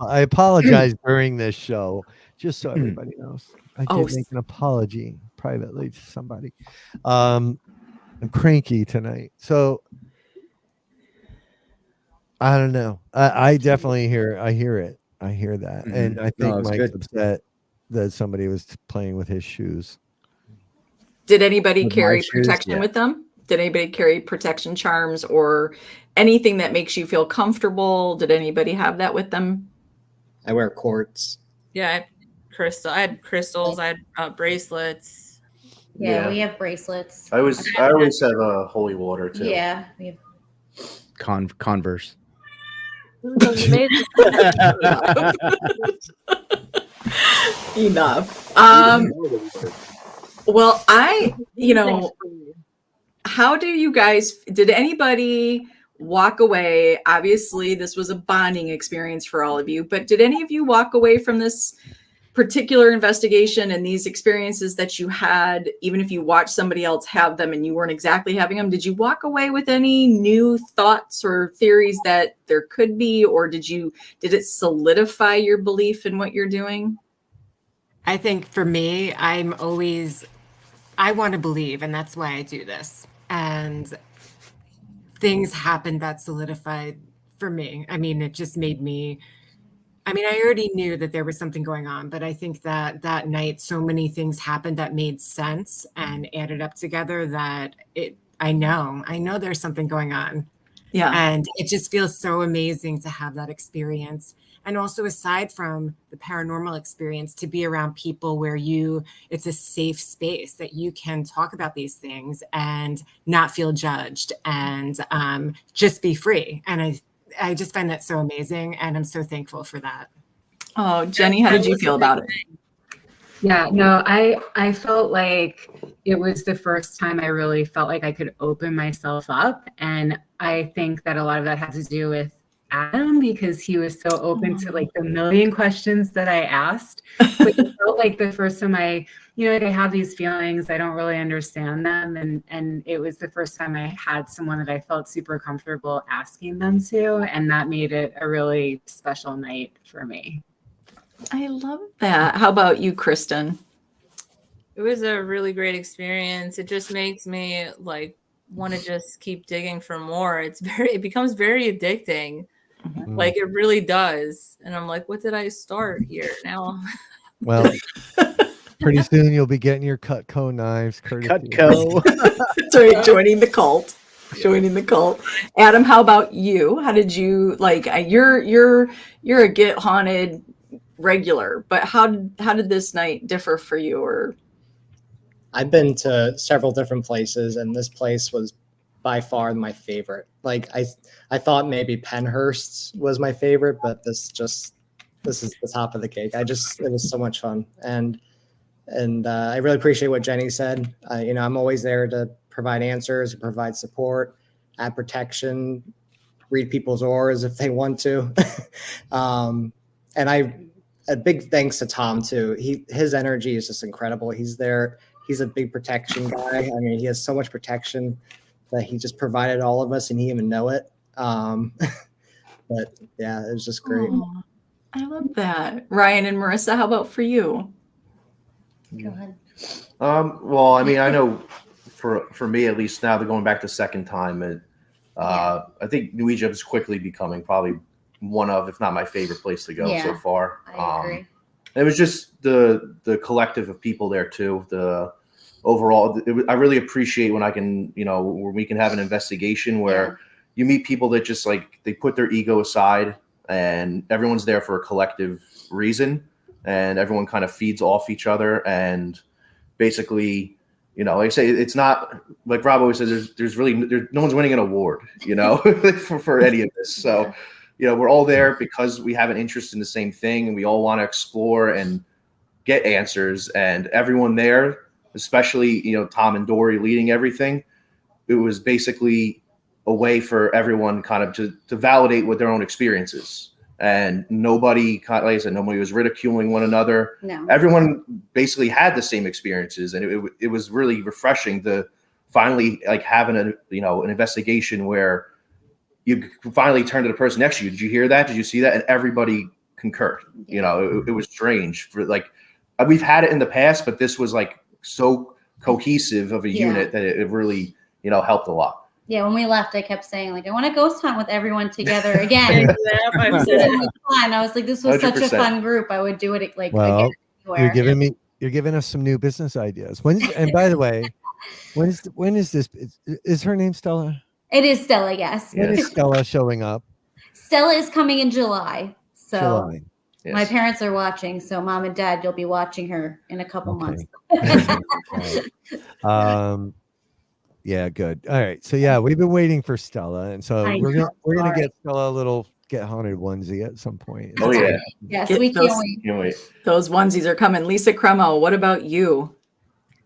I apologize during this show, just so everybody knows. I did Oh, make an apology privately to somebody. I'm cranky tonight. So I don't know. I definitely hear. I hear it. I hear that, and I No, think it's Mike's good. upset that somebody was playing with his shoes. Did anybody With my carry shoes? protection Yeah. with them? Did anybody carry protection charms or anything that makes you feel comfortable? Did anybody have that with them? I wear quartz. Yeah, I had crystals. I had bracelets. Yeah, we have bracelets. I always have a holy water too. Yeah, we have. Converse. Enough. Well, how do you guys, did anybody walk away? Obviously, this was a bonding experience for all of you, but did any of you walk away from this particular investigation and these experiences that you had, even if you watched somebody else have them and you weren't exactly having them, did you walk away with any new thoughts or theories that there could be, or did it solidify your belief in what you're doing? I think for me, I want to believe, and that's why I do this. And things happened that solidified for me. I mean, it just made me, I already knew that there was something going on, but I think that that night, so many things happened that made sense and added up together that I know there's something going on. Yeah. And it just feels so amazing to have that experience. And also, aside from the paranormal experience, to be around people where it's a safe space that you can talk about these things and not feel judged and just be free. And I just find that so amazing. And I'm so thankful for that. Oh, Jenny, how did you feel about it? Yeah, no, I felt like it was the first time I really felt like I could open myself up. And I think that a lot of that had to do with Adam, because he was so open to like the million questions that I asked. But it felt like the first time I have these feelings, I don't really understand them. And it was the first time I had someone that I felt super comfortable asking them to. And that made it a really special night for me. I love that. How about you, Kristen? It was a really great experience. It just makes me like want to just keep digging for more. It becomes very addicting. Mm-hmm. Like it really does. And I'm like, what did I start here now? Well, pretty soon you'll be getting your Cutco knives. Cutco. That's right, joining the cult. Adam, how about you? How did you you're a Get Haunted regular, but how did this night differ for you? Or I've been to several different places, and this place was by far my favorite. Like I thought maybe Penhurst was my favorite, but this is the top of the cake. It was so much fun, and I really appreciate what Jenny said. I'm always there to provide answers, provide support, add protection, read people's auras if they want to, and a big thanks to Tom too. His energy is just incredible. He's there. He's a big protection guy. I mean, he has so much protection that he just provided all of us, and he didn't even know it. But yeah, it was just great. Oh, I love that. Ryan and Marissa, how about for you? Go ahead. Well, I mean, I know for me at least now, they're going back the second time. I think New Egypt is quickly becoming probably one of, if not my favorite place to go so far. I agree. It was just the collective of people there too. The overall, I really appreciate when I can, where we can have an investigation where you meet people that just like, they put their ego aside and everyone's there for a collective reason, and everyone kind of feeds off each other. And basically, like I say, it's not like Rob always says, there's no one's winning an award, for any of this. So, we're all there because we have an interest in the same thing, and we all want to explore and get answers. And everyone there, especially, Tom and Dory leading everything, it was basically a way for everyone kind of to validate what their own experiences. And nobody, like I said, nobody was ridiculing one another. No. Everyone basically had the same experiences, and it was really refreshing to finally like having an investigation where you finally turn to the person next to you. Did you hear that? Did you see that? And everybody concurred. It was strange. For like, we've had it in the past, but this was like so cohesive of a unit that it really, helped a lot. Yeah, when we left, I kept saying, like, I want to ghost hunt with everyone together again. I've said it. Fun. I was like, this was such a 100%. fun group. I would do it like Well, again anywhere. you're giving us some new business ideas. And by the way, when is this? Is her name Stella? It is Stella, yes. When is Stella showing up? Stella is coming in July. So July. my parents are watching. So mom and dad, you'll be watching her in a couple months. Yeah, good. All right. So yeah, we've been waiting for Stella, and so we're gonna get Stella a little Get Haunted onesie at some point. Oh yeah. Yes, Get we those- can't wait. Can't wait. Those onesies are coming. Lisa Cremo, what about you?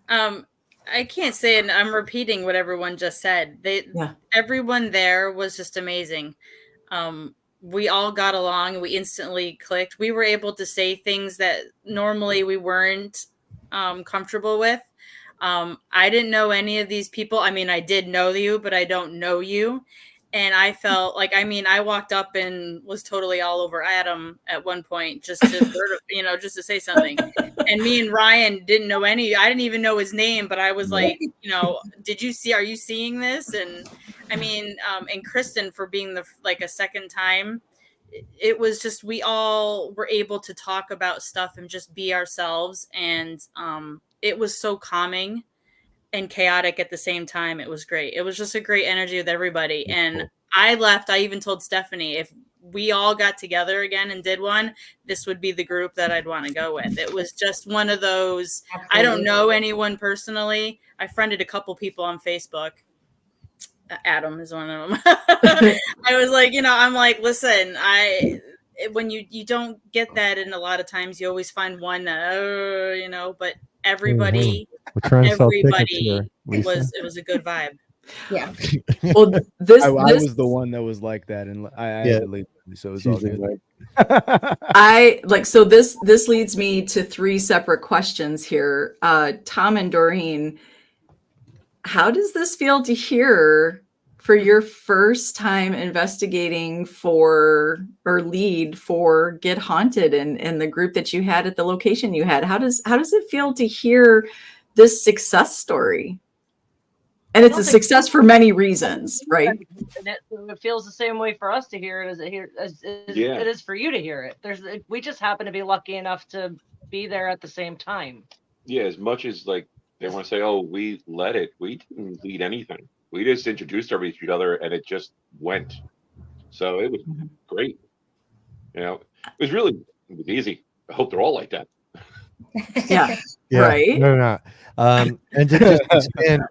I can't say it. I'm repeating what everyone just said. Everyone there was just amazing. We all got along and we instantly clicked. We were able to say things that normally we weren't comfortable with. I didn't know any of these people. I mean, I did know you, but I don't know you. And I felt like, I mean, I walked up and was totally all over Adam at one point just to, just to say something. And me and Ryan didn't know I didn't even know his name, but I was like, are you seeing this? And I mean, and Kristen for being a second time, it was just, we all were able to talk about stuff and just be ourselves. And it was so calming and chaotic at the same time. It was great. It was just a great energy with everybody. And I left. I even told Stephanie, if we all got together again and did one, this would be the group that I'd want to go with. It was just one of those. Absolutely. I don't know anyone personally. I friended a couple people on Facebook. Adam is one of them. I was like, I'm like, listen, when you don't get that, and a lot of times you always find one that, but everybody, We're trying to sell tickets everybody here, Lisa. it was a good vibe. Yeah. Well, I was the one that was like that, and I had to leave, so it was all good. So this leads me to three separate questions here. Tom and Doreen, how does this feel to hear for your first time investigating lead for Get Haunted and the group that you had at the location you had? How does it feel to hear this success story? And it's a success for many reasons, right? And it feels the same way for us to hear it as it is for you to hear it. We just happen to be lucky enough to be there at the same time. Yeah, as much as like they want to say, "Oh, we led it," we didn't lead anything. We just introduced everybody to each other, and it just went. So it was great. It was easy. I hope they're all like that. Yeah. Right. No, not. And to just expand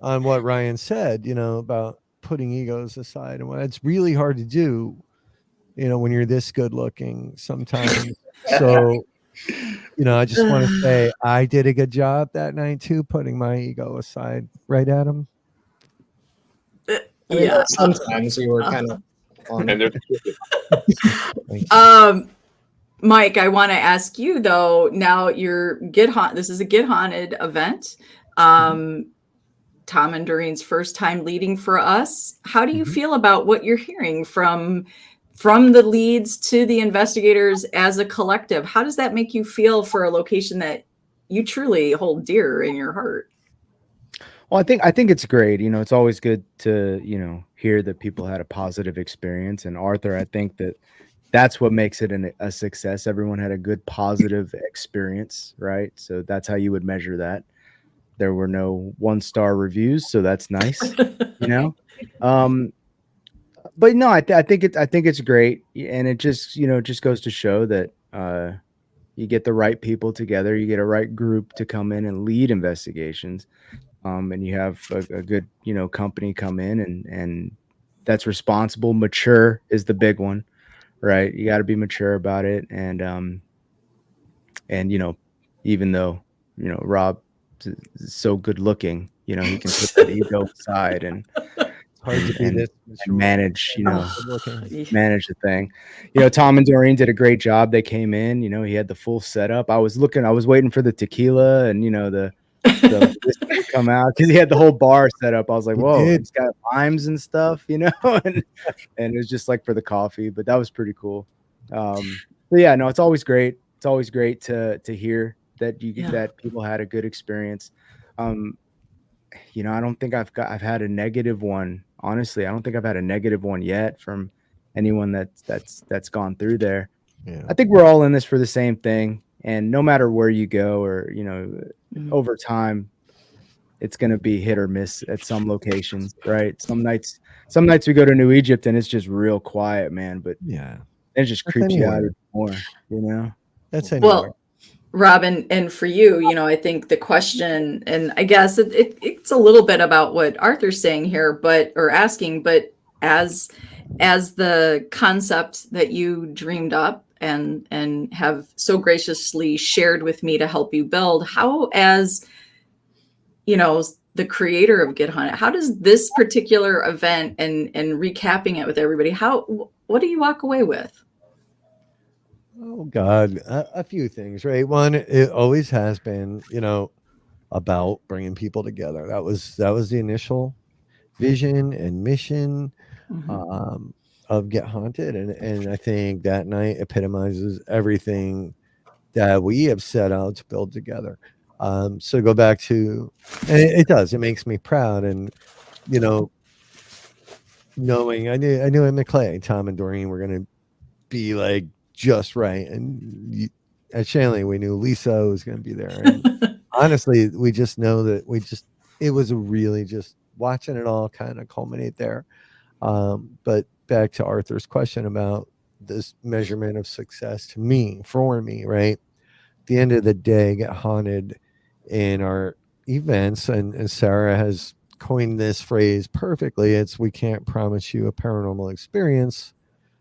on what Ryan said, about putting egos aside, and it's really hard to do, when you're this good looking sometimes. So, I just want to say I did a good job that night too, putting my ego aside. Right, Adam? Yeah. Sometimes we were kind of on. And Mike, I want to ask you though. Now this is a Get Haunted event. Tom and Doreen's first time leading for us. How do you feel about what you're hearing from the leads to the investigators as a collective? How does that make you feel for a location that you truly hold dear in your heart? Well, I think it's great. It's always good to, hear that people had a positive experience. And Arthur, I think that's what makes it a success. Everyone had a good positive experience, right? So that's how you would measure that. There were no 1-star reviews, so that's nice, But no, I think it's great, and it just goes to show that you get the right people together, you get a right group to come in and lead investigations, and you have a good company come in and that's responsible. Mature is the big one, right? You got to be mature about it, and even though Rob so good looking, he can put that ego aside and hard to be this and manage manage the thing. Tom and Doreen did a great job. They came in, he had the full setup. I was waiting for the tequila and the whiskey to come out because he had the whole bar set up. I was like, whoa, it's got limes and stuff, and it was just like for the coffee, but that was pretty cool. But yeah, no, it's always great. It's always great to hear that that people had a good experience. you know, I don't think I've had a negative one. Honestly, I don't think I've had a negative one yet from anyone that's gone through there. Yeah. I think we're all in this for the same thing, and no matter where you go, or you know, over time, it's going to be hit or miss at some locations, right? Some nights we go to New Egypt and it's just real quiet, man. But yeah, it just that's creeps you out anywhere. even more, you know. That's anywhere. Well, Robin, and for you, you know, I think the question, and I guess it's a little bit about what Arthur's saying here, but or asking, but as the concept that you dreamed up and have so graciously shared with me to help you build, how, as you know, the creator of Get Haunted, how does this particular event and recapping it with everybody, what do you walk away with? Oh God, a few things, right? One, it always has been, you know, about bringing people together. That was the initial vision and mission of Get Haunted, and I think that night epitomizes everything that we have set out to build together. So go back to, and it does. It makes me proud, and you know, knowing I knew in McClay, Tom and Doreen were going to be like just right, and at Shanley we knew Lisa was going to be there, and honestly we just know that it was really just watching it all kind of culminate there. But back to Arthur's question about this measurement of success to me, for me, right? At the end of the day, Get Haunted in our events, and Sarah has coined this phrase perfectly. It's, we can't promise you a paranormal experience,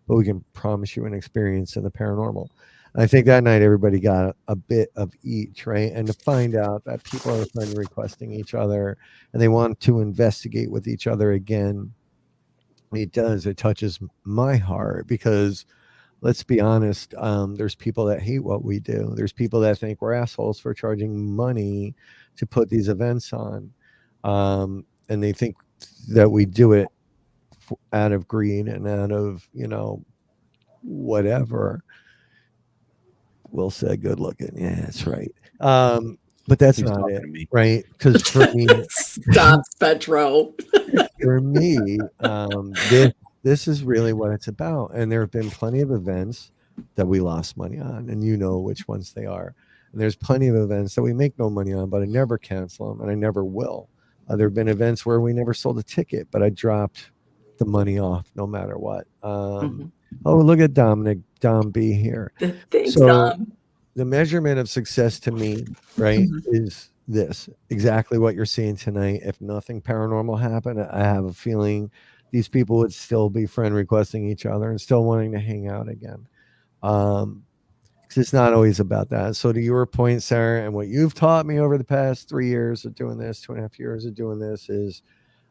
but we can promise you an experience in the paranormal. I think that night everybody got a bit of each, right? And to find out that people are friend requesting each other and they want to investigate with each other again, it touches my heart, because let's be honest, there's people that hate what we do. There's people that think we're assholes for charging money to put these events on, and they think that we do it out of greed and out of, you know, whatever. Will said good looking. Yeah, that's right. But that's He's not talking it, to me. right? Because for me, Stop, Petro. for me, this is really what it's about. And there have been plenty of events that we lost money on, and you know which ones they are. And there's plenty of events that we make no money on, but I never cancel them, and I never will. There have been events where we never sold a ticket, but I dropped the money off no matter what. Oh, look at Dom B here. Thanks, So Dom. the measurement of success to me, right, is this, exactly what you're seeing tonight. If nothing paranormal happened, I have a feeling these people would still be friend requesting each other and still wanting to hang out again. Because it's not always about that. So to your point, Sarah, and what you've taught me over the past 3 years of doing this, 2.5 years of doing this, is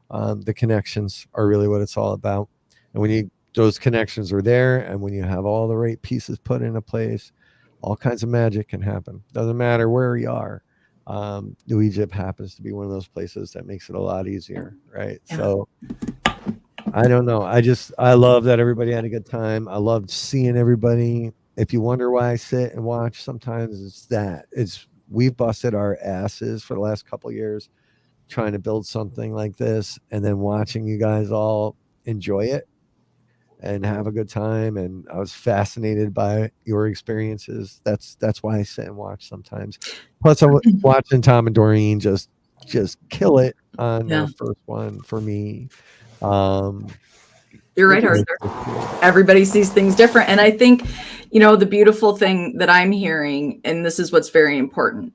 the connections are really what it's all about. And when those connections are there, and when you have all the right pieces put into place, all kinds of magic can happen. Doesn't matter where you are. New Egypt happens to be one of those places that makes it a lot easier, right? Yeah. So I don't know. I love that everybody had a good time. I loved seeing everybody. If you wonder why I sit and watch, sometimes we've busted our asses for the last couple of years trying to build something like this, and then watching you guys all enjoy it and have a good time. And I was fascinated by your experiences. That's why I sit and watch sometimes. Plus I'm watching Tom and Doreen just kill it on their first one for me. You're right, Arthur. Everybody sees things different. And I think, you know, the beautiful thing that I'm hearing, and this is what's very important.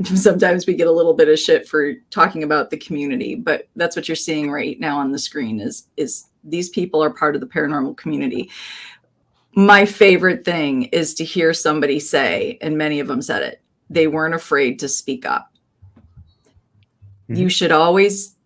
Sometimes we get a little bit of shit for talking about the community, but that's what you're seeing right now on the screen is these people are part of the paranormal community. My favorite thing is to hear somebody say, and many of them said it, they weren't afraid to speak up. Mm-hmm. You should always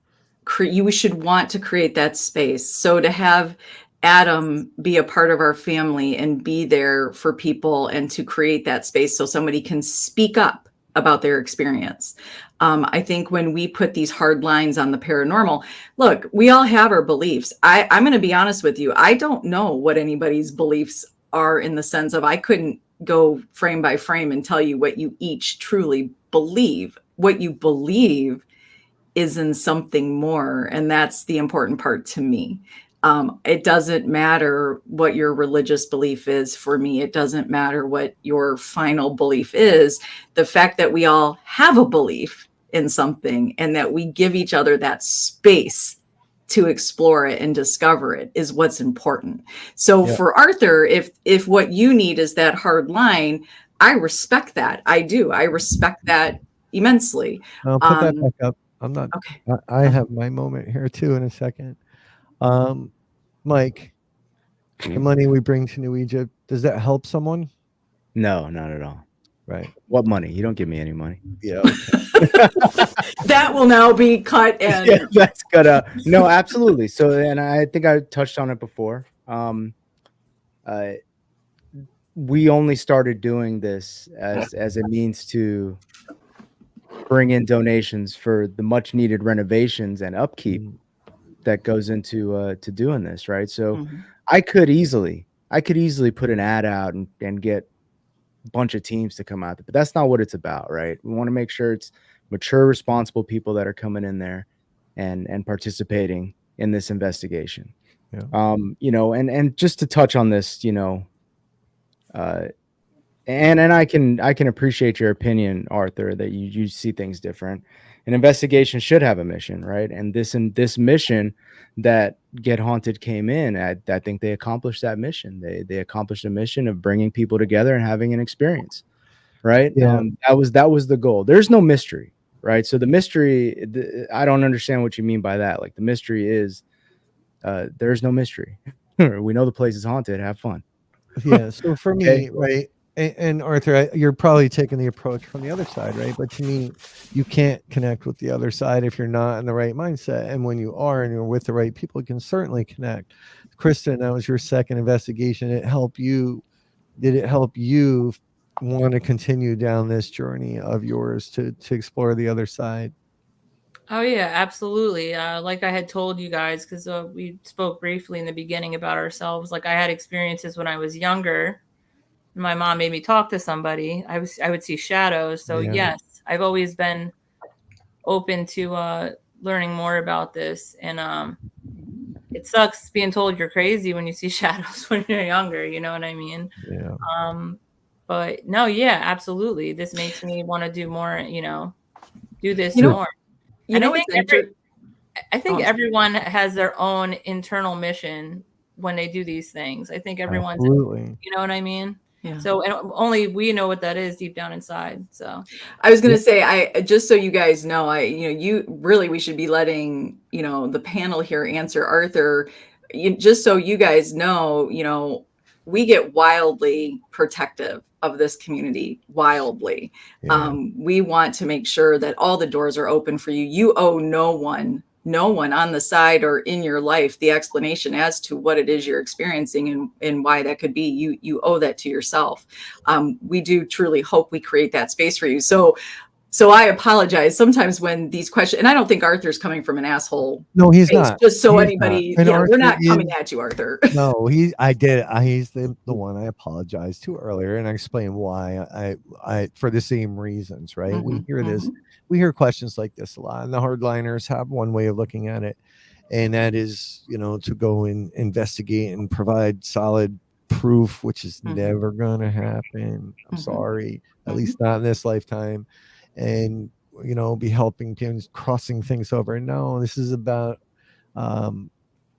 you should want to create that space. So to have Adam be a part of our family and be there for people and to create that space so somebody can speak up about their experience. I think when we put these hard lines on the paranormal, look, we all have our beliefs. I'm going to be honest with you. I don't know what anybody's beliefs are, in the sense of I couldn't go frame by frame and tell you what you each truly believe. What you believe is in something more, and that's the important part to me. It doesn't matter what your religious belief is for me. It doesn't matter what your final belief is. The fact that we all have a belief in something and that we give each other that space to explore it and discover it is what's important. So Yeah. for Arthur, if what you need is that hard line, I respect that. I do. I respect that immensely. I'll put that back up. I'm not. Okay. I have my moment here too in a second. Mike, the money we bring to New Egypt, does that help someone? No, not at all. Right. What money? You don't give me any money. Yeah. Okay. That will now be cut and Yeah, that's good. No, absolutely. So, and I think I touched on it before. We only started doing this as a means to bring in donations for the much needed renovations and upkeep that goes into to doing this, right? So I could easily put an ad out and get a bunch of teams to come out there, but that's not what it's about, right? We want to make sure it's mature, responsible people that are coming in there and participating in this investigation. Yeah. You know, and just to touch on this, you know, and I can appreciate your opinion, Arthur, that you see things different. An investigation should have a mission, right? And this mission that Get Haunted came in, I think they accomplished that mission. They accomplished a mission of bringing people together and having an experience, right? Yeah. That was the goal. There's no mystery, right? So the mystery, I don't understand what you mean by that. Like the mystery is, there's no mystery. We know the place is haunted. Have fun. Yeah. So for me, Okay. right, and Arthur, you're probably taking the approach from the other side, right? But to me, you can't connect with the other side if you're not in the right mindset. And when you are and you're with the right people, you can certainly connect. Kristen, that was your second investigation. Did it help you want to continue down this journey of yours to explore the other side? Oh yeah, absolutely. Like I had told you guys, because we spoke briefly in the beginning about ourselves. Like I had experiences when I was younger. My mom made me talk to somebody. I would see shadows. So Yeah. yes, I've always been open to learning more about this. And it sucks being told you're crazy when you see shadows when you're younger. You know what I mean? Yeah. But no, yeah, absolutely. This makes me want to do more. You know, do this You know- more. You And know I think what's I think Oh. everyone has their own internal mission when they do these things. I think everyone's, Absolutely. you know what I mean? Yeah. So, and only we know what that is deep down inside. So, I was going to say, just so you guys know, we should be letting, the panel here answer Arthur, just so you guys know, we get wildly protective of this community, wildly. Yeah. We want to make sure that all the doors are open for you. You owe no one on the side or in your life the explanation as to what it is you're experiencing and why that could be. You owe that to yourself. We do truly hope we create that space for you. So I apologize sometimes when these questions, and I don't think Arthur's coming from an asshole. No, he's space, not. Just so He's anybody, not. And we're not Arthur coming is- at you, Arthur. No, he's the one I apologized to earlier, and I explained why I for the same reasons, right? We hear this, we hear questions like this a lot, and the hardliners have one way of looking at it, and that is, to go and investigate and provide solid proof, which is never gonna happen. I'm sorry, at least not in this lifetime. And be helping kids crossing things over. No, this is about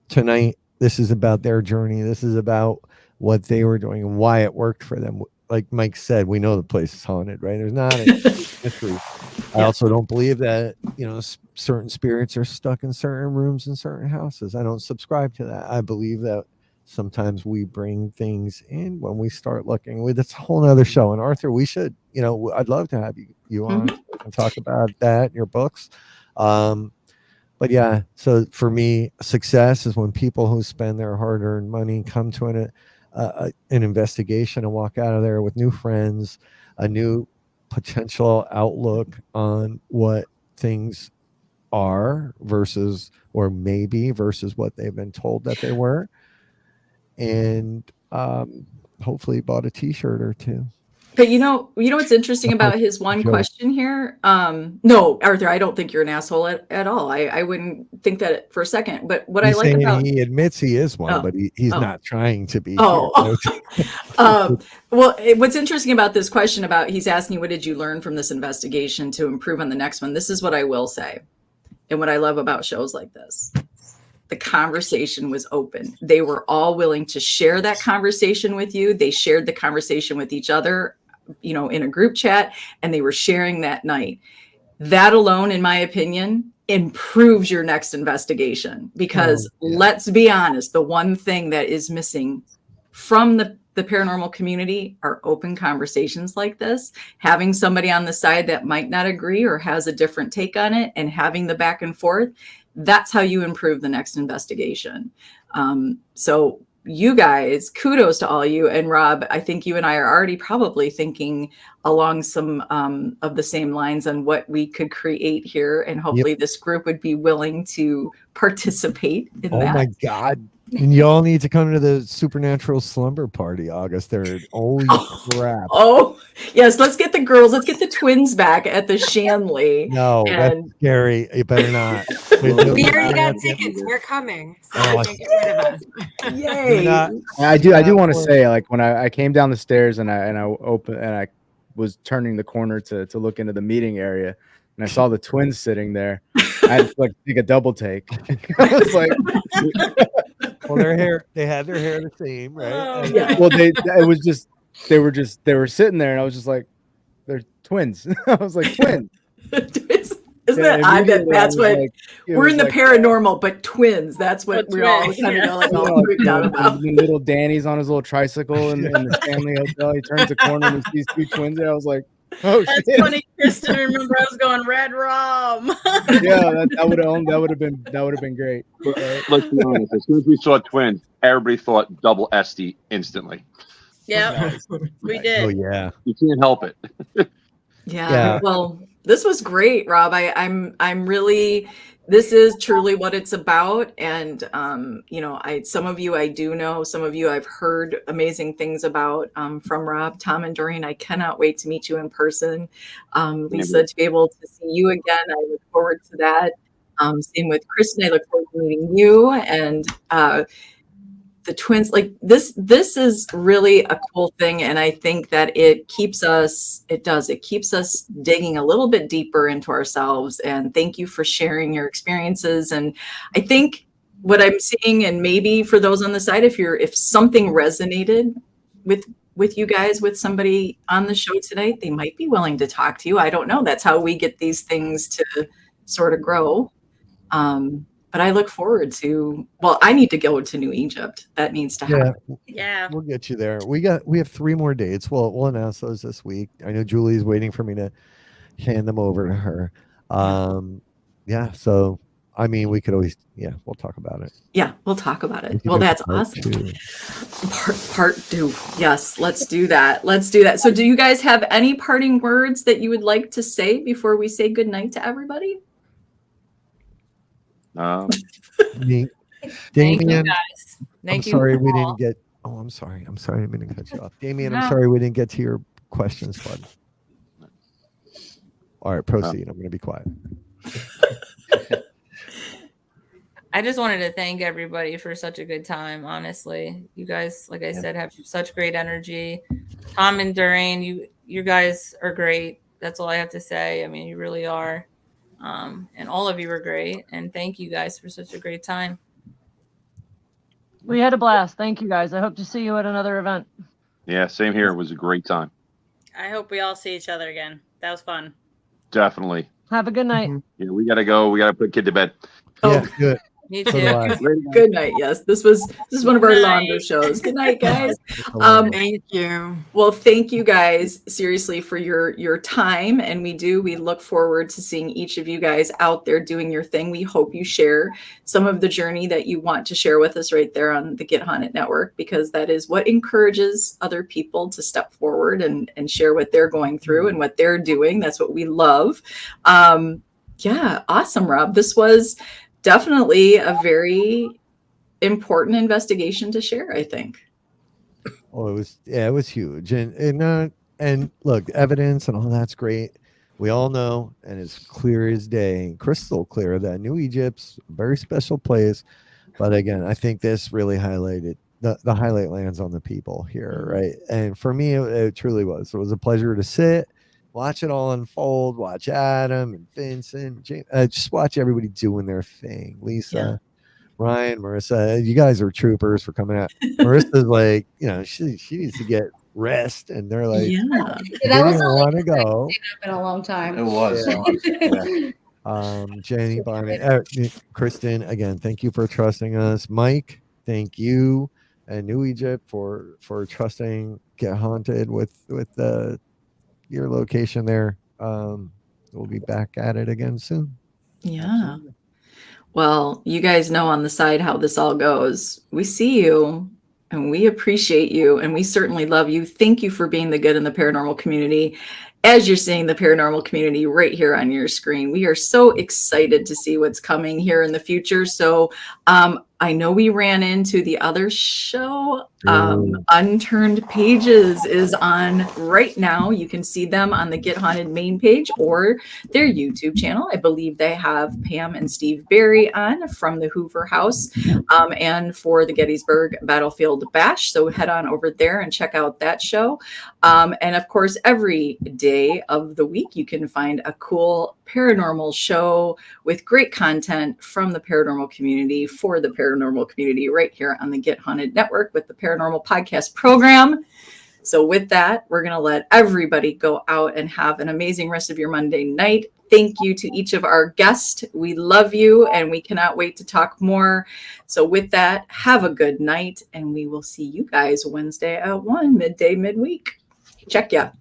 tonight. This is about their journey. This is about what they were doing and why it worked for them. Like Mike said, we know the place is haunted, right? There's not a mystery. I also don't believe that certain spirits are stuck in certain rooms in certain houses. I don't subscribe to that. I believe that sometimes we bring things in when we start looking. That's a whole nother show. And Arthur, we should, I'd love to have you on and talk about that, your books. But yeah, so for me, success is when people who spend their hard-earned money come to an investigation and walk out of there with new friends, a new potential outlook on what things are versus what they've been told that they were. And hopefully bought a t-shirt or two. But you know what's interesting about his one question here? No, Arthur, I don't think you're an asshole at all. I wouldn't think that for a second. But what He's I like saying about he admits he is one, but he's oh. not trying to be. Oh, here. well, what's interesting about this question about he's asking, what did you learn from this investigation to improve on the next one? This is what I will say. And what I love about shows like this. The conversation was open. They were all willing to share that conversation with you. They shared the conversation with each other, in a group chat, and they were sharing that night. That alone, in my opinion, improves your next investigation, because let's be honest, the one thing that is missing from the paranormal community are open conversations like this, having somebody on the side that might not agree or has a different take on it, and having the back and forth. That's how you improve the next investigation. So you guys, kudos to all you. And Rob, I think you and I are already probably thinking along some of the same lines on what we could create here. And hopefully this group would be willing to participate in that. Oh my God. And y'all need to come to the Supernatural Slumber Party, August 3rd. Holy crap. Oh, yes. Let's get the girls. Let's get the twins back at the Shanley. No, that's scary. You better not. We already got tickets. We're coming. So you can't get rid of us. Yay. I do want to say, like, when I came down the stairs and I was turning the corner to look into the meeting area, and I saw the twins sitting there, I had to take a double take. I was like, well, they had their hair the same, right? Well, they were sitting there, and I was just like, they're twins. I was like, twins. Isn't that odd that that's what we're in the paranormal, but twins? That's what we're all kind of like all freaked out about. Little Danny's on his little tricycle in the Stanley Hotel. He turns the corner and he sees two twins there. I was like, oh, that's shit. funny, Kristen. Remember, I was going Red Rum. Yeah, that would have been great. Let's be honest. As soon as we saw twins, everybody thought double SD instantly. Yep, we did. Oh yeah, you can't help it. Yeah. Well, this was great, Rob. I'm really. This is truly what it's about, and some of you I do know, some of you I've heard amazing things about from Rob, Tom, and Doreen. I cannot wait to meet you in person. Lisa, to be able to see you again, I look forward to that. Same with Kristen, I look forward to meeting you, and the twins. Like this is really a cool thing, and I think that it keeps us digging a little bit deeper into ourselves. And thank you for sharing your experiences. And I think what I'm seeing, and maybe for those on the side, if something resonated with you guys, with somebody on the show today, they might be willing to talk to you. I don't know. That's how we get these things to sort of grow. But I look forward to, I need to go to New Egypt. That needs to happen. Yeah. We'll get you there. We have 3 more dates. We'll announce those this week. I know Julie's waiting for me to hand them over to her. So I mean, we could always, we'll talk about it. Yeah, we'll talk about it. Well, that's awesome. Part 2. Yes, let's do that. So do you guys have any parting words that you would like to say before we say goodnight to everybody? Damien, Thank you guys. Thank you. Sorry we didn't get. Oh, I'm sorry. I'm sorry. I didn't mean to cut you off. Damien, I'm sorry we didn't get to your questions, bud. All right, proceed. I'm going to be quiet. I just wanted to thank everybody for such a good time. Honestly, you guys, like I said, have such great energy. Tom and Doreen, you guys are great. That's all I have to say. I mean, you really are. And all of you were great. And thank you guys for such a great time. We had a blast. Thank you guys. I hope to see you at another event. Yeah, same here. It was a great time. I hope we all see each other again. That was fun. Definitely. Have a good night. Yeah, we got to go. We got to put kid to bed. Yeah, good. Me too. Good night. Yes, this is one of our longer shows. Good night, guys. Thank you. Well, thank you guys seriously for your time, and we look forward to seeing each of you guys out there doing your thing. We hope you share some of the journey that you want to share with us right there on the Get Haunted Network, because that is what encourages other people to step forward and share what they're going through and what they're doing. That's what we love. Awesome, Rob. This was definitely a very important investigation to share, I think. Oh, it was huge. And And look, evidence and all that's great. We all know, and it's clear as day, crystal clear, that New Egypt's a very special place. But again, I think this really highlighted the highlight lands on the people here, right? And for me, it truly was. It was a pleasure to sit, watch it all unfold, watch Adam and Vincent, James, just watch everybody doing their thing. Lisa, Ryan, Marissa, you guys are troopers for coming out. Marissa's like, she needs to get rest, and they're like, That they was didn't want to go. in a long time. It was. Jenny, Bonnie, Kristen, again, thank you for trusting us. Mike, thank you, and New Egypt for trusting Get Haunted with your location there. We'll be back at it again soon. Yeah. Absolutely. Well, you guys know on the side how this all goes. We see you and we appreciate you, and we certainly love you. Thank you for being the good in the paranormal community. As you're seeing the paranormal community right here on your screen, we are so excited to see what's coming here in the future. So I know we ran into the other show. Unturned Pages is on right now. You can see them on the Get Haunted main page or their YouTube channel. I believe they have Pam and Steve Barry on from the Hoover House and for the Gettysburg Battlefield Bash. So head on over there and check out that show. And of course, every day of the week, you can find a cool paranormal show with great content from the paranormal community for the paranormal community right here on the Get Haunted Network with the Paranormal Podcast Program. So with that, we're going to let everybody go out and have an amazing rest of your Monday night. Thank you to each of our guests. We love you and we cannot wait to talk more. So with that, have a good night and we will see you guys Wednesday at 1 midday midweek. Check ya.